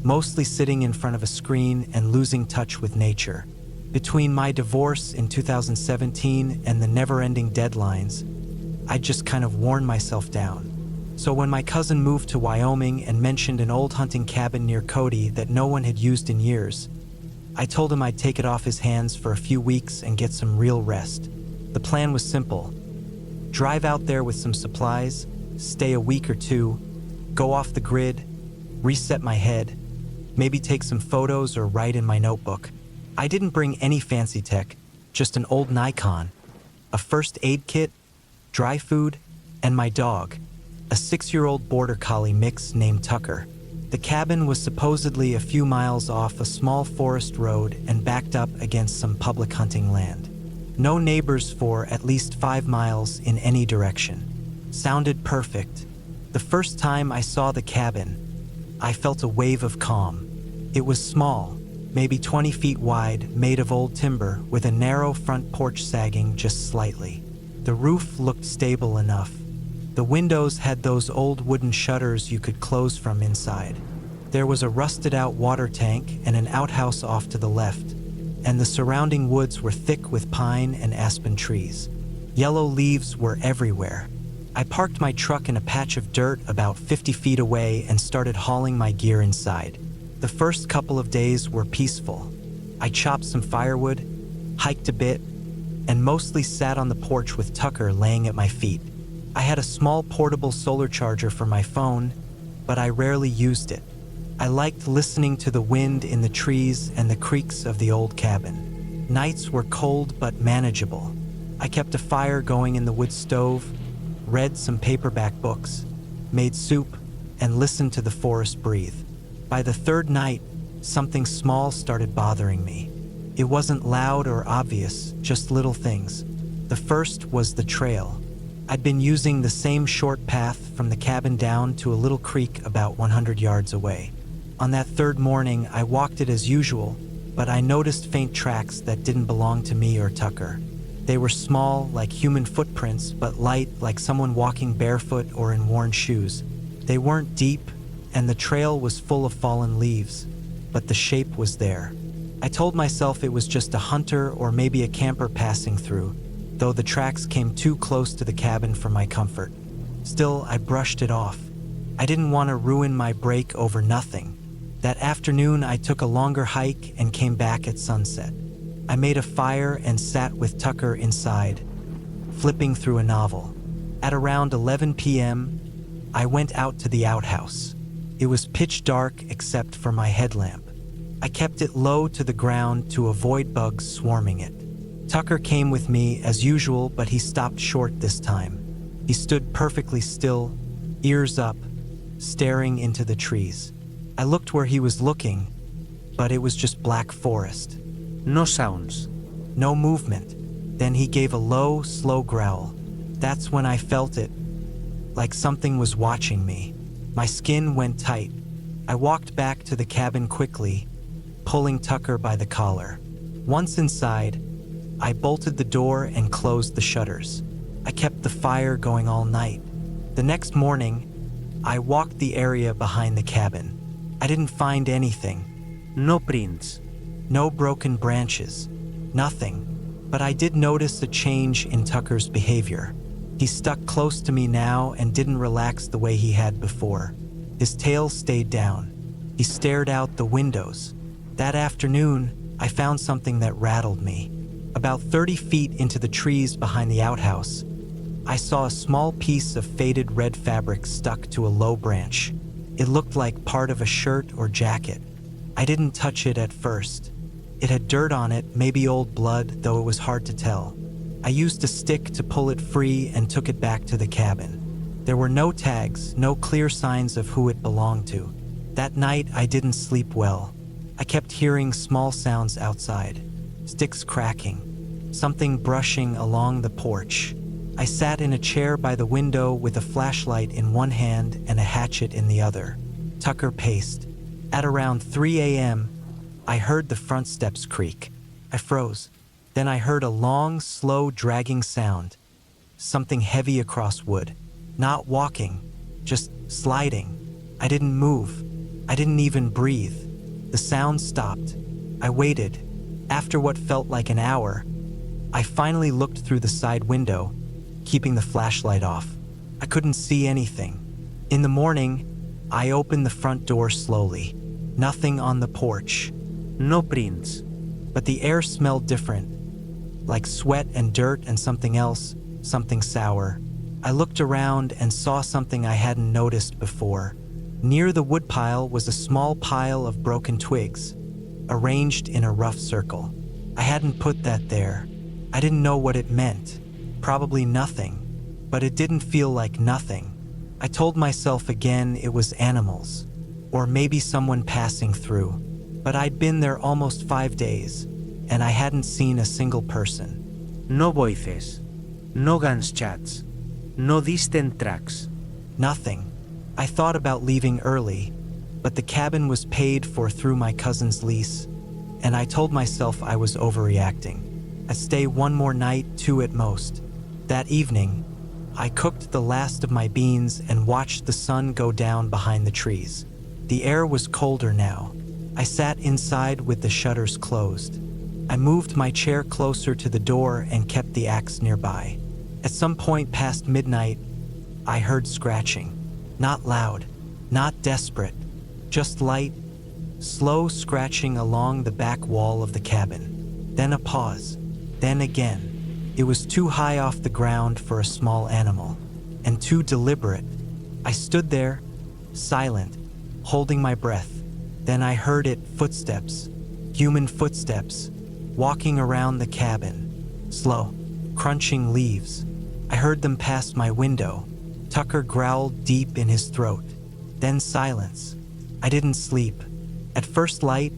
mostly sitting in front of a screen and losing touch with nature. Between my divorce in 2017 and the never-ending deadlines, I'd just kind of worn myself down. So when my cousin moved to Wyoming and mentioned an old hunting cabin near Cody that no one had used in years, I told him I'd take it off his hands for a few weeks and get some real rest. The plan was simple. Drive out there with some supplies, stay a week or two, go off the grid, reset my head, maybe take some photos or write in my notebook. I didn't bring any fancy tech, just an old Nikon, a first aid kit, dry food, and my dog, a 6-year-old border collie mix named Tucker. The cabin was supposedly a few miles off a small forest road and backed up against some public hunting land. No neighbors for at least 5 miles in any direction. Sounded perfect. The first time I saw the cabin, I felt a wave of calm. It was small, maybe 20 feet wide, made of old timber with a narrow front porch sagging just slightly. The roof looked stable enough. The windows had those old wooden shutters you could close from inside. There was a rusted-out water tank and an outhouse off to the left, and the surrounding woods were thick with pine and aspen trees. Yellow leaves were everywhere. I parked my truck in a patch of dirt about 50 feet away and started hauling my gear inside. The first couple of days were peaceful. I chopped some firewood, hiked a bit, and mostly sat on the porch with Tucker laying at my feet. I had a small portable solar charger for my phone, but I rarely used it. I liked listening to the wind in the trees and the creaks of the old cabin. Nights were cold but manageable. I kept a fire going in the wood stove, read some paperback books, made soup, and listened to the forest breathe. By the third night, something small started bothering me. It wasn't loud or obvious, just little things. The first was the trail. I'd been using the same short path from the cabin down to a little creek about 100 yards away. On that third morning, I walked it as usual, but I noticed faint tracks that didn't belong to me or Tucker. They were small, like human footprints, but light, like someone walking barefoot or in worn shoes. They weren't deep, and the trail was full of fallen leaves, but the shape was there. I told myself it was just a hunter or maybe a camper passing through, though the tracks came too close to the cabin for my comfort. Still, I brushed it off. I didn't want to ruin my break over nothing. That afternoon, I took a longer hike and came back at sunset. I made a fire and sat with Tucker inside, flipping through a novel. At around 11 p.m., I went out to the outhouse. It was pitch dark except for my headlamp. I kept it low to the ground to avoid bugs swarming it. Tucker came with me as usual, but he stopped short this time. He stood perfectly still, ears up, staring into the trees. I looked where he was looking, but it was just black forest. No sounds. No movement. Then he gave a low, slow growl. That's when I felt it, like something was watching me. My skin went tight. I walked back to the cabin quickly, pulling Tucker by the collar. Once inside, I bolted the door and closed the shutters. I kept the fire going all night. The next morning, I walked the area behind the cabin. I didn't find anything. No prints. No broken branches. Nothing. But I did notice a change in Tucker's behavior. He stuck close to me now and didn't relax the way he had before. His tail stayed down. He stared out the windows. That afternoon, I found something that rattled me. About 30 feet into the trees behind the outhouse, I saw a small piece of faded red fabric stuck to a low branch. It looked like part of a shirt or jacket. I didn't touch it at first. It had dirt on it, maybe old blood, though it was hard to tell. I used a stick to pull it free and took it back to the cabin. There were no tags, no clear signs of who it belonged to. That night, I didn't sleep well. I kept hearing small sounds outside. Sticks cracking, something brushing along the porch. I sat in a chair by the window with a flashlight in one hand and a hatchet in the other. Tucker paced. At around 3 a.m., I heard the front steps creak. I froze. Then I heard a long, slow, dragging sound. Something heavy across wood. Not walking, just sliding. I didn't move. I didn't even breathe. The sound stopped. I waited. After what felt like an hour, I finally looked through the side window, keeping the flashlight off. I couldn't see anything. In the morning, I opened the front door slowly. Nothing on the porch. No prints. But the air smelled different, like sweat and dirt and something else, something sour. I looked around and saw something I hadn't noticed before. Near the woodpile was a small pile of broken twigs, arranged in a rough circle. I hadn't put that there. I didn't know what it meant. Probably nothing, but it didn't feel like nothing. I told myself again it was animals, or maybe someone passing through. But I'd been there almost 5 days, and I hadn't seen a single person. No voices. No gunshots. No distant tracks. Nothing. I thought about leaving early, but the cabin was paid for through my cousin's lease, and I told myself I was overreacting. I'd stay one more night, 2 at most. That evening, I cooked the last of my beans and watched the sun go down behind the trees. The air was colder now. I sat inside with the shutters closed. I moved my chair closer to the door and kept the axe nearby. At some point past midnight, I heard scratching. Not loud, not desperate, just light, slow scratching along the back wall of the cabin. Then a pause, then again. It was too high off the ground for a small animal, and too deliberate. I stood there, silent, holding my breath. Then I heard it, footsteps, human footsteps, walking around the cabin, slow, crunching leaves. I heard them pass my window. Tucker growled deep in his throat. Then silence. I didn't sleep. At first light,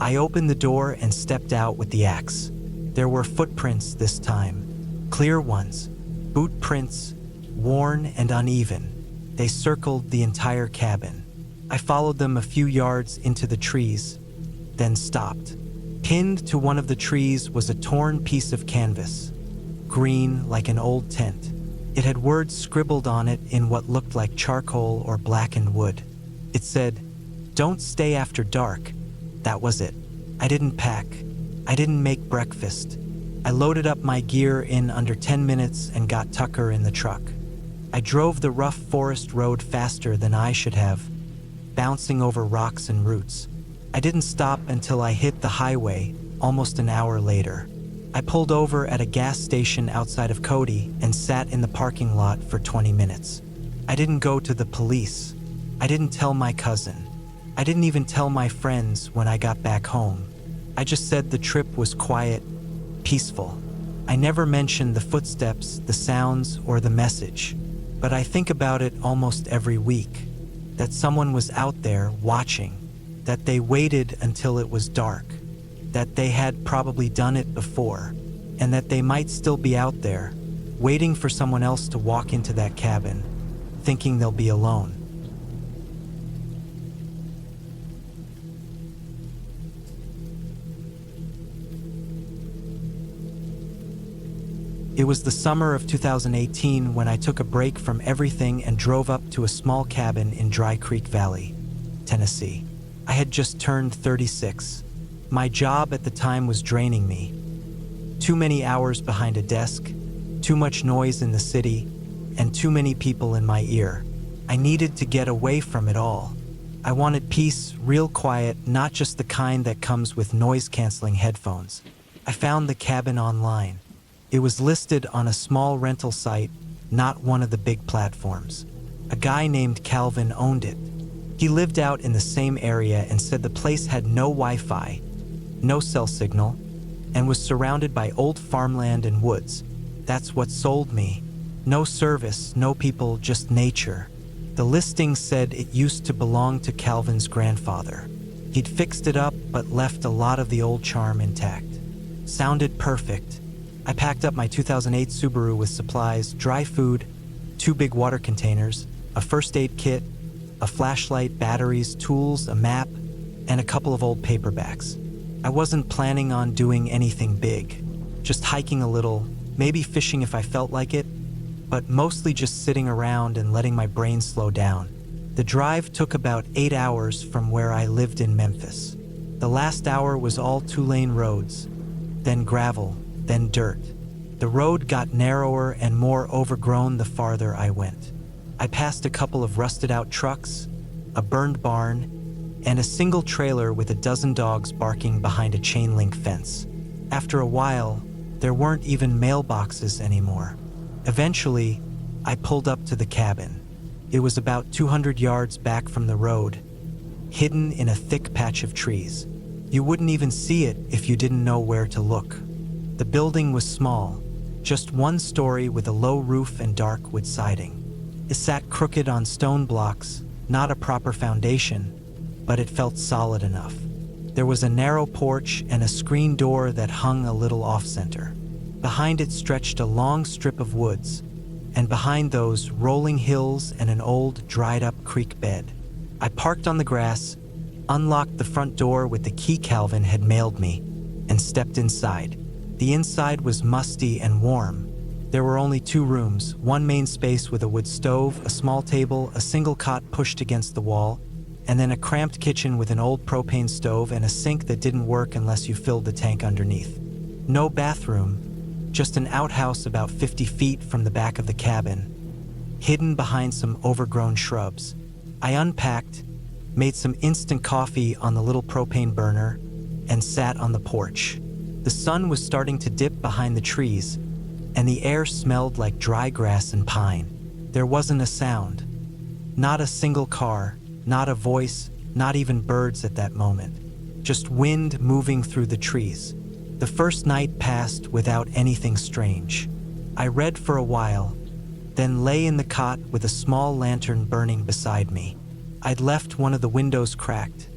I opened the door and stepped out with the axe. There were footprints this time, clear ones, boot prints, worn and uneven. They circled the entire cabin. I followed them a few yards into the trees, then stopped. Pinned to one of the trees was a torn piece of canvas, green like an old tent. It had words scribbled on it in what looked like charcoal or blackened wood. It said, "Don't stay after dark." That was it. I didn't pack. I didn't make breakfast. I loaded up my gear in under 10 minutes and got Tucker in the truck. I drove the rough forest road faster than I should have, bouncing over rocks and roots. I didn't stop until I hit the highway, almost an hour later. I pulled over at a gas station outside of Cody and sat in the parking lot for 20 minutes. I didn't go to the police. I didn't tell my cousin. I didn't even tell my friends when I got back home. I just said the trip was quiet, peaceful. I never mentioned the footsteps, the sounds, or the message. But I think about it almost every week. That someone was out there watching. That they waited until it was dark. That they had probably done it before. And that they might still be out there, waiting for someone else to walk into that cabin, thinking they'll be alone. It was the summer of 2018 when I took a break from everything and drove up to a small cabin in Dry Creek Valley, Tennessee. I had just turned 36. My job at the time was draining me. Too many hours behind a desk, too much noise in the city, and too many people in my ear. I needed to get away from it all. I wanted peace, real quiet, not just the kind that comes with noise-canceling headphones. I found the cabin online. It was listed on a small rental site, not one of the big platforms. A guy named Calvin owned it. He lived out in the same area and said the place had no Wi-Fi, no cell signal, and was surrounded by old farmland and woods. That's what sold me. No service, no people, just nature. The listing said it used to belong to Calvin's grandfather. He'd fixed it up but left a lot of the old charm intact. Sounded perfect. I packed up my 2008 Subaru with supplies, dry food, 2 big water containers, a first aid kit, a flashlight, batteries, tools, a map, and a couple of old paperbacks. I wasn't planning on doing anything big, just hiking a little, maybe fishing if I felt like it, but mostly just sitting around and letting my brain slow down. The drive took about 8 hours from where I lived in Memphis. The last hour was all 2-lane roads, then gravel, then dirt. The road got narrower and more overgrown the farther I went. I passed a couple of rusted-out trucks, a burned barn, and a single trailer with a dozen dogs barking behind a chain-link fence. After a while, there weren't even mailboxes anymore. Eventually, I pulled up to the cabin. It was about 200 yards back from the road, hidden in a thick patch of trees. You wouldn't even see it if you didn't know where to look. The building was small, just 1 story with a low roof and dark wood siding. It sat crooked on stone blocks, not a proper foundation, but it felt solid enough. There was a narrow porch and a screen door that hung a little off-center. Behind it stretched a long strip of woods, and behind those, rolling hills and an old, dried-up creek bed. I parked on the grass, unlocked the front door with the key Calvin had mailed me, and stepped inside. The inside was musty and warm. There were only 2 rooms, 1 main space with a wood stove, a small table, a single cot pushed against the wall, and then a cramped kitchen with an old propane stove and a sink that didn't work unless you filled the tank underneath. No bathroom, just an outhouse about 50 feet from the back of the cabin, hidden behind some overgrown shrubs. I unpacked, made some instant coffee on the little propane burner, and sat on the porch. The sun was starting to dip behind the trees, and the air smelled like dry grass and pine. There wasn't a sound. Not a single car, not a voice, not even birds at that moment. Just wind moving through the trees. The first night passed without anything strange. I read for a while, then lay in the cot with a small lantern burning beside me. I'd left one of the windows cracked,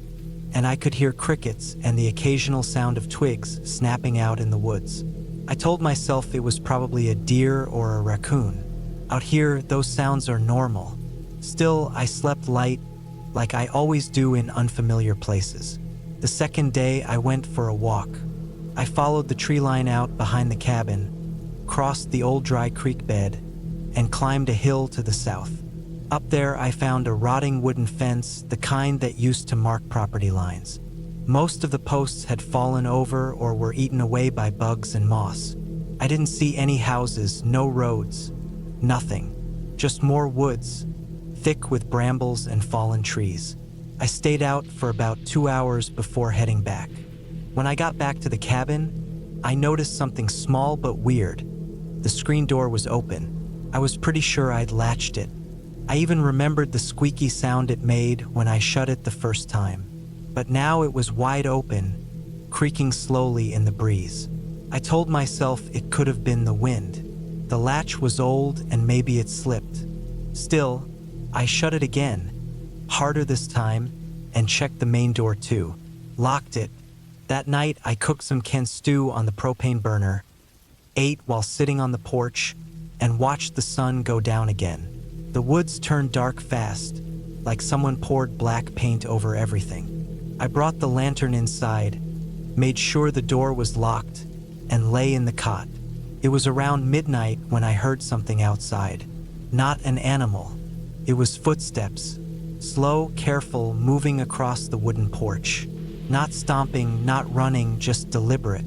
and I could hear crickets and the occasional sound of twigs snapping out in the woods. I told myself it was probably a deer or a raccoon. Out here, those sounds are normal. Still, I slept light, like I always do in unfamiliar places. The second day, I went for a walk. I followed the tree line out behind the cabin, crossed the old dry creek bed, and climbed a hill to the south. Up there, I found a rotting wooden fence, the kind that used to mark property lines. Most of the posts had fallen over or were eaten away by bugs and moss. I didn't see any houses, no roads, nothing. Just more woods, thick with brambles and fallen trees. I stayed out for about 2 hours before heading back. When I got back to the cabin, I noticed something small but weird. The screen door was open. I was pretty sure I'd latched it. I even remembered the squeaky sound it made when I shut it the first time. But now it was wide open, creaking slowly in the breeze. I told myself it could have been the wind. The latch was old and maybe it slipped. Still, I shut it again, harder this time, and checked the main door too. Locked it. That night, I cooked some canned stew on the propane burner, ate while sitting on the porch, and watched the sun go down again. The woods turned dark fast, like someone poured black paint over everything. I brought the lantern inside, made sure the door was locked, and lay in the cot. It was around midnight when I heard something outside. Not an animal. It was footsteps, slow, careful, moving across the wooden porch. Not stomping, not running, just deliberate.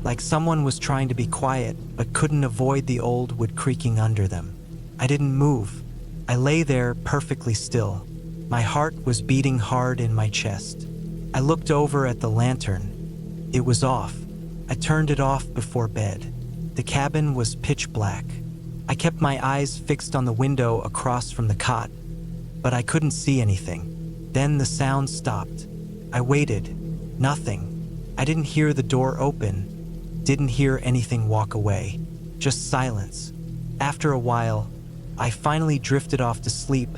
Like someone was trying to be quiet, but couldn't avoid the old wood creaking under them. I didn't move. I lay there perfectly still. My heart was beating hard in my chest. I looked over at the lantern. It was off. I turned it off before bed. The cabin was pitch black. I kept my eyes fixed on the window across from the cot, but I couldn't see anything. Then the sound stopped. I waited. Nothing. I didn't hear the door open, didn't hear anything walk away. Just silence. After a while, I finally drifted off to sleep,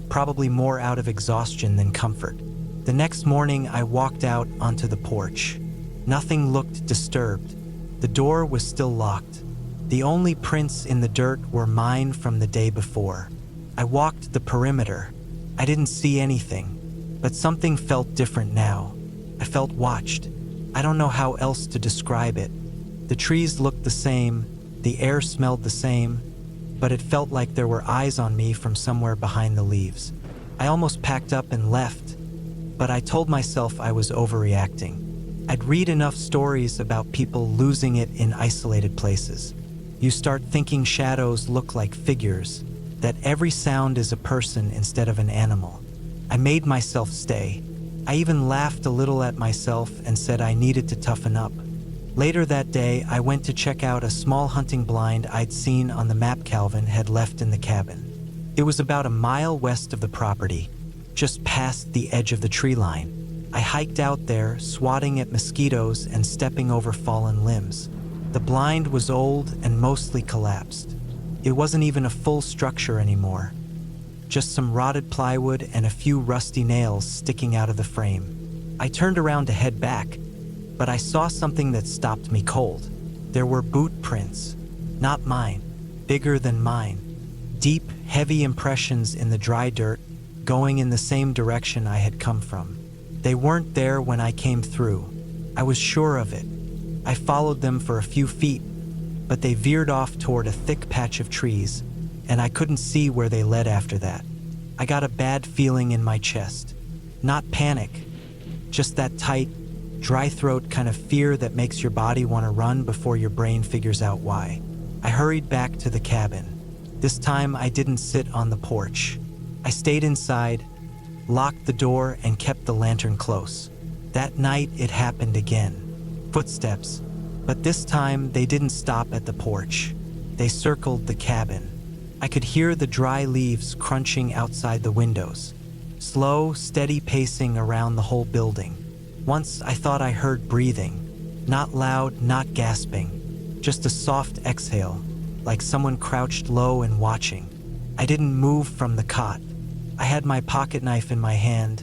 probably more out of exhaustion than comfort. The next morning, I walked out onto the porch. Nothing looked disturbed. The door was still locked. The only prints in the dirt were mine from the day before. I walked the perimeter. I didn't see anything, but something felt different now. I felt watched. I don't know how else to describe it. The trees looked the same, the air smelled the same, but it felt like there were eyes on me from somewhere behind the leaves. I almost packed up and left, but I told myself I was overreacting. I'd read enough stories about people losing it in isolated places. You start thinking shadows look like figures, that every sound is a person instead of an animal. I made myself stay. I even laughed a little at myself and said I needed to toughen up. Later that day, I went to check out a small hunting blind I'd seen on the map Calvin had left in the cabin. It was about a mile west of the property, just past the edge of the tree line. I hiked out there, swatting at mosquitoes and stepping over fallen limbs. The blind was old and mostly collapsed. It wasn't even a full structure anymore. Just some rotted plywood and a few rusty nails sticking out of the frame. I turned around to head back, but I saw something that stopped me cold. There were boot prints, not mine, bigger than mine. Deep, heavy impressions in the dry dirt, going in the same direction I had come from. They weren't there when I came through. I was sure of it. I followed them for a few feet, but they veered off toward a thick patch of trees, and I couldn't see where they led after that. I got a bad feeling in my chest. Not panic, just that tight, dry throat kind of fear that makes your body want to run before your brain figures out why. I hurried back to the cabin. This time I didn't sit on the porch. I stayed inside, locked the door, and kept the lantern close. That night it happened again. Footsteps, but this time they didn't stop at the porch. They circled the cabin. I could hear the dry leaves crunching outside the windows. Slow, steady pacing around the whole building. Once I thought I heard breathing. Not loud, not gasping. Just a soft exhale, like someone crouched low and watching. I didn't move from the cot. I had my pocket knife in my hand,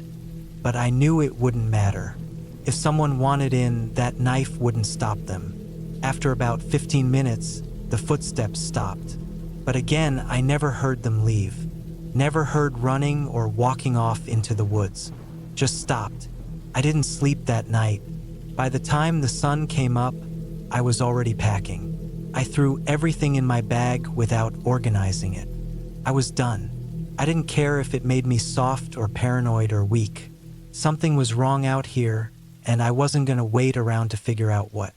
but I knew it wouldn't matter. If someone wanted in, that knife wouldn't stop them. After about 15 minutes, the footsteps stopped. But again, I never heard them leave. Never heard running or walking off into the woods. Just stopped. I didn't sleep that night. By the time the sun came up, I was already packing. I threw everything in my bag without organizing it. I was done. I didn't care if it made me soft or paranoid or weak. Something was wrong out here, and I wasn't going to wait around to figure out what.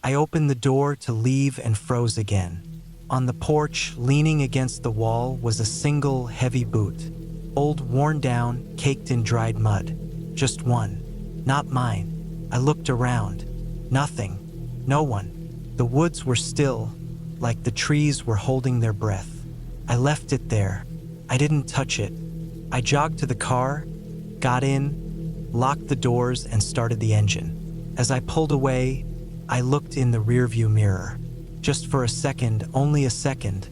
I opened the door to leave and froze again. On the porch, leaning against the wall, was a single heavy boot. Old, worn down, caked in dried mud. Just one. Not mine. I looked around. Nothing. No one. The woods were still, like the trees were holding their breath. I left it there. I didn't touch it. I jogged to the car, got in, locked the doors, and started the engine. As I pulled away, I looked in the rearview mirror. Just for a second, only a second,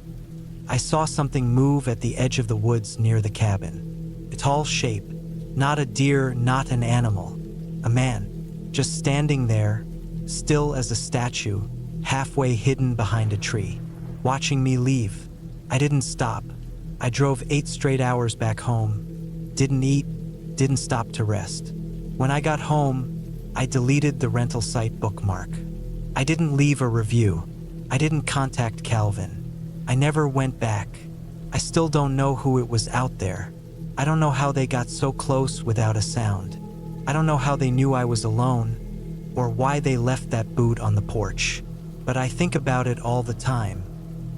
I saw something move at the edge of the woods near the cabin. A tall shape, not a deer, not an animal. A man, just standing there, still as a statue, halfway hidden behind a tree, watching me leave. I didn't stop. I drove 8 straight hours back home, didn't eat, didn't stop to rest. When I got home, I deleted the rental site bookmark. I didn't leave a review. I didn't contact Calvin. I never went back. I still don't know who it was out there. I don't know how they got so close without a sound. I don't know how they knew I was alone, or why they left that boot on the porch. But I think about it all the time,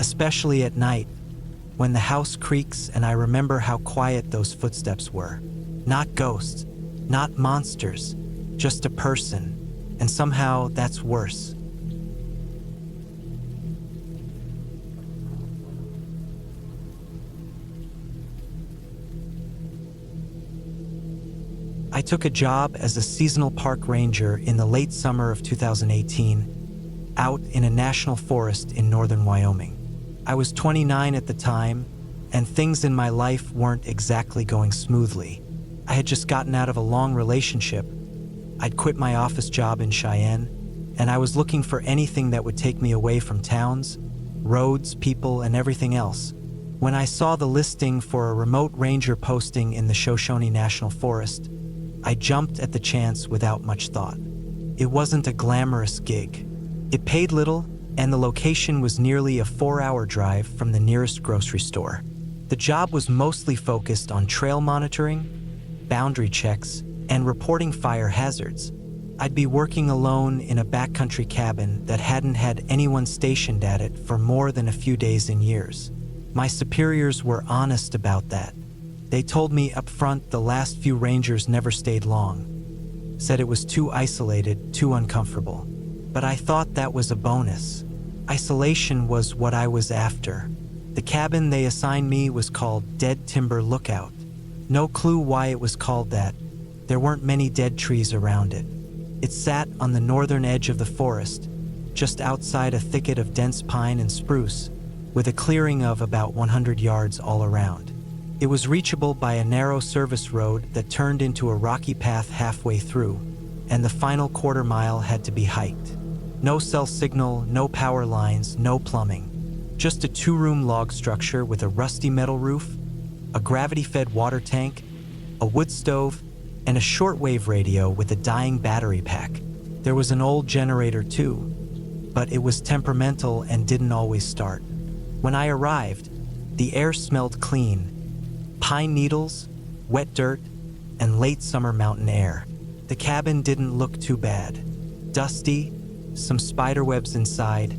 especially at night, when the house creaks and I remember how quiet those footsteps were. Not ghosts, not monsters, just a person. And somehow that's worse. I took a job as a seasonal park ranger in the late summer of 2018, out in a national forest in northern Wyoming. I was 29 at the time, and things in my life weren't exactly going smoothly. I had just gotten out of a long relationship. I'd quit my office job in Cheyenne, and I was looking for anything that would take me away from towns, roads, people, and everything else. When I saw the listing for a remote ranger posting in the Shoshone National Forest, I jumped at the chance without much thought. It wasn't a glamorous gig. It paid little, and the location was nearly a 4-hour drive from the nearest grocery store. The job was mostly focused on trail monitoring, boundary checks, and reporting fire hazards. I'd be working alone in a backcountry cabin that hadn't had anyone stationed at it for more than a few days and years. My superiors were honest about that. They told me up front the last few rangers never stayed long, said it was too isolated, too uncomfortable. But I thought that was a bonus. Isolation was what I was after. The cabin they assigned me was called Dead Timber Lookout. No clue why it was called that. There weren't many dead trees around it. It sat on the northern edge of the forest, just outside a thicket of dense pine and spruce, with a clearing of about 100 yards all around. It was reachable by a narrow service road that turned into a rocky path halfway through, and the final quarter mile had to be hiked. No cell signal, no power lines, no plumbing. Just a 2-room log structure with a rusty metal roof, a gravity-fed water tank, a wood stove, and a shortwave radio with a dying battery pack. There was an old generator too, but it was temperamental and didn't always start. When I arrived, the air smelled clean. Pine needles, wet dirt, and late summer mountain air. The cabin didn't look too bad. Dusty, some spiderwebs inside,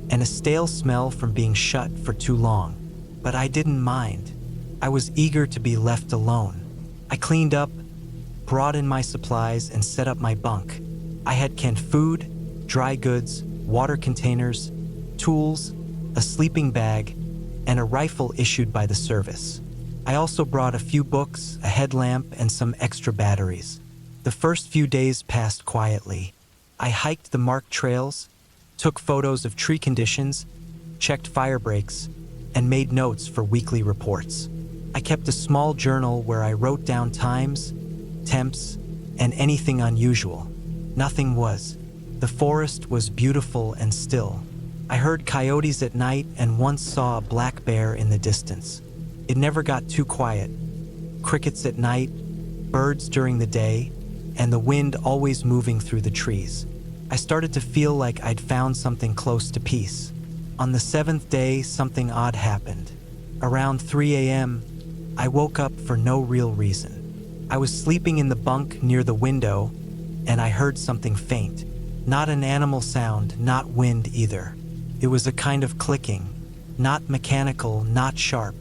and a stale smell from being shut for too long. But I didn't mind. I was eager to be left alone. I cleaned up, brought in my supplies, and set up my bunk. I had canned food, dry goods, water containers, tools, a sleeping bag, and a rifle issued by the service. I also brought a few books, a headlamp, and some extra batteries. The first few days passed quietly. I hiked the marked trails, took photos of tree conditions, checked fire breaks, and made notes for weekly reports. I kept a small journal where I wrote down times, temps, and anything unusual. Nothing was. The forest was beautiful and still. I heard coyotes at night and once saw a black bear in the distance. It never got too quiet. Crickets at night, birds during the day, and the wind always moving through the trees. I started to feel like I'd found something close to peace. On the 7th day, something odd happened. Around 3 a.m., I woke up for no real reason. I was sleeping in the bunk near the window, and I heard something faint. Not an animal sound, not wind either. It was a kind of clicking, not mechanical, not sharp,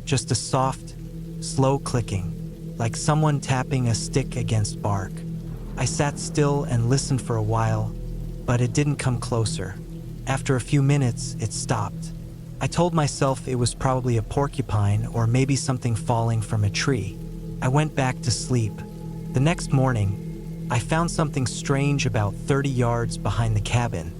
just a soft, slow clicking, like someone tapping a stick against bark. I sat still and listened for a while, but it didn't come closer. After a few minutes, it stopped. I told myself it was probably a porcupine or maybe something falling from a tree. I went back to sleep. The next morning, I found something strange about 30 yards behind the cabin,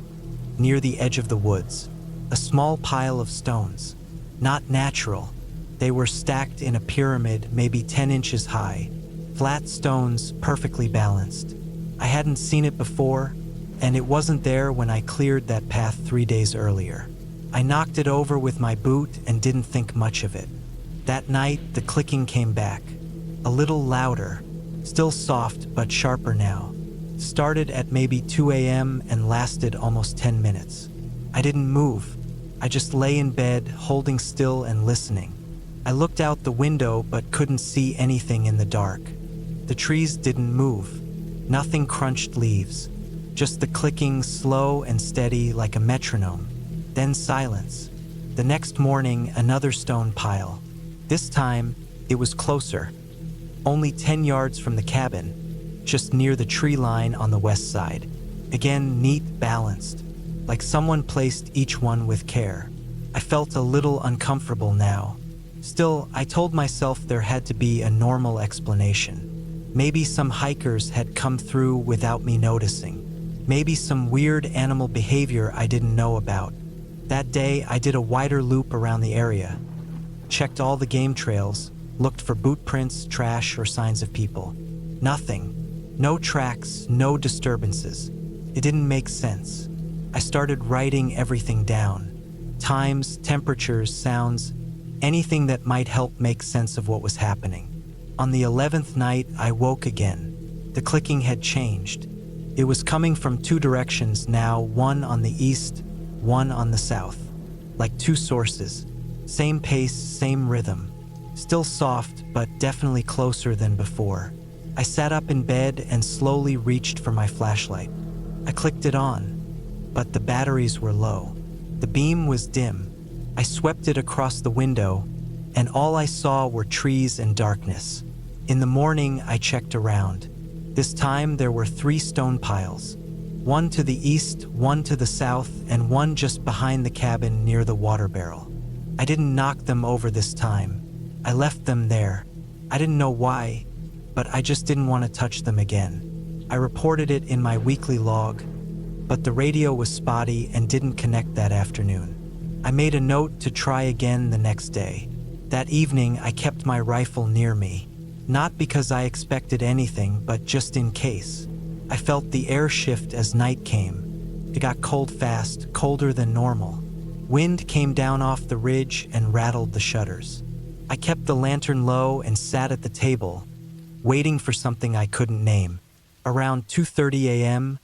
near the edge of the woods. A small pile of stones. Not natural. They were stacked in a pyramid maybe 10 inches high. Flat stones, perfectly balanced. I hadn't seen it before, and it wasn't there when I cleared that path 3 days earlier. I knocked it over with my boot and didn't think much of it. That night, the clicking came back. A little louder, still soft but sharper now. Started at maybe 2 a.m. and lasted almost 10 minutes. I didn't move. I just lay in bed, holding still and listening. I looked out the window but couldn't see anything in the dark. The trees didn't move. Nothing crunched leaves. Just the clicking, slow and steady like a metronome. Then silence. The next morning, another stone pile. This time, it was closer. Only 10 yards from the cabin, just near the tree line on the west side. Again, neat, balanced, like someone placed each one with care. I felt a little uncomfortable now. Still, I told myself there had to be a normal explanation. Maybe some hikers had come through without me noticing. Maybe some weird animal behavior I didn't know about. That day, I did a wider loop around the area, checked all the game trails, looked for boot prints, trash, or signs of people. Nothing. No tracks, no disturbances. It didn't make sense. I started writing everything down. Times, temperatures, sounds, anything that might help make sense of what was happening. On the 11th night, I woke again. The clicking had changed. It was coming from 2 directions now, one on the east, one on the south. Like 2 sources. Same pace, same rhythm. Still soft, but definitely closer than before. I sat up in bed and slowly reached for my flashlight. I clicked it on, but the batteries were low. The beam was dim. I swept it across the window, and all I saw were trees and darkness. In the morning, I checked around. This time, there were 3 stone piles. One to the east, one to the south, and one just behind the cabin near the water barrel. I didn't knock them over this time. I left them there. I didn't know why, but I just didn't want to touch them again. I reported it in my weekly log, but the radio was spotty and didn't connect that afternoon. I made a note to try again the next day. That evening, I kept my rifle near me, not because I expected anything, but just in case. I felt the air shift as night came. It got cold fast, colder than normal. Wind came down off the ridge and rattled the shutters. I kept the lantern low and sat at the table, waiting for something I couldn't name. Around 2:30 a.m.,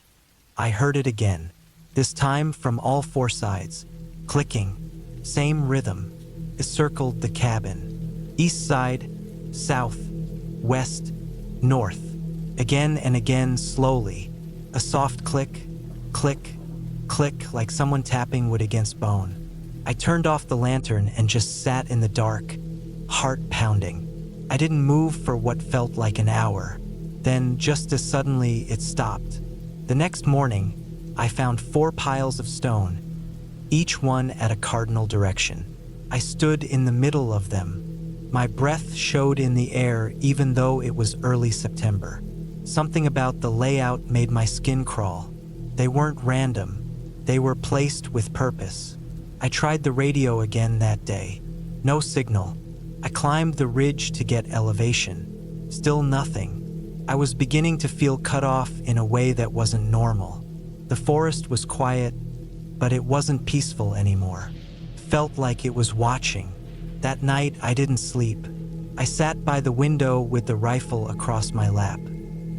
I heard it again, this time from all 4 sides. Clicking, same rhythm. It circled the cabin. East side, south, west, north. Again and again, slowly. A soft click, click, click, like someone tapping wood against bone. I turned off the lantern and just sat in the dark, heart pounding. I didn't move for what felt like an hour. Then, just as suddenly, it stopped. The next morning, I found 4 piles of stone, each one at a cardinal direction. I stood in the middle of them. My breath showed in the air even though it was early September. Something about the layout made my skin crawl. They weren't random. They were placed with purpose. I tried the radio again that day. No signal. I climbed the ridge to get elevation. Still nothing. I was beginning to feel cut off in a way that wasn't normal. The forest was quiet, but it wasn't peaceful anymore. Felt like it was watching. That night, I didn't sleep. I sat by the window with the rifle across my lap.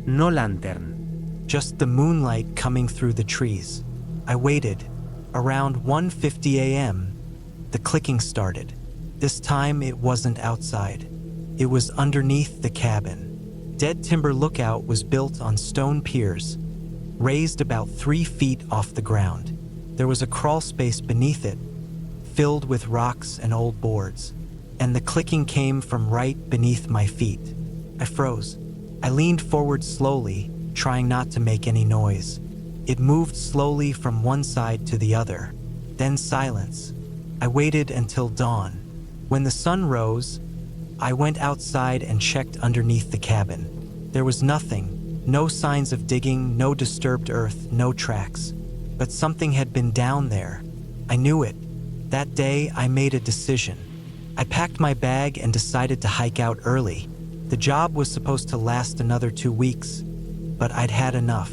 No lantern. Just the moonlight coming through the trees. I waited. Around 1:50 a.m., the clicking started. This time, it wasn't outside. It was underneath the cabin. dead timber lookout was built on stone piers, raised about 3 feet off the ground. There was a crawl space beneath it, filled with rocks and old boards, and the clicking came from right beneath my feet. I froze. I leaned forward slowly, trying not to make any noise. It moved slowly from one side to the other, then silence. I waited until dawn. When the sun rose, I went outside and checked underneath the cabin. There was nothing, no signs of digging, no disturbed earth, no tracks. But something had been down there. I knew it. That day, I made a decision. I packed my bag and decided to hike out early. The job was supposed to last another 2 weeks, but I'd had enough.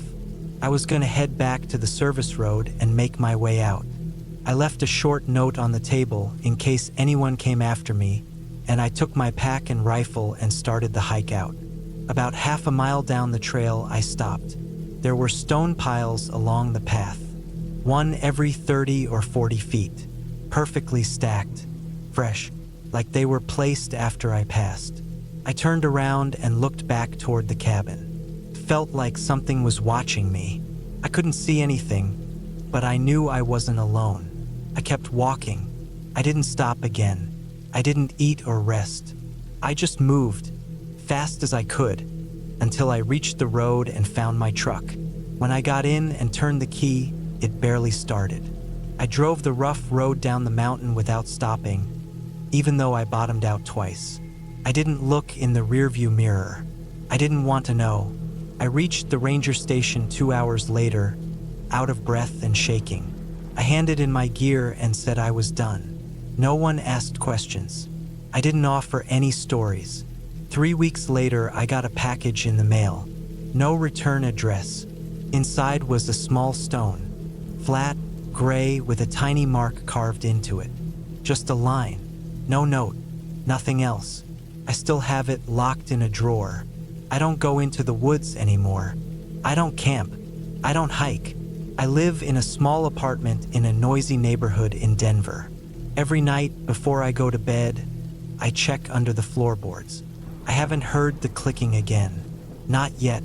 I was going to head back to the service road and make my way out. I left a short note on the table in case anyone came after me, and I took my pack and rifle and started the hike out. About half a mile down the trail, I stopped. There were stone piles along the path, one every 30 or 40 feet, perfectly stacked, fresh, like they were placed after I passed. I turned around and looked back toward the cabin. It felt like something was watching me. I couldn't see anything, but I knew I wasn't alone. I kept walking. I didn't stop again. I didn't eat or rest. I just moved, fast as I could, until I reached the road and found my truck. When I got in and turned the key, it barely started. I drove the rough road down the mountain without stopping, even though I bottomed out twice. I didn't look in the rearview mirror. I didn't want to know. I reached the ranger station 2 hours later, out of breath and shaking. I handed in my gear and said I was done. No one asked questions. I didn't offer any stories. 3 weeks later, I got a package in the mail. No return address. Inside was a small stone, flat, gray, with a tiny mark carved into it. Just a line. No note. Nothing else. I still have it locked in a drawer. I don't go into the woods anymore. I don't camp. I don't hike. I live in a small apartment in a noisy neighborhood in Denver. Every night before I go to bed, I check under the floorboards. I haven't heard the clicking again. Not yet.